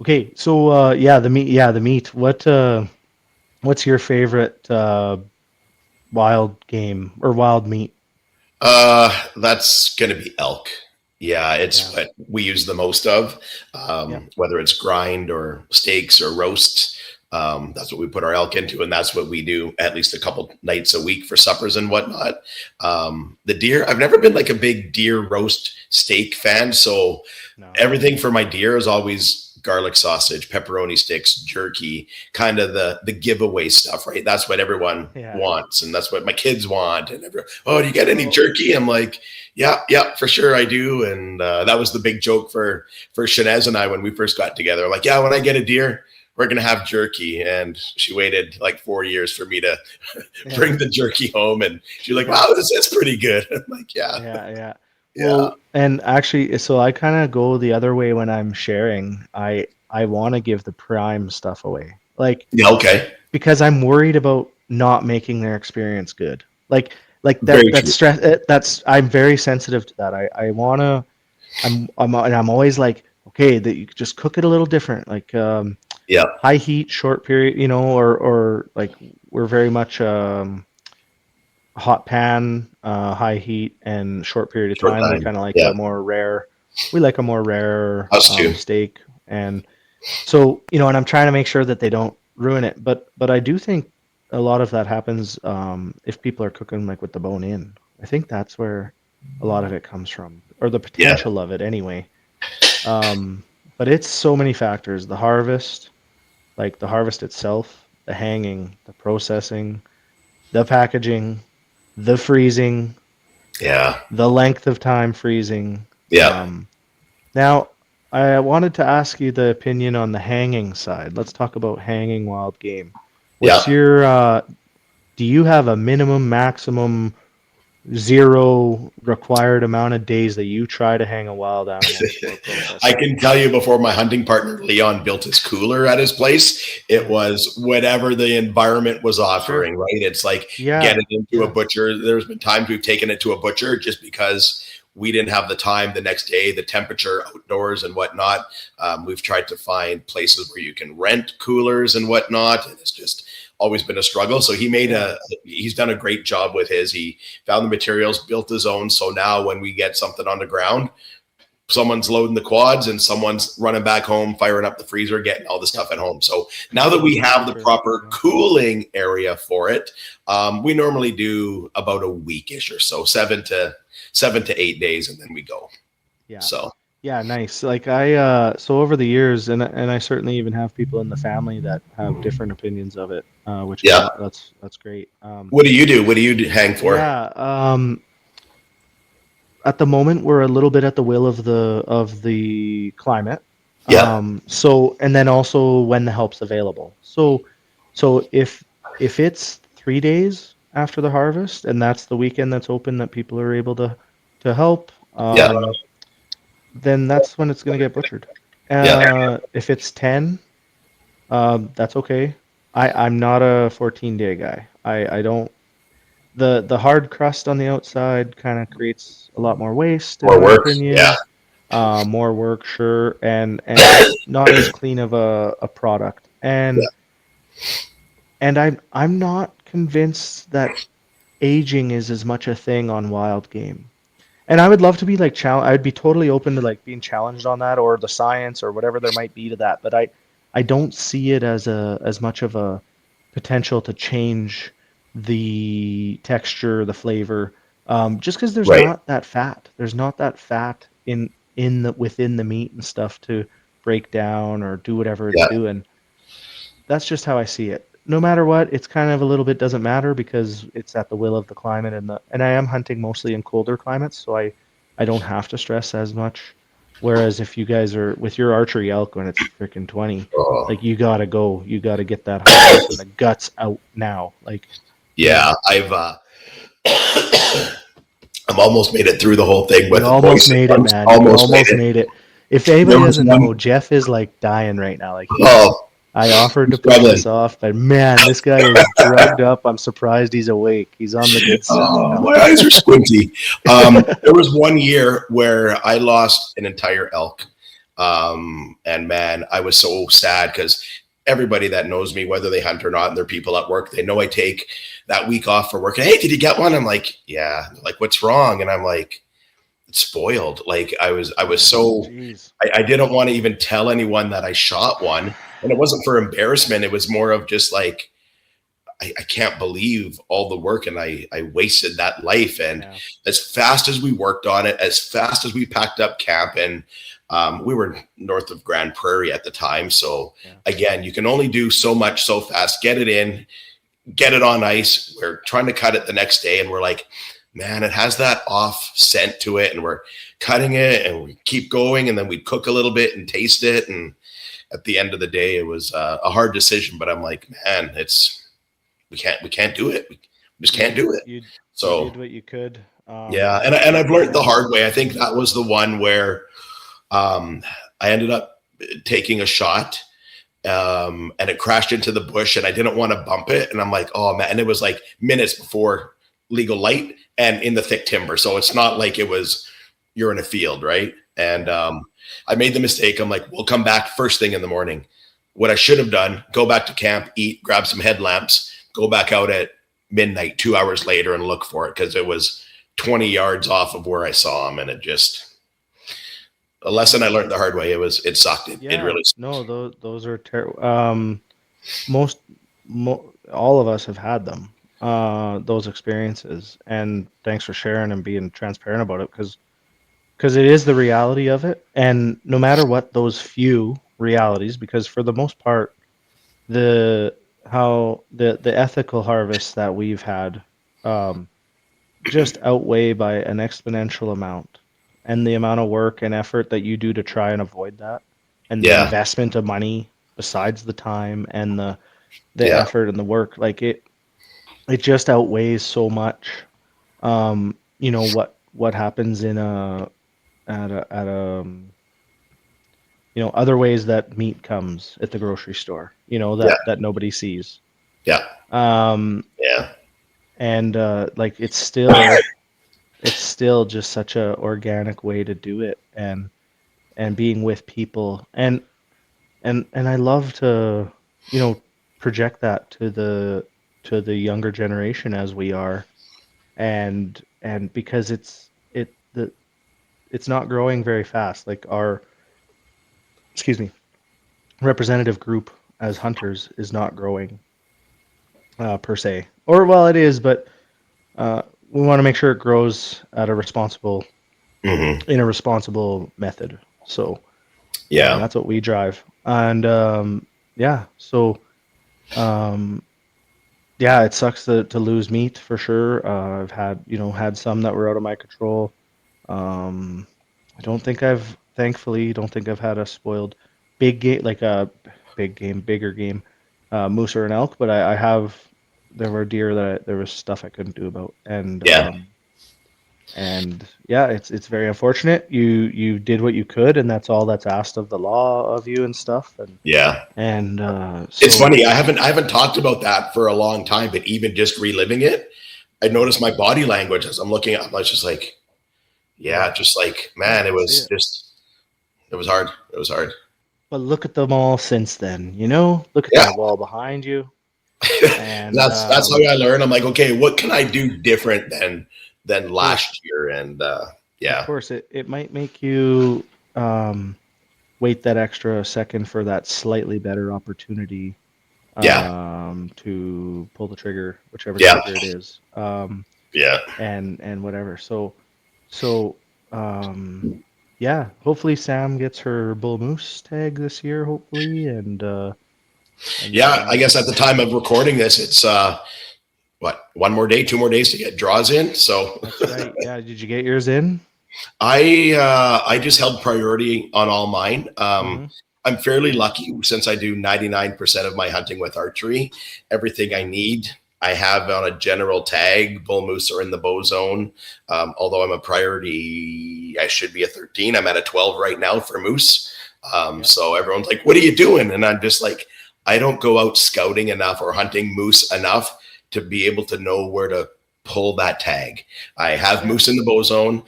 okay. So the meat. What's your favorite wild game or wild meat? That's gonna be elk. It's what we use the most of, whether it's grind or steaks or roasts. That's what we put our elk into, and that's what we do at least a couple nights a week for suppers and whatnot. The deer, I've never been like a big deer roast steak fan, so everything for my deer is always garlic sausage, pepperoni sticks, jerky, kind of the giveaway stuff, right? That's what everyone wants, and that's what my kids want. And do you get any jerky? I'm like, yeah, for sure I do. And that was the big joke for Shanez and I when we first got together. Like, when I get a deer, we're going to have jerky. And she waited like 4 years for me to bring the jerky home. And she's like, wow, that's pretty good. I'm like, Yeah. Well, and actually, so I kind of go the other way when I'm sharing. I want to give the prime stuff away. Like, yeah, okay. Because I'm worried about not making their experience good. Like that's stress. I'm very sensitive to that. I'm always like, okay, that you just cook it a little different. Like, high heat, short period, or like we're very much hot pan, high heat, and short period of time. We kind of like a more rare. We like a more rare steak, and so and I'm trying to make sure that they don't ruin it. But I do think a lot of that happens if people are cooking like with the bone in. I think that's where a lot of it comes from, or the potential of it anyway. But it's so many factors: the harvest, like the harvest itself, the hanging, the processing, the packaging, the freezing, the length of time freezing. Now, I wanted to ask you the opinion on the hanging side. Let's talk about hanging wild game. What's your do you have a minimum, maximum, zero required amount of days that you try to hang a wild animal? I can tell you, before my hunting partner Leon built his cooler at his place, it was whatever the environment was offering, right? It's like get it into a butcher. There's been times we've taken it to a butcher just because we didn't have the time the next day, the temperature outdoors and whatnot. We've tried to find places where you can rent coolers and whatnot, and it's just always been a struggle. So he's done a great job with his. He found the materials, built his own. So now when we get something on the ground, someone's loading the quads and someone's running back home, firing up the freezer, getting all the stuff at home. So now that we have the proper cooling area for it, we normally do about a weekish or so, 7 to 8 days, and then we go. Yeah, nice. Like so over the years, and I certainly even have people in the family that have different opinions of it, which that's great. What do you do? What do you hang for? At the moment, we're a little bit at the will of the climate. So, and then also when the help's available. So if it's 3 days after the harvest, and that's the weekend that's open that people are able to help, then that's when it's going to get butchered. If it's 10, that's okay. I'm not a 14-day guy. I don't. The hard crust on the outside kind of creates a lot more waste. More work, more work, sure, and not as clean of a product. And I'm not convinced that aging is as much a thing on wild game. And I would love to be like I'd be totally open to like being challenged on that, or the science, or whatever there might be to that. But I don't see it as much of a potential to change the texture, the flavor, just because there's not that fat. There's not that fat within the meat and stuff to break down or do whatever it's doing. That's just how I see it. No matter what, it's kind of a little bit doesn't matter because it's at the will of the climate, and I am hunting mostly in colder climates, so I don't have to stress as much. Whereas if you guys are with your archery elk when it's freaking 20, like you gotta go, you gotta get that heart and the guts out now. Like I've I'm almost made it through the whole thing with almost made it, man. Almost made it. If anybody doesn't know, Jeff is like dying right now. Like I offered to push this off, but man, this guy is drugged up. I'm surprised he's awake. He's on the good stuff. My eyes are squinty. There was 1 year where I lost an entire elk. And man, I was so sad because everybody that knows me, whether they hunt or not, and they're people at work, they know I take that week off for work. Hey, did you get one? I'm like, yeah. Like, what's wrong? And I'm like, it's spoiled. Like I was so, I didn't want to even tell anyone that I shot one. And it wasn't for embarrassment. It was more of just like, I can't believe all the work and I wasted that life. And as fast as we worked on it, as fast as we packed up camp, and we were north of Grand Prairie at the time. So again, you can only do so much so fast, get it in, get it on ice. We're trying to cut it the next day. And we're like, man, it has that off scent to it. And we're cutting it and we keep going. And then we cook a little bit and taste it. And at the end of the day, it was a hard decision, but I'm like, man, we can't do it. We just can't do it. You So did what you could. yeah. And I've learned the hard way. I think that was the one where I ended up taking a shot and it crashed into the bush and I didn't want to bump it. And I'm like, oh man. And it was like minutes before legal light and in the thick timber. So it's not like it was, you're in a field, right? And I made the mistake. I'm like, we'll come back first thing in the morning. What I should have done, go back to camp, eat, grab some headlamps, go back out at midnight, 2 hours later and look for it. Cause it was 20 yards off of where I saw him. And it just, a lesson I learned the hard way. It sucked. It really sucked. No, those are terrible. All of us have had them, those experiences. And thanks for sharing and being transparent about it, because it is the reality of it. And no matter what those few realities, because for the most part, the ethical harvest that we've had just outweigh by an exponential amount, and the amount of work and effort that you do to try and avoid that, and the investment of money besides the time and the effort and the work, like it just outweighs so much. What happens in other ways that meat comes at the grocery store, that nobody sees. Yeah. And like it's still just such a organic way to do it, and being with people, and I love to project that to the younger generation as we are, and because it's not growing very fast. Like our representative group as hunters is not growing per se, or well, it is, but we want to make sure it grows at a responsible, in a responsible method. So that's what we drive. And it sucks to lose meat for sure. I've had some that were out of my control. Thankfully don't think I've had a spoiled big game, like a bigger game, moose or an elk, but I have. There were deer that there was stuff I couldn't do about, and it's very unfortunate. You did what you could, and that's all that's asked of the law of you and stuff. And it's funny. I haven't talked about that for a long time, but even just reliving it, I noticed my body language as I'm looking at. I was just like, man, it was hard. It was hard. But look at them all since then. Look at that wall behind you. And that's how I learn. I'm like, okay, what can I do different than last year? And of course, it might make you wait that extra second for that slightly better opportunity to pull the trigger, whichever trigger it is. And whatever. So hopefully Sam gets her bull moose tag this year, hopefully, and I guess at the time of recording this, it's 2 more days to get draws in. So that's right. Yeah, did you get yours in? I just held priority on all mine. I'm fairly lucky since I do 99% of my hunting with archery. Everything I need, I have on a general tag. Bull moose are in the bow zone. Although I'm a priority, I should be a 13. I'm at a 12 right now for moose. So everyone's like, "What are you doing?" And I'm just like, I don't go out scouting enough or hunting moose enough to be able to know where to pull that tag. I have moose in the bow zone.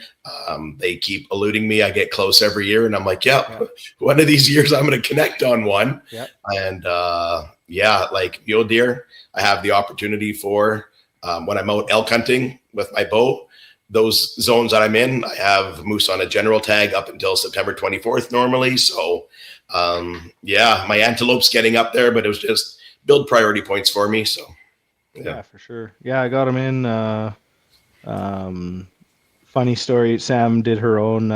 They keep eluding me. I get close every year, and I'm like, one of these years I'm going to connect on one. And like mule deer, I have the opportunity for when I'm out elk hunting with my bow. Those zones that I'm in, I have moose on a general tag up until September 24th normally. So my antelope's getting up there, but it was just build priority points for me. So yeah, for sure. Yeah, I got them in. Funny story, Sam did her own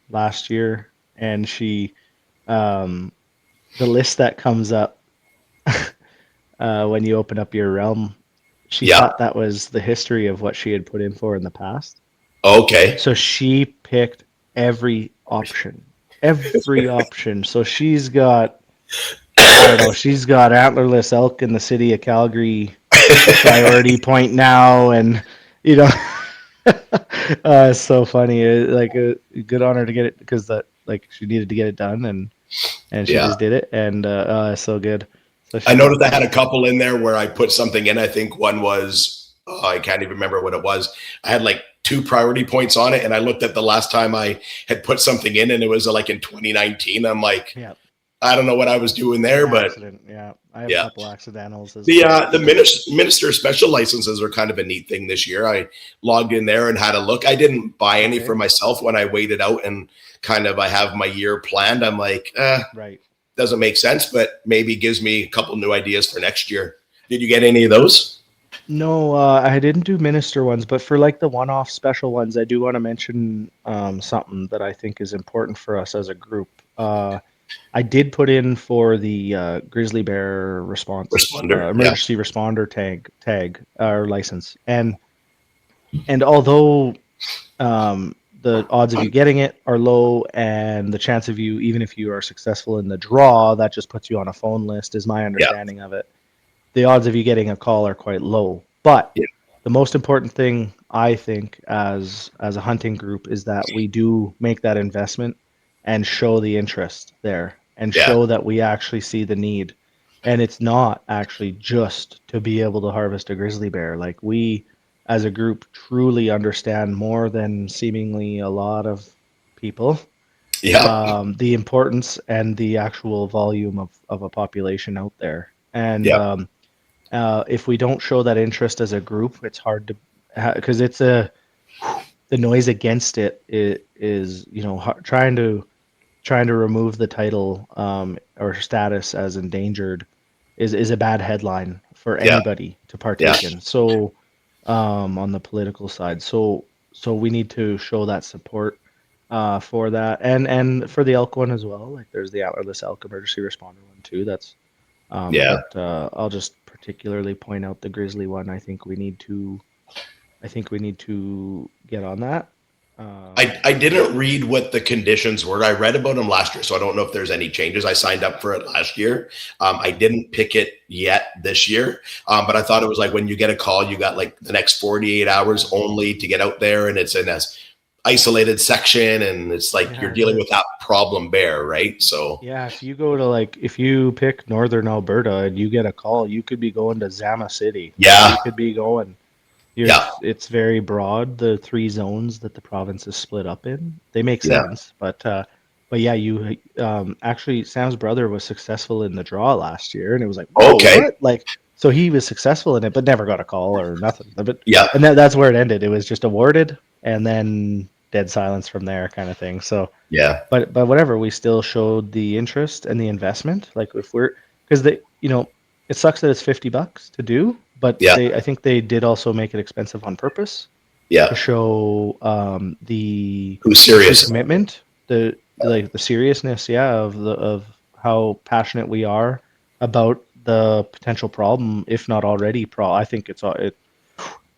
last year, and she the list that comes up when you open up your realm, she thought that was the history of what she had put in for in the past. Okay. So she picked every option. So she's got I don't know. She's got antlerless elk in the city of Calgary, a priority point now, and you know, it's so funny. Like a good honor to get it because that like she needed to get it done, and she Yeah. just did it, and so good. So I she noticed I had a couple in there where I put something in. I think one was, I can't even remember what it was. I had like 2 priority points on it. And I looked at the last time I had put something in, and it was like in 2019. I'm like, yeah, I don't know what I was doing an there, but accident. Yeah, I have a yeah. couple accidentals as The well. the minister special licenses are kind of a neat thing this year. I logged in there and had a look. I didn't buy any for myself when I waited out and kind of I have my year planned. I'm like, Right. doesn't make sense, but maybe gives me a couple new ideas for next year. Did you get any of those? No, I didn't do minister ones, but for like the one-off special ones, I do want to mention something that I think is important for us as a group. I did put in for the grizzly bear response Responder, yeah, emergency responder tag or license, and although the odds of you getting it are low, and the chance of you, even if you are successful in the draw, that just puts you on a phone list, is my yeah, understanding of it. The odds of you getting a call are quite low. But yeah, the most important thing I think as a hunting group is that we do make that investment and show the interest there and yeah, show that we actually see the need. And it's not actually just to be able to harvest a grizzly bear. Like we as a group truly understand more than seemingly a lot of people yeah, the importance and the actual volume of a population out there. And yeah, if we don't show that interest as a group, it's hard to because it's a the noise against is trying to remove the title or status as endangered is a bad headline for yeah, anybody to yeah, partake in. So on the political side, so we need to show that support for that and for the elk one as well. Like there's the antlerless elk emergency responder one too. That's yeah. but I'll just particularly point out the grizzly one. I think we need to get on that. I didn't read what the conditions were. I read about them last year, so I don't know if there's any changes. I signed up for it last year. I didn't pick it yet this year, but I thought it was like when you get a call, you got like the next 48 hours only to get out there, and it's in a isolated section, and it's like you're dealing with that problem bear, right? So Yeah, if you go to if you pick Northern Alberta and you get a call, you could be going to Zama City. yeah, You could be going. yeah, It's very broad. The 3 zones that the province is split up in, they make yeah. sense. But yeah, you actually Sam's brother was successful in the draw last year, and it was like, whoa, Okay, what? Like, so he was successful in it, but never got a call or nothing. But yeah, and that's where it ended. It was just awarded, and then dead silence from there, kind of thing. So, yeah, but whatever, we still showed the interest and the investment. Like if we're because it sucks that it's $50 to do, but yeah, I think they did also make it expensive on purpose to yeah. show the Who's true serious? commitment, the seriousness, yeah, of how passionate we are about the potential problem, if not already I think it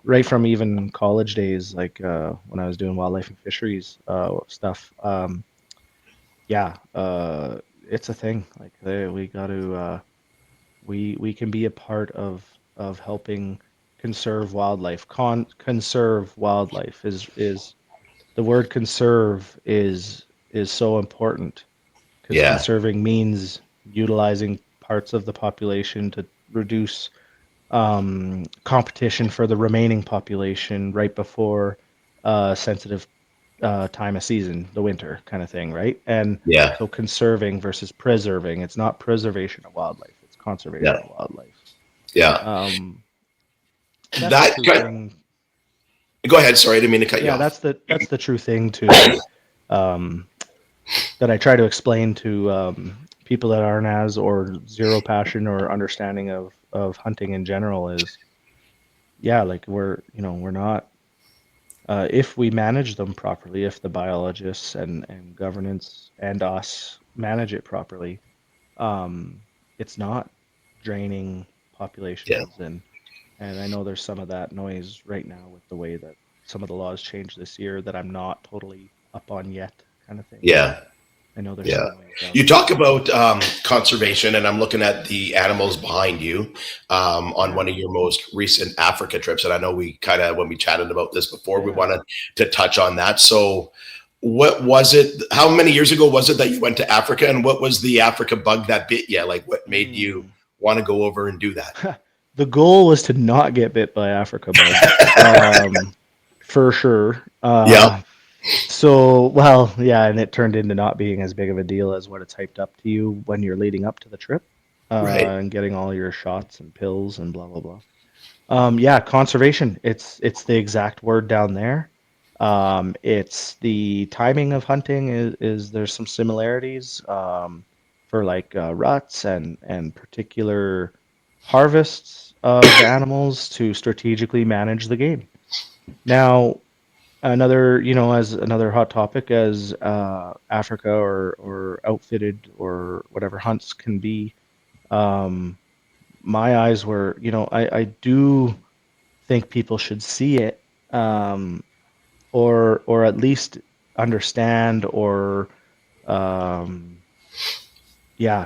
right from even college days, like when I was doing wildlife and fisheries stuff. Yeah, it's a thing. Like we got to we can be a part of helping conserve wildlife. Conserve wildlife is the word conserve is so important because Yeah, conserving means utilizing parts of the population to reduce competition for the remaining population right before sensitive time of season, the winter kind of thing, right? And yeah, so conserving versus preserving, it's not preservation of wildlife, it's conservation yeah, of wildlife. yeah. Um, that's the That true kind thing. go ahead. Sorry, I didn't mean to cut you Yeah, off. that's the true thing to um, that I try to explain to people that aren't as or zero passion or understanding of hunting in general is yeah, like we're not if we manage them properly, if the biologists and governance and us manage it properly, um, it's not draining Yeah, populations and I know there's some of that noise right now with the way that some of the laws changed this year that I'm not totally up on yet, kind of thing. yeah. I know there's some ways down You there. talk about conservation, and I'm looking at the animals behind you on one of your most recent Africa trips. And I know we kind of, when we chatted about this before, we wanted to touch on that. So what was it? How many years ago was it that you went to Africa, and what was the Africa bug that bit you? Like, what made you want to go over and do that? The goal was to not get bit by Africa bugs, for sure. So, well, yeah, and it turned into not being as big of a deal as what it's hyped up to you when you're leading up to the trip, Right. and getting all your shots and pills and blah blah blah. Yeah, conservation. It's the exact word down there. It's the timing of hunting is there's some similarities, for like ruts and particular harvests of animals to strategically manage the game. Now, another, as another hot topic as Africa or outfitted or whatever hunts can be, my eyes were, I do think people should see it, or at least understand or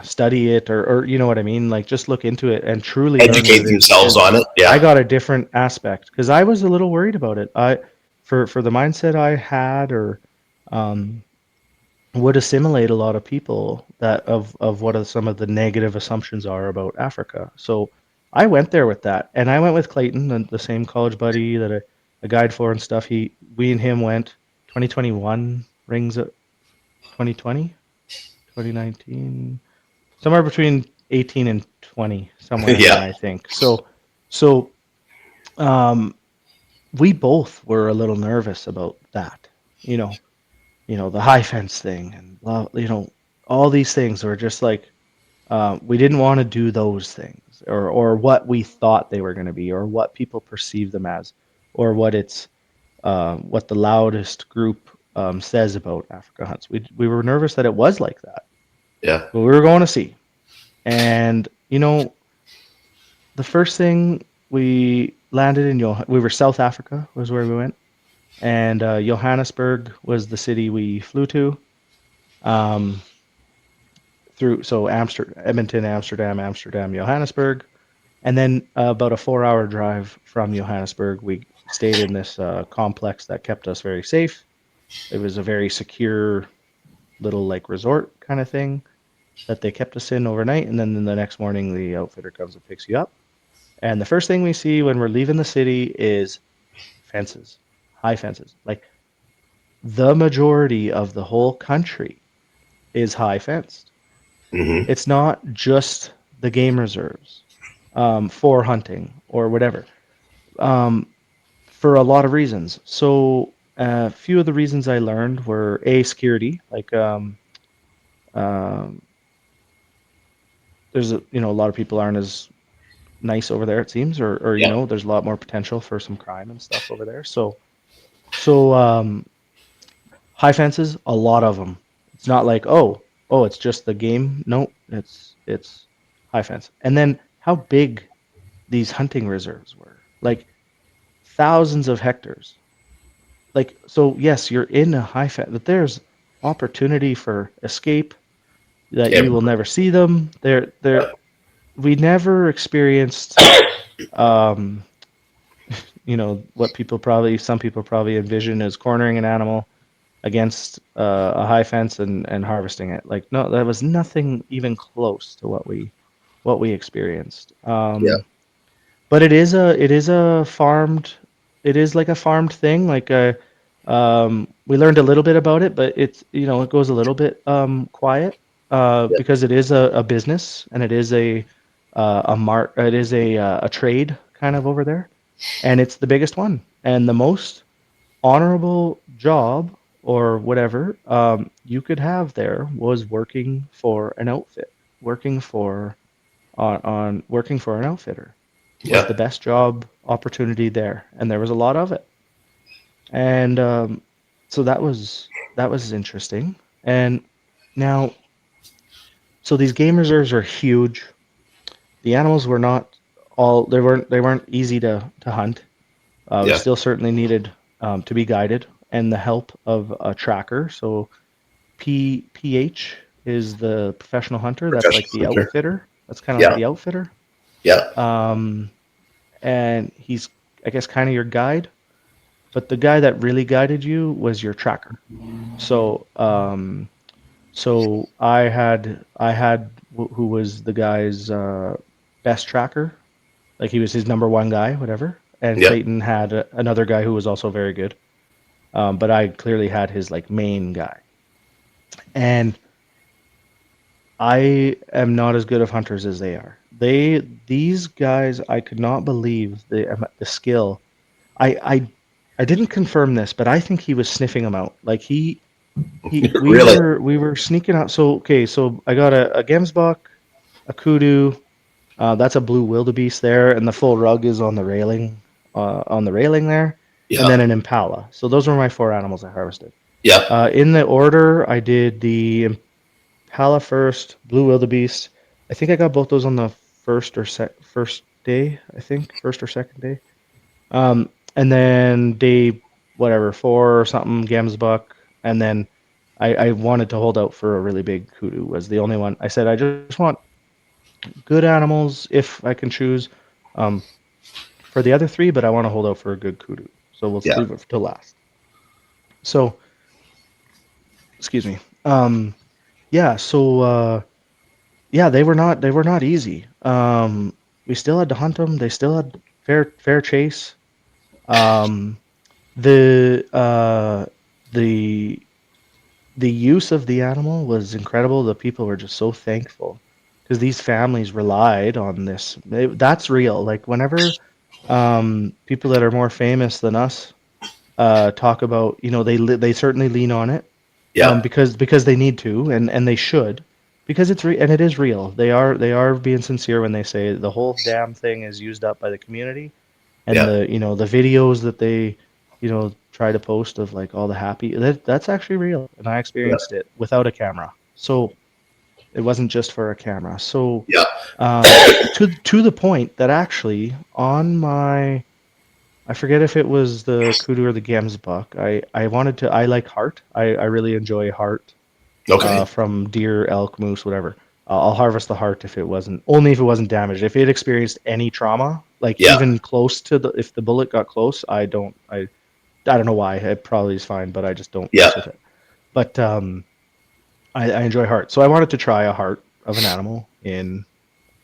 study it, or you know what I mean, like just look into it and truly learn what Educate it is, themselves because on it. I Yeah. got a different aspect because I was a little worried about it. For the mindset I had, or would assimilate a lot of people that of what are some of the negative assumptions are about Africa. So I went there with that, and I went with Clayton, the same college buddy that I guide for and stuff. We and him went 2021 rings at 2020, 2019, somewhere between 18 and 20, somewhere in there, Yeah. I think. So um, we both were a little nervous about that, you know, the high fence thing, and all these things were just like, we didn't want to do those things, or what we thought they were going to be, or what people perceive them as, or what the loudest group says about Africa hunts. We were nervous that it was like that, Yeah. but we were going to see. And the first thing we landed in, we were South Africa was where we went, and Johannesburg was the city we flew to. Um, Edmonton, Amsterdam, Johannesburg, and then about a 4-hour drive from Johannesburg, we stayed in this complex that kept us very safe. It was a very secure little like resort kind of thing that they kept us in overnight, and then the next morning the outfitter comes and picks you up. And the first thing we see when we're leaving the city is fences, high fences. Like the majority of the whole country is high fenced. Mm-hmm. It's not just the game reserves, for hunting or whatever, for a lot of reasons. So a few of the reasons I learned were security, like there's a lot of people aren't as nice over there, it seems, or Yeah. there's a lot more potential for some crime and stuff over there. So high fences, a lot of them. It's not like, it's just the game. No, it's high fence. And then how big these hunting reserves were, like thousands of hectares. Like, so yes, you're in a high fence, but there's opportunity for escape that you will never see them. We never experienced, um, what some people probably envision as cornering an animal against a high fence and harvesting it. Like, no, that was nothing even close to what we experienced. Yeah. But it is like a farmed thing. Like we learned a little bit about it, but it goes a little bit quiet, because it is a business, and it is a trade kind of over there, and it's the biggest one and the most honorable job or whatever you could have there was working for an outfit, working for working for an outfitter was Yeah. the best job opportunity there, and there was a lot of it. And so that was interesting. And now, so these game reserves are huge. The animals were not they weren't easy to hunt. We Yeah. still certainly needed to be guided and the help of a tracker. So PH is the professional hunter. That's like the Hunter. outfitter. That's kind of like the outfitter. Yeah. And he's, I guess, kind of your guide. But the guy that really guided you was your tracker. So, so I had who was the guy's best tracker. Like he was his number one guy, whatever. And Yeah. Clayton had another guy who was also very good. But I clearly had his like main guy. And I am not as good of hunters as they are. These guys, I could not believe the skill. I didn't confirm this, but I think he was sniffing them out. Like we Really? we were sneaking out. So okay, so I got a gemsbok, a kudu. That's a blue wildebeest there, and the full rug is on the railing there, and then Yeah. an impala. So those were my 4 animals I harvested. Yeah. In the order, I did the impala first, blue wildebeest. I think I got both those on the first day. I think first or second day. And then day whatever 4 or something gemsbok, and then I wanted to hold out for a really big kudu. Was the only one. I said I just want good animals if I can choose. Um, for the other 3, but I want to hold out for a good kudu. So we'll Yeah. leave it till last. So, excuse me. Yeah. So, yeah, they were not easy. We still had to hunt them. They still had fair chase. Um, the uh, the the use of the animal was incredible. The people were just so thankful because these families relied on this. That's real. Like whenever people that are more famous than us talk about, they certainly lean on it Yeah. because they need to and they should because and it is real. They are being sincere when they say the whole damn thing is used up by the community and Yeah. the videos that they try to post of like all the happy that's actually real and I Yeah. experienced it without a camera. So it wasn't just for a camera. So Yeah. um, to the point that actually on my I forget if it was the kudu or the gemsbok. I like heart. I really enjoy heart Okay. from deer, elk, moose, whatever. I'll harvest the heart if it wasn't damaged. If it experienced any trauma, like Yeah. even close to if the bullet got close, I don't know why. It probably is fine, but I just don't Yeah. mess with it. But I enjoy heart, so I wanted to try a heart of an animal in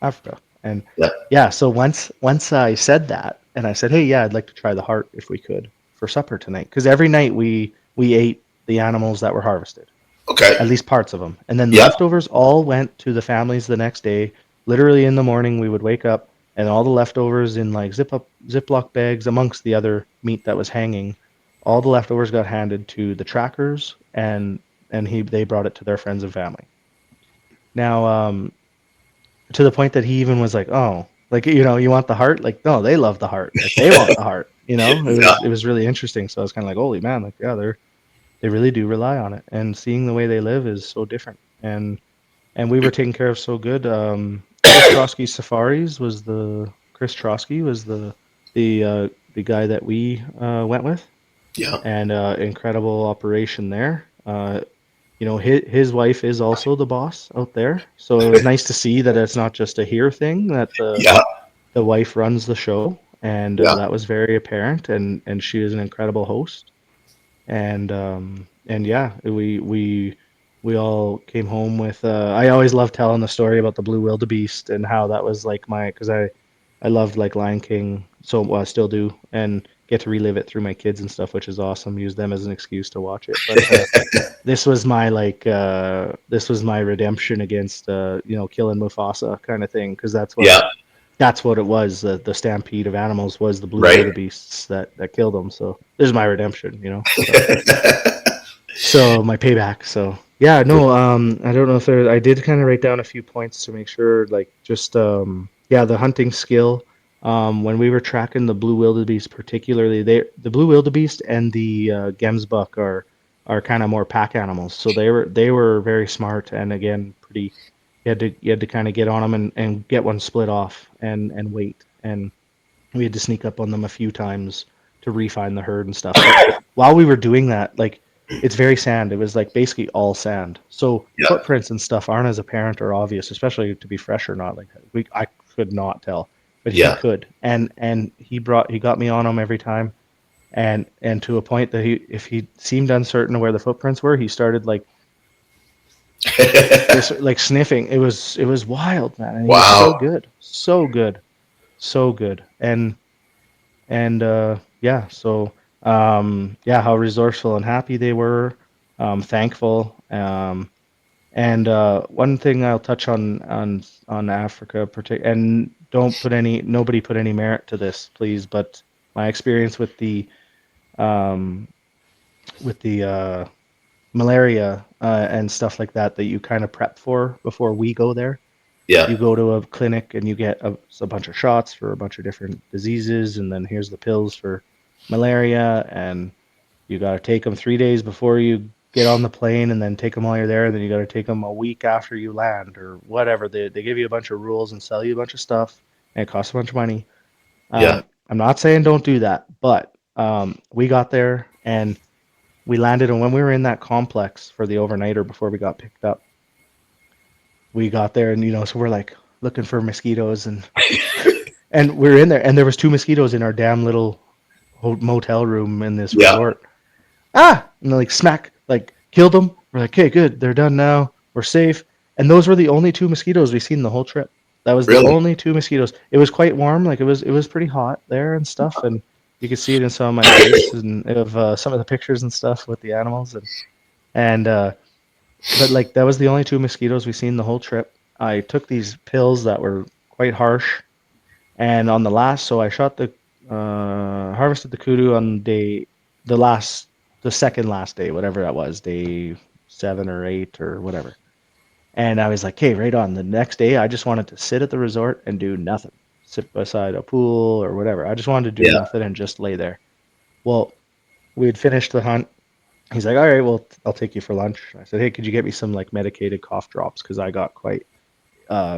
Africa. And Yeah. yeah, so once I said that, and I said, hey, yeah, I'd like to try the heart if we could for supper tonight, because every night we ate the animals that were harvested, Okay. at least parts of them, and then the Yeah. leftovers all went to the families the next day. Literally in the morning, we would wake up, and all the leftovers in like Ziploc bags, amongst the other meat that was hanging, all the leftovers got handed to the trackers, and they brought it to their friends and family. Now, to the point that he even was like, "Oh, like you want the heart?" Like, no, they love the heart. Like they want the heart. It Yeah. was really interesting. So I was kind of like, "Holy man!" Like, yeah, they really do rely on it, and seeing the way they live is so different. And we were taken care of so good. Chris Trotsky was the guy that we went with, Yeah. and incredible operation there. His wife is also the boss out there, so it was nice to see that it's not just a here thing, that Yeah. the wife runs the show, and Yeah. that was very apparent, and she is an incredible host, and yeah, we all came home with I always love telling the story about the blue wildebeest and how that was like because I loved like Lion King, so I still do, and get to relive it through my kids and stuff, which is awesome. Use them as an excuse to watch it. But this was my redemption against killing Mufasa kind of thing, because Yeah. that's what it was. The stampede of animals was the blue Right. wildebeests that killed them. So this is my redemption. So my payback. So yeah, no, I don't know if I did kind of write down a few points to make sure, like just yeah, the hunting skill. When we were tracking the blue wildebeest, particularly, the blue wildebeest and the gemsbok are kind of more pack animals. So they were very smart, and again, pretty. You had to kind of get on them and get one split off and wait, and we had to sneak up on them a few times to refine the herd and stuff. But while we were doing that, like it's very sand. It was like basically all sand. So footprints and stuff aren't as apparent or obvious, especially to be fresh or not. Like I could not tell, but he could, and he got me on him every time, and to a point that if he seemed uncertain of where the footprints were, he started like like sniffing. It was wild, man. And he was so good, so good, and yeah, so how resourceful and happy they were, thankful, and one thing I'll touch on Africa, and nobody put any merit to this, please, but my experience with the malaria and stuff like that you kind of prep for before we go there. Yeah. You go to a clinic and you get a bunch of shots for a bunch of different diseases, and then here's the pills for malaria, and you got to take them 3 days before you get on the plane, and then take them while you're there, and then you got to take them a week after you land or whatever. They give you a bunch of rules and sell you a bunch of stuff, and it costs a bunch of money. I'm not saying don't do that, but we got there and we landed, and when we were in that complex for the overnighter before we got picked up, we got there, and so we're like looking for mosquitoes, and and we're in there, and there was 2 mosquitoes in our damn little motel room in this resort. And like smack, like killed them. We're like, okay, good, they're done now, we're safe. And those were the only 2 mosquitoes we seen the whole trip. That was the only 2 mosquitoes. It was quite warm, like it was pretty hot there and stuff, and you could see it in some of my face and of some of the pictures and stuff with the animals, and but like that was the only 2 mosquitoes we seen the whole trip. I took these pills that were quite harsh, and on the last, so I shot harvested the kudu on the second last day, whatever that was, day 7 or 8 or whatever. And I was like, okay, right on. The next day, I just wanted to sit at the resort and do nothing, sit beside a pool or whatever. I just wanted to do nothing and just lay there. Well, we had finished the hunt. He's like, all right, well, I'll take you for lunch. I said, hey, could you get me some like medicated cough drops? Because I got quite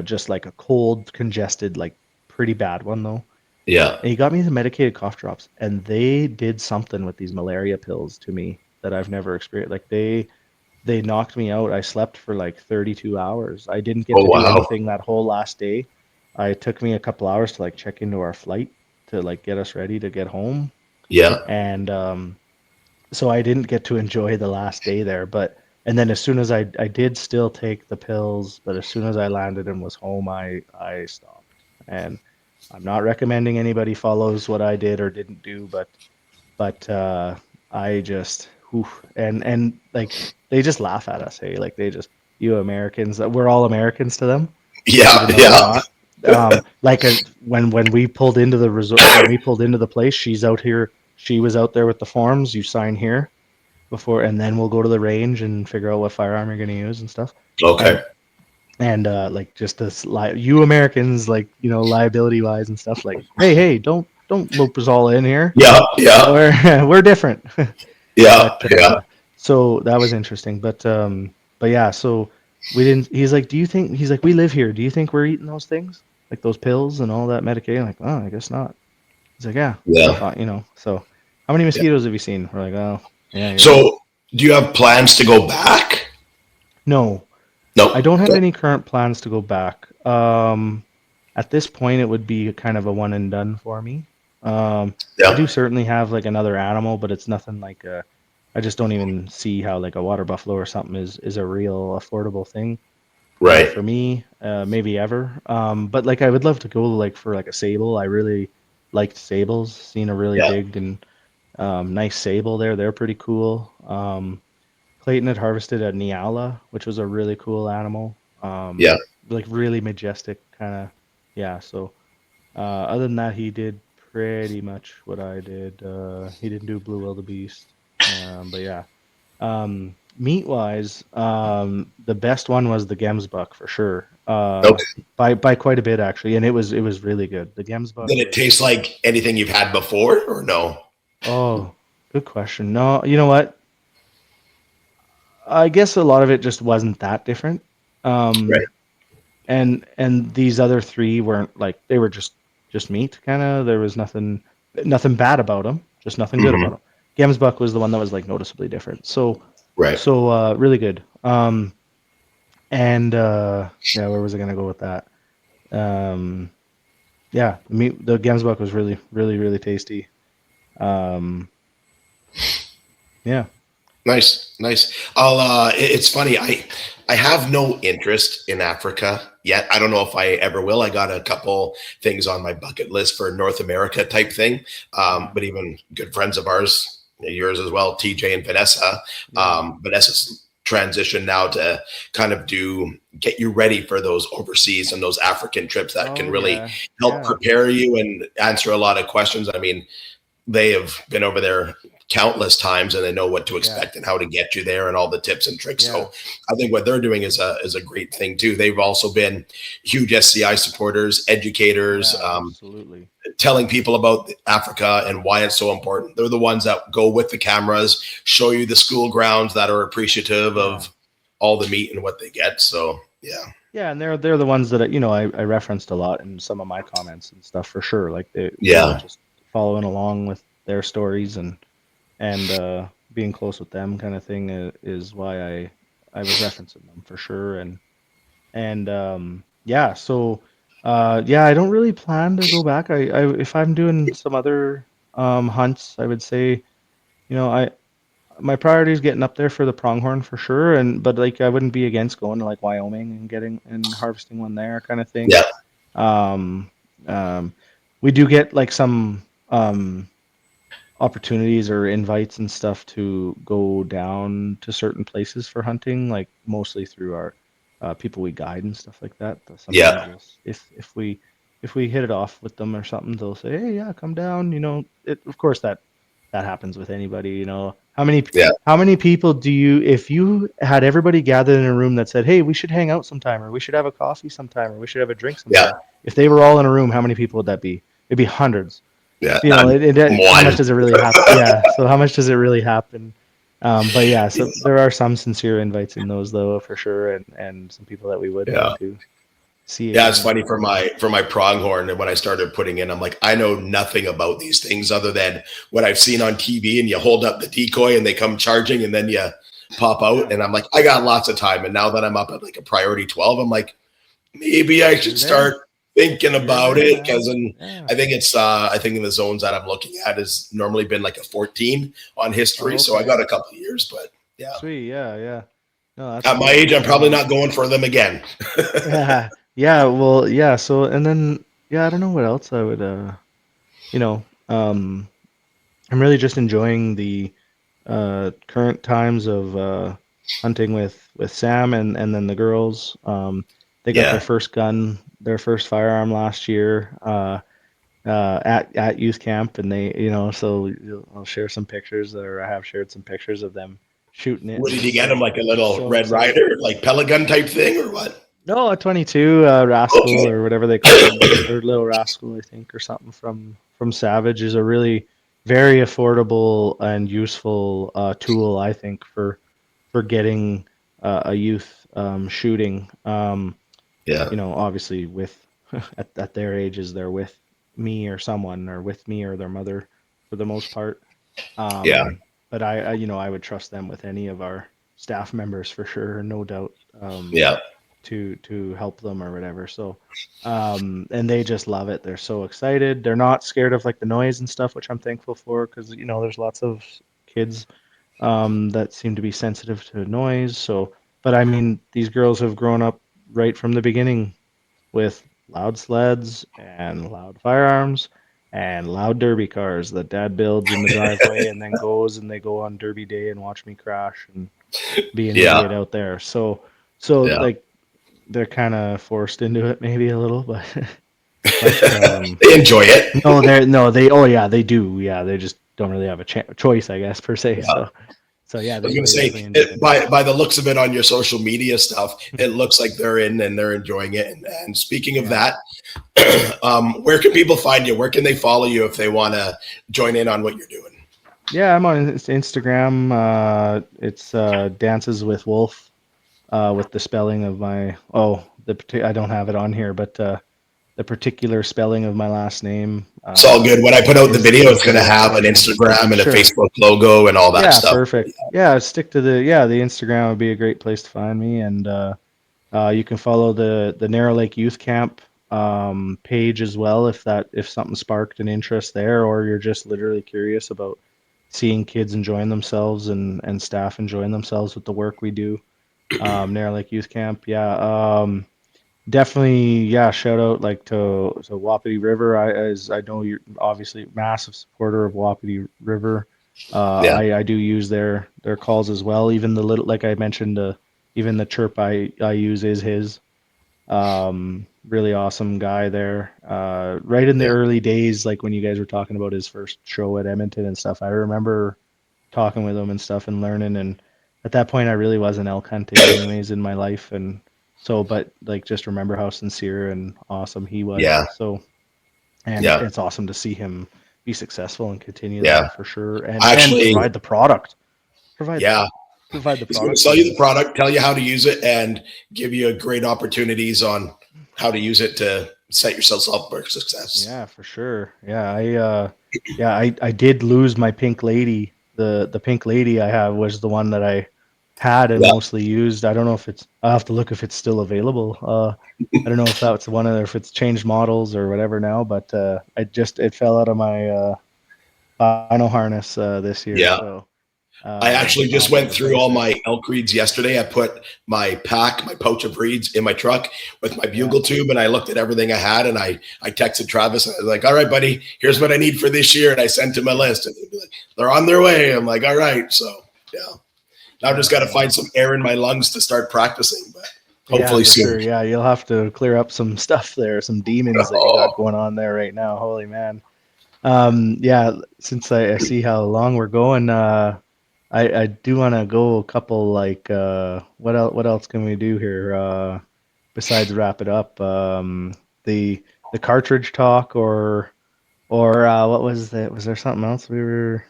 just like a cold, congested, like pretty bad one though. Yeah. And he got me the medicated cough drops, and they did something with these malaria pills to me that I've never experienced. Like they knocked me out. I slept for like 32 hours. I didn't get to do anything that whole last day. It took me a couple hours to like check into our flight to like get us ready to get home. Yeah. And so I didn't get to enjoy the last day there, and then as soon as I did still take the pills, but as soon as I landed and was home, I stopped. And I'm not recommending anybody follows what I did or didn't do, but I just and like they just laugh at us, hey, like you Americans, we're all Americans to them. Yeah. Like when we pulled into the resort, when we pulled into the place, she's out here. She was out there with the forms. You sign here before, and then we'll go to the range and figure out what firearm you're going to use and stuff. Okay. And like just this, you Americans, like liability wise and stuff. Like, hey, don't loop us all in here. Yeah. We're different. Yeah. So that was interesting, but yeah. So we didn't. He's like, we live here. Do you think we're eating those things, like those pills and all that medication? Like, oh, I guess not. He's like, yeah. So how many mosquitoes have you seen? We're like, oh, yeah. So do you have plans to go back? No, I don't have any current plans to go back. At this point, it would be kind of a one and done for me. I do certainly have like another animal, but it's nothing like I just don't even see how like a water buffalo or something is a real affordable thing. Right. For me, maybe ever. But like I would love to go like for like a sable. I really liked sables. Seen a really big and nice sable there. They're pretty cool. Clayton had harvested a Niala, which was a really cool animal. Like really majestic kind of. Yeah. So other than that, he did pretty much what I did. He didn't do blue wildebeest. But yeah. Meat wise, the best one was the Gemsbuck for sure. By quite a bit actually, and it was really good. The Gemsbuck. Did it taste like anything you've had before, or no? Oh, good question. No, you know what? I guess a lot of it just wasn't that different. Right. And these other 3 weren't like, they were just meat kind of. There was nothing bad about them, just nothing good about them. Gemsbuck was the one that was like noticeably different. So Right. really good. And yeah, where was I gonna go with that? Yeah, the Gemsbuck was really, really, really tasty. Yeah. Nice. It's funny. I have no interest in Africa yet. I don't know if I ever will. I got a couple things on my bucket list for North America type thing. But even good friends of ours, yours as well, TJ and Vanessa. Vanessa's transition now to kind of get you ready for those overseas and those African trips that can really help prepare you and answer a lot of questions. I mean, they have been over there countless times and they know what to expect and how to get you there and all the tips and tricks. So I think what they're doing is a great thing too. They've also been huge SCI supporters, educators, absolutely. Telling people about Africa and why it's so important. They're the ones that go with the cameras, show you the school grounds that are appreciative of all the meat and what they get. So yeah, and they're the ones that I referenced a lot in some of my comments and stuff for sure. Like they just following along with their stories and being close with them kind of thing is why I was referencing them for sure. I don't really plan to go back. I if I'm doing some other hunts, I would say, my priority is getting up there for the pronghorn for sure, but like I wouldn't be against going to like Wyoming and getting and harvesting one there kind of thing. We do get like some opportunities or invites and stuff to go down to certain places for hunting, like mostly through our people we guide and stuff like that. Sometimes if we hit it off with them or something, they'll say, "Hey, yeah, come down." Of course that happens with anybody. How many people do you, if you had everybody gathered in a room that said, "Hey, we should hang out sometime, or we should have a coffee sometime, or we should have a drink sometime," if they were all in a room, how many people would that be? It'd be hundreds. Yeah. How much does it really happen? Yeah. So how much does it really happen? But yeah, so there are some sincere invites in those though, for sure, and some people that we would like to see. Yeah, it's funny for my pronghorn. And when I started putting in, I'm like, I know nothing about these things other than what I've seen on TV. And you hold up the decoy and they come charging, and then you pop out. And I'm like, I got lots of time. And now that I'm up at like a priority 12, I'm like, maybe I should start thinking about it, because I think in the zones that I'm looking at has normally been like a 14 on history. So I got a couple of years, but yeah. Sweet. Yeah. No, at my age, I'm probably not going for them again. Well, yeah. So, and then, I don't know what else I would, I'm really just enjoying the current times of hunting with Sam and then the girls. They got their first gun, their first firearm last year at youth camp, and they, so I'll share some pictures, or I have shared some pictures of them shooting it. What did you get them, like a little Red Ryder, like pellet gun type thing, or what? No, a 22 Rascal or whatever they call it, or Little Rascal, I think, or something from Savage. Is a really very affordable and useful tool, I think, for getting a youth shooting. Obviously with at their ages, they're with me or someone, or with me or their mother for the most part. But I would trust them with any of our staff members for sure, no doubt. To help them or whatever. So, and they just love it. They're so excited. They're not scared of like the noise and stuff, which I'm thankful for, because there's lots of kids that seem to be sensitive to noise. So, but I mean, these girls have grown up right from the beginning with loud sleds and loud firearms and loud derby cars that dad builds in the driveway and then goes and they go on derby day and watch me crash and be an idiot out there. So like they're kind of forced into it maybe a little, but they enjoy it. They do. Yeah, they just don't really have a choice, I guess, per se. So yeah, I was going to say, by the looks of it on your social media stuff, it looks like they're in and they're enjoying it. And speaking of that, where can people find you? Where can they follow you if they want to join in on what you're doing? Yeah, I'm on Instagram. It's Dances with Wolf, with the spelling of my I don't have it on here, but particular spelling of my last name. It's all good. When I put out the video, it's going to have an Instagram and a Facebook logo and all that stuff. Yeah, perfect. Yeah, stick to the Instagram would be a great place to find me, and you can follow the Narrow Lake Youth Camp page as well if something sparked an interest there, or you're just literally curious about seeing kids enjoying themselves and staff enjoying themselves with the work we do. Narrow Lake Youth Camp, definitely, shout out like to Wapiti River. I know you're obviously a massive supporter of Wapiti River. I do use their calls as well. Even the little, like I mentioned, even the chirp I use is his. Really awesome guy there. Right in the early days, like when you guys were talking about his first show at Edmonton and stuff, I remember talking with him and stuff and learning. And at that point, I really wasn't elk hunting anyways in my life. And so, but like, just remember how sincere and awesome he was. Yeah. So, and it's awesome to see him be successful and continue that for sure. And provide the product. Provide the product. He's going to sell you the product, tell you how to use it, and give you great opportunities on how to use it to set yourself up for success. Yeah, for sure. Yeah, I did lose my pink lady. The pink lady I have was the one that I had and mostly used. I don't know if I'll have to look if it's still available. I don't know if that's one of if it's changed models or whatever now, but it fell out of my vinyl harness this year. Yeah. So, I actually just went through all my elk reeds yesterday. I put my pouch of reeds in my truck with my bugle tube, and I looked at everything I had, and I texted Travis, and I was like, all right, buddy, here's what I need for this year. And I sent him a list, and he'd be like, they're on their way. I'm like, all right. So, now I've just got to find some air in my lungs to start practicing, but hopefully soon. Sure. Yeah, you'll have to clear up some stuff there, some demons that you got going on there right now. Holy man. Since I see how long we're going, I do want to go a couple like what else can we do here besides wrap it up? The cartridge talk or what was that? Was there something else we were?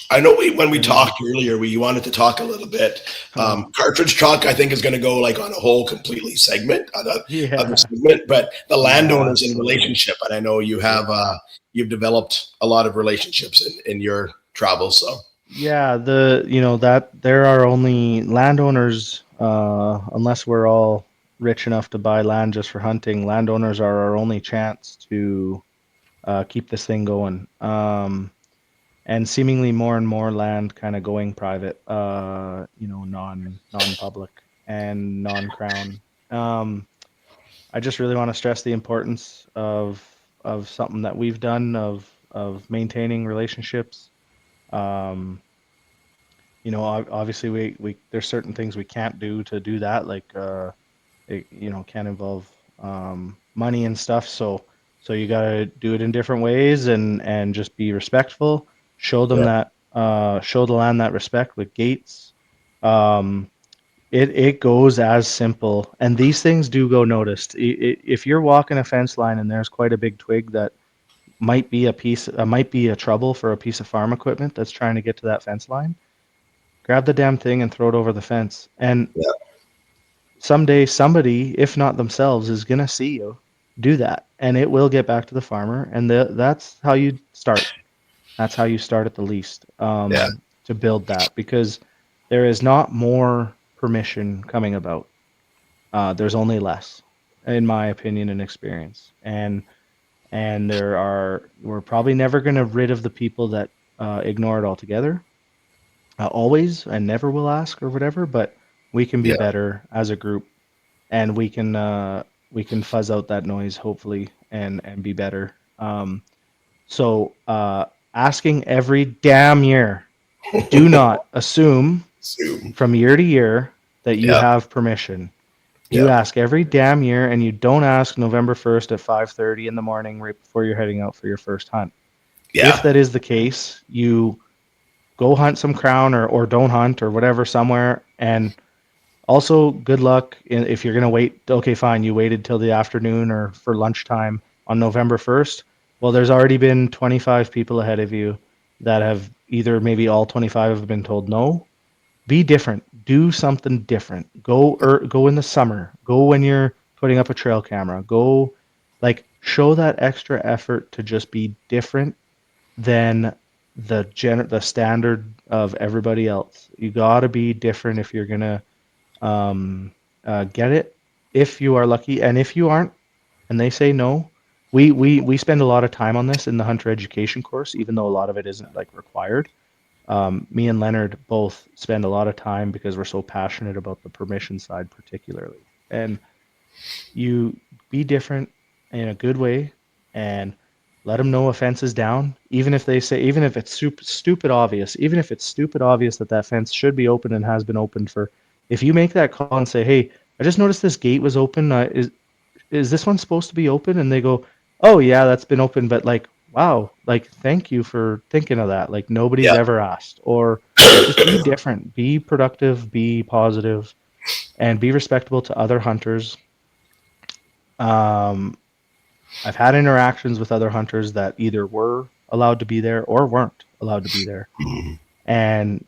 I know when we talked earlier, we wanted to talk a little bit. Cartridge talk, I think, is going to go like on a whole completely segment, other segment. But the landowners in relationship, and I know you have you've developed a lot of relationships in your travels, so. Yeah, that there are only landowners, unless we're all rich enough to buy land just for hunting. Landowners are our only chance to keep this thing going. And seemingly more and more land kind of going private, non-public and non-crown. I just really want to stress the importance of something that we've done of maintaining relationships. Obviously we there's certain things we can't do to do that, like it can't involve money and stuff, so you got to do it in different ways and just be respectful, show them that show the land that respect with gates. It goes as simple, and these things do go noticed. If you're walking a fence line and there's quite a big twig that might be a trouble for a piece of farm equipment that's trying to get to that fence line, grab the damn thing and throw it over the fence. And someday somebody, if not themselves, is going to see you do that, and it will get back to the farmer. And that's how you start. That's how you start at the least to build that, because there is not more permission coming about. There's only less, in my opinion and experience. And we're probably never going to rid of the people that ignore it altogether, always, and never will ask or whatever, but we can be better as a group, and we can fuzz out that noise, hopefully, and be better. So asking every damn year, do not assume from year to year that you have permission. You ask every damn year, and you don't ask November 1st at 5:30 in the morning right before you're heading out for your first hunt. If that is the case, you go hunt some crown or don't hunt or whatever somewhere. And also, good luck if you're going to wait. Okay, fine, you waited till the afternoon or for lunchtime on November 1st. Well, there's already been 25 people ahead of you that have either maybe all 25 have been told no. Be different. Do something different. Go in the summer. Go when you're putting up a trail camera. Go like show that extra effort to just be different than the standard of everybody else. You got to be different if you're gonna get it, if you are lucky. And if you aren't and they say no, we spend a lot of time on this in the hunter education course, even though a lot of it isn't like required. Me and Leonard both spend a lot of time because we're so passionate about the permission side particularly. And you be different in a good way and let them know a fence is down, even if they say, even if it's stupid obvious, even if it's stupid obvious that that fence should be open and has been opened for. If you make that call and say, hey, I just noticed this gate was open, is this one supposed to be open? And they go, oh yeah, that's been open, but like, wow, like thank you for thinking of that. Like nobody's ever asked. Or just be different, be productive, be positive, and be respectable to other hunters. I've had interactions with other hunters that either were allowed to be there or weren't allowed to be there. And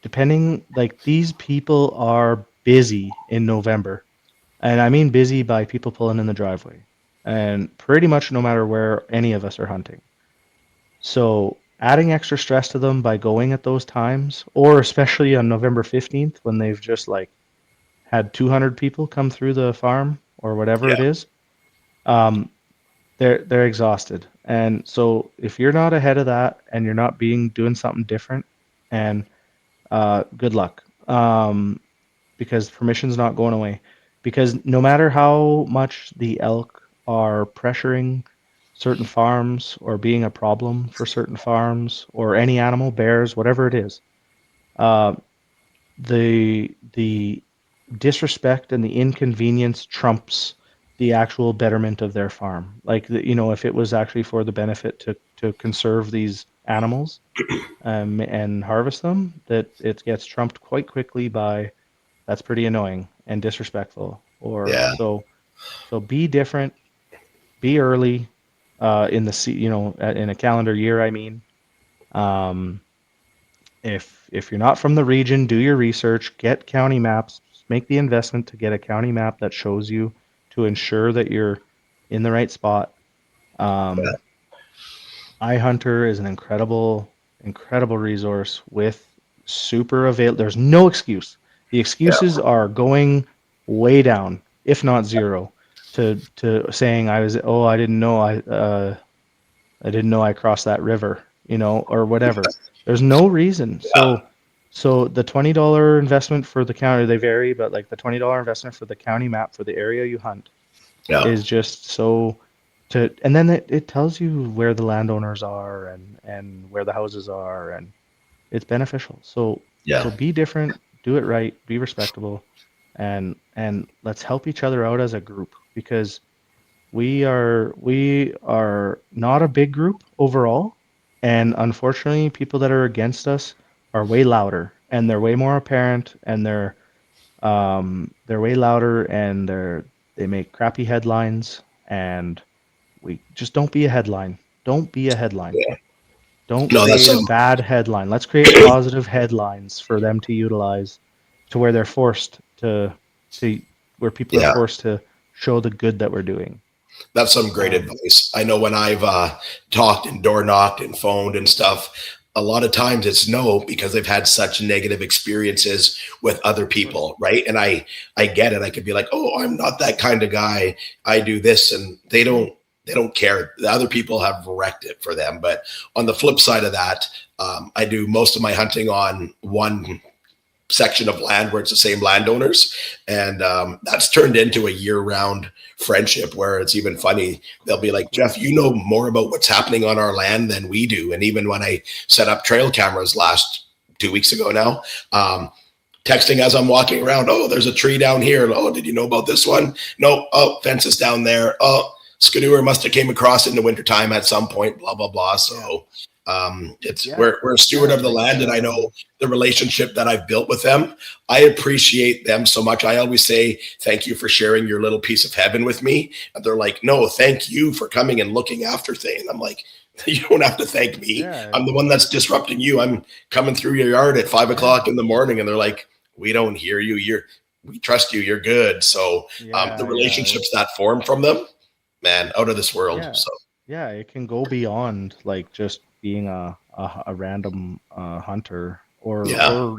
depending, like these people are busy in November. And I mean busy by people pulling in the driveway. And pretty much no matter where any of us are hunting. So adding extra stress to them by going at those times, or especially on November 15th when they've just like had 200 people come through the farm or whatever it is, they're exhausted. And so if you're not ahead of that and you're not doing something different, and good luck, because permission's not going away. Because no matter how much the elk are pressuring certain farms or being a problem for certain farms or any animal, bears, whatever it is, the disrespect and the inconvenience trumps the actual betterment of their farm. Like, if it was actually for the benefit to conserve these animals and harvest them, that it gets trumped quite quickly by that's pretty annoying and disrespectful. Or so be different, be early in a calendar year. I mean, if you're not from the region, do your research, get county maps, make the investment to get a county map that shows you to ensure that you're in the right spot. iHunter is an incredible resource with super available. There's no excuse. The excuses are going way down, if not zero, to saying I didn't know I crossed that river, or whatever. There's no reason. So the $20 investment for the county, they vary, but like the $20 investment for the county map for the area you hunt is just so and then it tells you where the landowners are and where the houses are, and it's beneficial. So be different, do it right, be respectable, and let's help each other out as a group, because we are not a big group overall, and unfortunately people that are against us are way louder, and they're way more apparent, and they're way louder, and they make crappy headlines, and we just don't be a headline. Don't be a headline. Don't create a bad headline. Let's create positive headlines for them to utilize, to where they're forced where people are forced to show the good that we're doing. That's some great advice. I know when I've talked and door knocked and phoned and stuff, a lot of times it's no, because they've had such negative experiences with other people, right? And I get it. I could be like, oh, I'm not that kind of guy. I do this, and they don't care. The other people have wrecked it for them. But on the flip side of that, I do most of my hunting on one section of land where it's the same landowners, and that's turned into a year-round friendship where it's even funny. They'll be like, Jeff, you know more about what's happening on our land than we do. And even when I set up trail cameras 2 weeks ago now, texting as I'm walking around, oh, there's a tree down here. Oh, did you know about this one? No. Oh, fence is down there. Oh, Skidooer must have came across in the wintertime at some point, blah, blah, blah. So we're a steward of the land, and I know the relationship that I've built with them. I appreciate them so much. I always say, thank you for sharing your little piece of heaven with me. And they're like, no, thank you for coming and looking after things. I'm like, you don't have to thank me. Yeah. I'm the one that's disrupting you. I'm coming through your yard at 5 o'clock in the morning, and they're like, we don't hear you. We trust you. You're good. So the relationships that form from them, man, out of this world. Yeah. So Yeah, it can go beyond like just being a random hunter or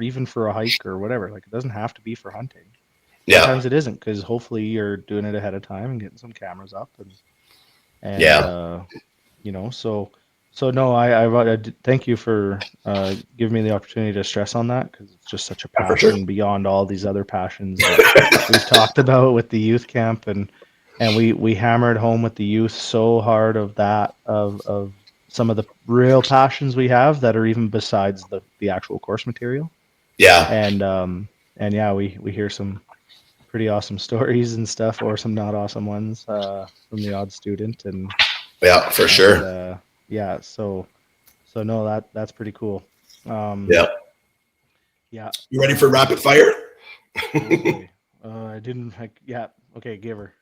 even for a hike or whatever. Like it doesn't have to be for hunting. Sometimes it isn't, because hopefully you're doing it ahead of time and getting some cameras up and you know, so no, I thank you for giving me the opportunity to stress on that, because it's just such a passion beyond all these other passions that we've talked about with the youth camp, and we hammered home with the youth so hard of some of the real passions we have that are even besides the actual course material. Yeah. And yeah, we hear some pretty awesome stories and stuff, or some not awesome ones from the odd student, and yeah, for sure. Yeah, so no, that's pretty cool. Yeah. You ready for rapid fire? I didn't. Yeah. Okay, give her.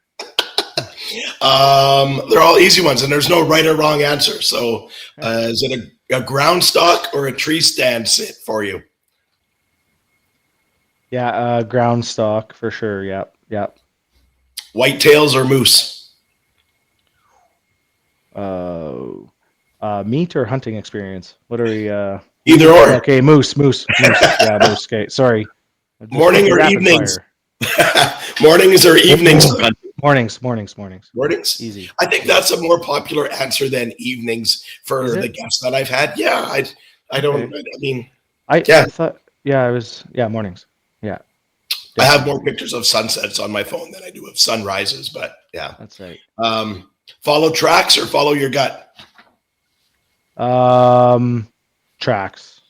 They're all easy ones, and there's no right or wrong answer. So, is it a ground stock or a tree stand sit for you? Yeah, ground stock for sure. Yep. Whitetails or moose? Meat or hunting experience? What are we? Either or. Okay, moose. Yeah, moose. Okay, sorry. Morning or evenings? Mornings or evenings? Mornings. Easy. I think that's a more popular answer than evenings for the guests that I've had. Yeah, I don't. I mean, I thought. Yeah, mornings. Yeah. Definitely. I have more pictures of sunsets on my phone than I do of sunrises, but yeah. That's right. Follow tracks or follow your gut? Tracks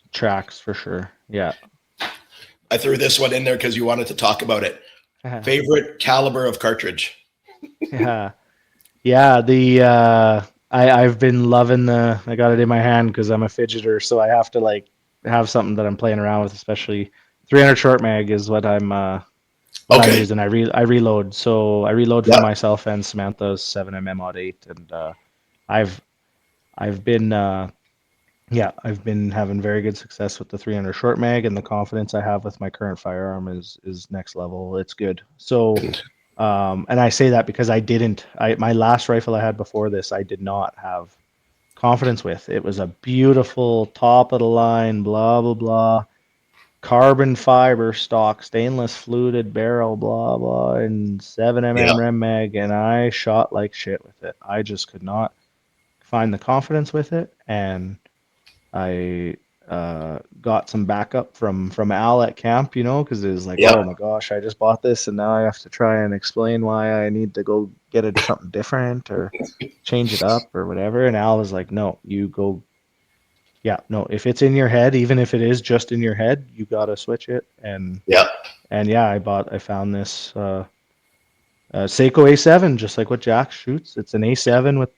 for sure. Yeah. I threw this one in there because you wanted to talk about it. Favorite caliber of cartridge? Yeah. I've been loving I got it in my hand because I'm a fidgeter, so I have to like have something that I'm playing around with, especially 300 short mag is what I'm using. I reload. So I reload for myself and Samantha's 7mm Mod 8, and I've been having very good success with the 300 short mag, and the confidence I have with my current firearm is next level. It's good. So and I say that because my last rifle I had before this, I did not have confidence with. It was a beautiful top of the line, blah blah blah, carbon fiber stock, stainless fluted barrel, blah blah, and 7mm rem mag, and I shot like shit with it. I just could not find the confidence with it, and I got some backup from Al at camp, because it was like, oh my gosh, I just bought this and now I have to try and explain why I need to go get it something different or change it up or whatever. And Al was like, no, you go. Yeah, no, if it's in your head, even if it is just in your head, you got to switch it. And I found this Seiko A7, just like what Jack shoots. It's an A7 with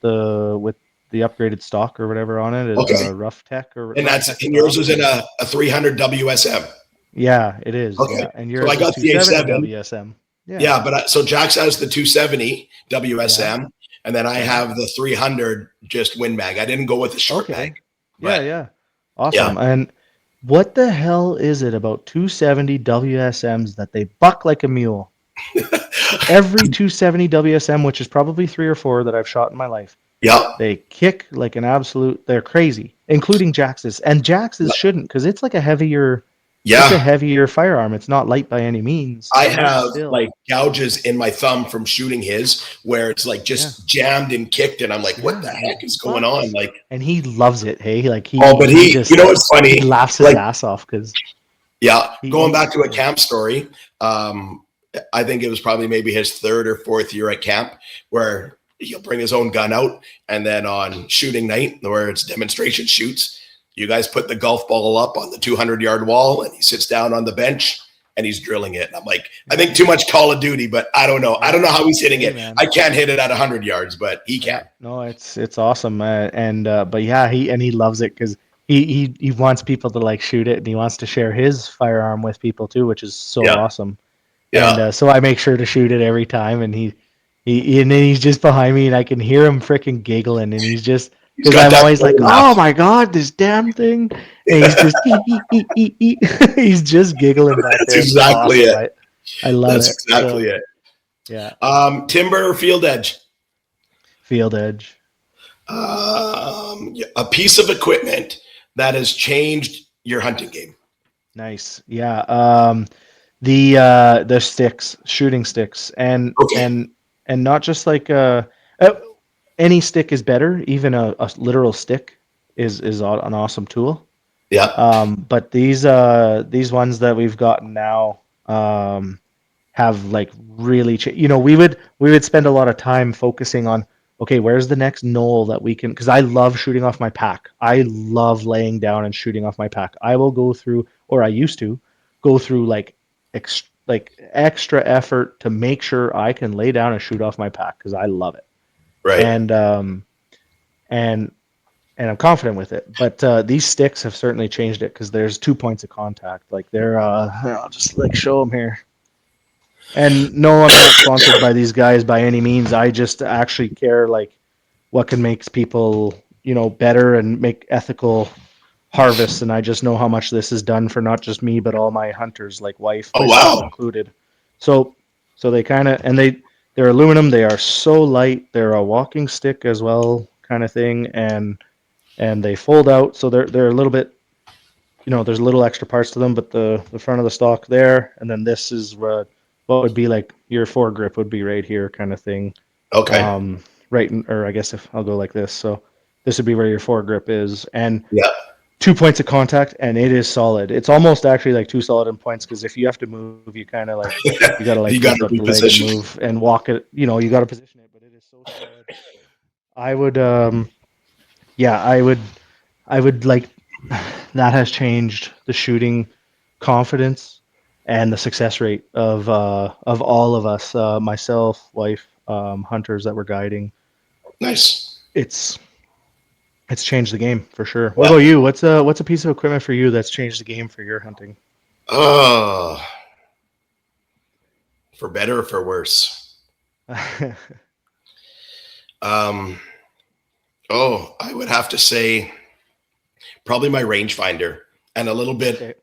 the upgraded stock or whatever on it. It's a rough tech and yours is in a 300 WSM. Yeah, it is. Okay. Yeah. And yours so I got the A7 WSM. Yeah, but so Jax has the 270 WSM, and then I have the 300 just Win Mag. I didn't go with the short mag. Yeah. Awesome. Yeah. And what the hell is it about 270 WSMs that they buck like a mule? Every 270 WSM, which is probably 3 or 4 that I've shot in my life. Yeah. They kick like an absolute, they're crazy, including Jax's. And Jax's shouldn't, because it's like a heavier firearm. It's not light by any means. I have like gouges in my thumb from shooting his where it's like just jammed and kicked, and I'm like, what the heck is going on? Like, and he loves it. Hey, like he just, you know what's funny? He laughs his ass off because going back to a camp story, I think it was probably maybe his 3rd or 4th year at camp where he'll bring his own gun out, and then on shooting night where it's demonstration shoots, you guys put the golf ball up on the 200-yard wall, and he sits down on the bench and he's drilling it. And I'm like, I think too much Call of Duty, but I don't know. I don't know how he's hitting it. Man. I can't hit it at 100 yards, but he can. No, it's awesome, but yeah, he loves it because he wants people to like shoot it, and he wants to share his firearm with people too, which is so awesome. Yeah. And so I make sure to shoot it every time, and and then he's just behind me, and I can hear him freaking giggling, and he's just. Because I'm always like, oh my god, this damn thing, and he's just he's just giggling back there. That's exactly it. I love it. That's exactly it. Yeah. Timber or field edge? Field edge. A piece of equipment that has changed your hunting game. Nice. Yeah. The sticks, shooting sticks, and not just like any stick is better. Even a literal stick is an awesome tool. Yeah. But these ones that we've gotten now have like really we would spend a lot of time focusing on, okay, where's the next knoll that we can, because I love shooting off my pack. I love laying down and shooting off my pack. I will go through, or I used to go through like extra effort to make sure I can lay down and shoot off my pack because I love it. Right. And I'm confident with it. But these sticks have certainly changed it because there's 2 points of contact. Like they're I'll just like show them here. And no, I'm not sponsored by these guys by any means. I just actually care like what can make people, better and make ethical harvests. And I just know how much this is done for not just me, but all my hunters, like wife, included. So they kind of, and they're aluminum. They are so light. They're a walking stick as well, kind of thing. And they fold out. So they're a little bit, there's little extra parts to them, but the front of the stock there, and then this is what would be like your foregrip would be right here, kind of thing. Okay. Or I guess if I'll go like this, so this would be where your foregrip is, and 2 points of contact, and it is solid. It's almost actually like 2 solid points because if you have to move, you kind of like you gotta like lift up the leg and move and walk it. You got to position it, but it is so solid. I would like that has changed the shooting confidence and the success rate of all of us, myself, wife, hunters that we're guiding. Nice. It's changed the game for sure. What about you? What's a piece of equipment for you that's changed the game for your hunting? For better or for worse? I would have to say probably my rangefinder, and a little bit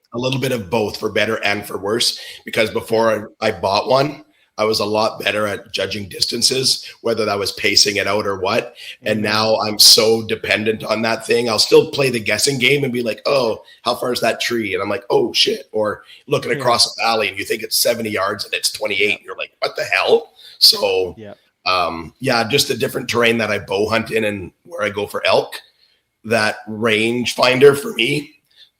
of both, for better and for worse, because before I bought one, I was a lot better at judging distances, whether that was pacing it out or what. And now I'm so dependent on that thing. I'll still play the guessing game and be like, oh, how far is that tree? And I'm like, oh shit. Or looking across a valley and you think it's 70 yards and it's 28. And you're like, what the hell? So just a different terrain that I bow hunt in and where I go for elk. That range finder for me,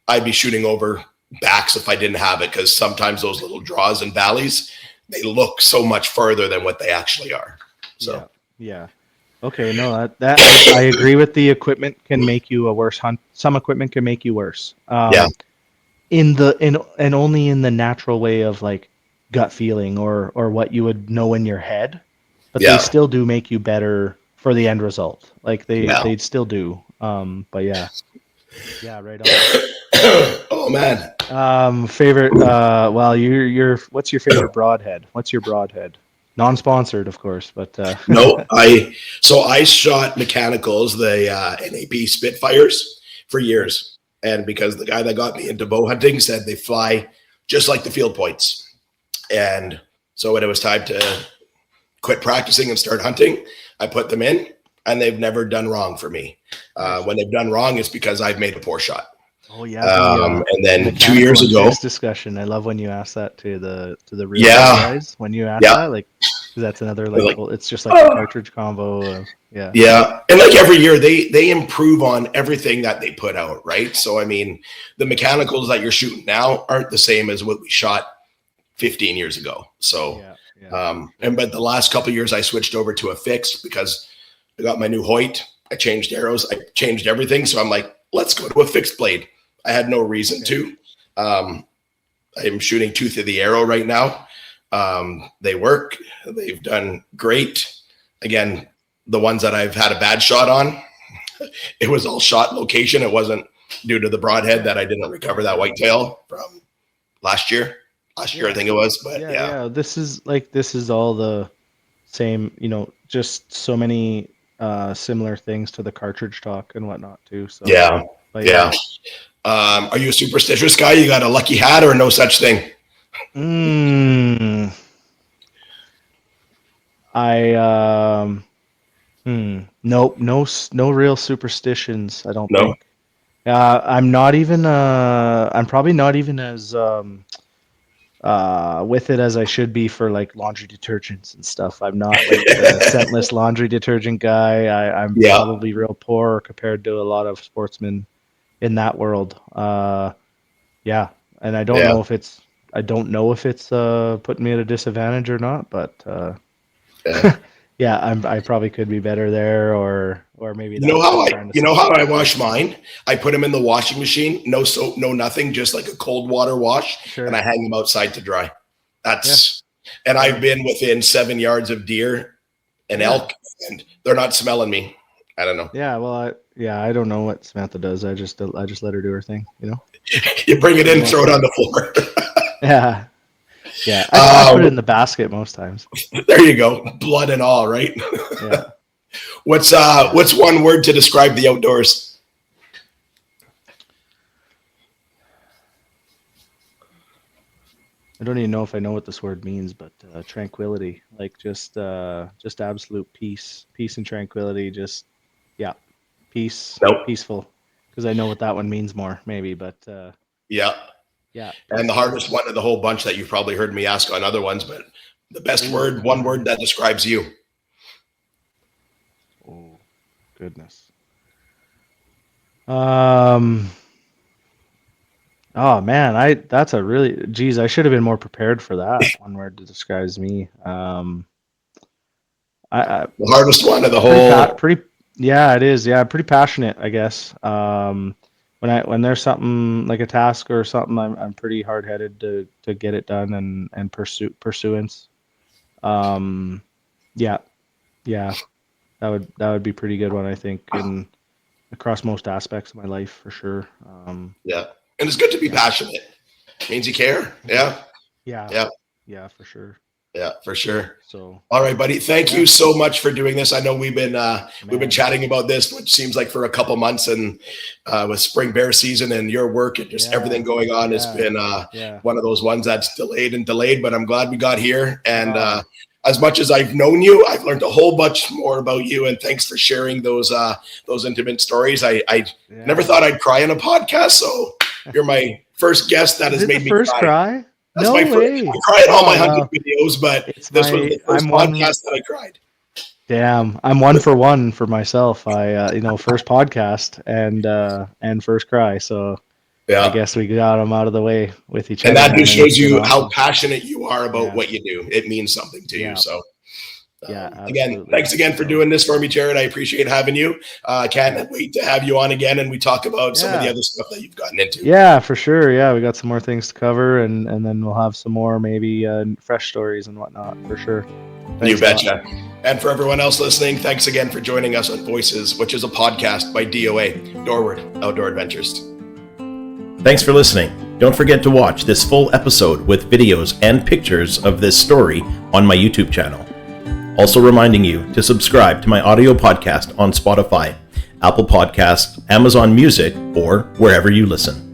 I'd be shooting over backs if I didn't have it, because sometimes those little draws and valleys, they look so much further than what they actually are. So okay, no, that I agree with. The equipment can make you a worse hunt. Some equipment can make you worse. And only in the natural way of like gut feeling or what you would know in your head, but they still do make you better for the end result. Like they still do. But right on. Oh man. Favorite. Your what's your favorite broadhead? What's your broadhead? Non-sponsored, of course, but no. I shot mechanicals, the NAP Spitfires, for years, and because the guy that got me into bow hunting said they fly just like the field points, and so when it was time to quit practicing and start hunting, I put them in, and they've never done wrong for me. When they've done wrong, it's because I've made a poor shot. Oh yeah. And then 2 years ago, this discussion, I love when you ask that to the real guys. When you ask that, like, that's another like it's just like a cartridge combo. Yeah, and like every year they improve on everything that they put out, right? So I mean, the mechanicals that you're shooting now aren't the same as what we shot 15 years ago. So but the last couple of years I switched over to a fixed because I got my new Hoyt. I changed arrows. I changed everything. So I'm like, let's go to a fixed blade. I had no reason to. I'm shooting tooth of the arrow right now. They work. They've done great. Again, the ones that I've had a bad shot on, it was all shot location. It wasn't due to the broadhead that I didn't recover that whitetail from last year. I think it was. But This is all the same, just so many similar things to the cartridge talk and whatnot too. So are you a superstitious guy? You got a lucky hat or no such thing? Nope, no real superstitions, I don't No. think. I'm not even I'm probably not even as with it as I should be for like laundry detergents and stuff. I'm not like the scentless laundry detergent guy. I'm Yeah. probably real poor compared to a lot of sportsmen in that world. Yeah, and I don't know if it's putting me at a disadvantage or not, but yeah, I probably could be better there, or maybe You know how I wash mine? I put them in the washing machine, no soap, no nothing, just like a cold water wash, Sure. and I hang them outside to dry. And I've been within 7 yards of deer and elk, and they're not smelling me. I don't know. Yeah, well, I don't know what Samantha does. I just let her do her thing, you know. You bring it in, throw it on the floor. Yeah. I put it in the basket most times. There you go, blood and all, right? Yeah. What's one word to describe the outdoors? I don't even know if I know what this word means, but tranquility, like just absolute peace and tranquility. Just peace, peaceful. Because I know what that one means more, maybe, but yeah. And the hardest one of the whole bunch that you've probably heard me ask on other ones, but the best one word that describes you. Oh, goodness. Oh man, that's a really, geez, I should have been more prepared for that one word that describes me. The hardest one of the whole. Yeah, it is. Yeah, pretty passionate, I guess. When there's something like a task or something, I'm pretty hard headed to get it done and pursuance. Yeah, that would be a pretty good one, I think, across most aspects of my life for sure. Yeah, and it's good to be passionate. It means you care. Yeah, for sure. Yeah, for sure. So, all right, buddy. Thank you so much for doing this. I know we've been chatting about this, which seems like for a couple months, and with spring bear season and your work and just everything going on, it's been one of those ones that's delayed. But I'm glad we got here. And as much as I've known you, I've learned a whole bunch more about you. And thanks for sharing those intimate stories. I never thought I'd cry on a podcast, so you're my first guest that has made me cry. That's no way. I cry at all my hunting videos, but this was the first podcast that I cried. Damn, I'm 1 for 1 for myself. I first podcast and first cry. So I guess we got them out of the way with each other. And that just shows you how passionate you are about what you do. It means something to you. So again, thanks again for doing this for me, Jared. I appreciate having you. I can't wait to have you on again and we talk about some of the other stuff that you've gotten into. Yeah, for sure. Yeah, we got some more things to cover and then we'll have some more maybe fresh stories and whatnot for sure. Thanks, you betcha. And for everyone else listening, thanks again for joining us on Voices, which is a podcast by DOA, Dorward Outdoor Adventures. Thanks for listening. Don't forget to watch this full episode with videos and pictures of this story on my YouTube channel. Also reminding you to subscribe to my audio podcast on Spotify, Apple Podcasts, Amazon Music, or wherever you listen.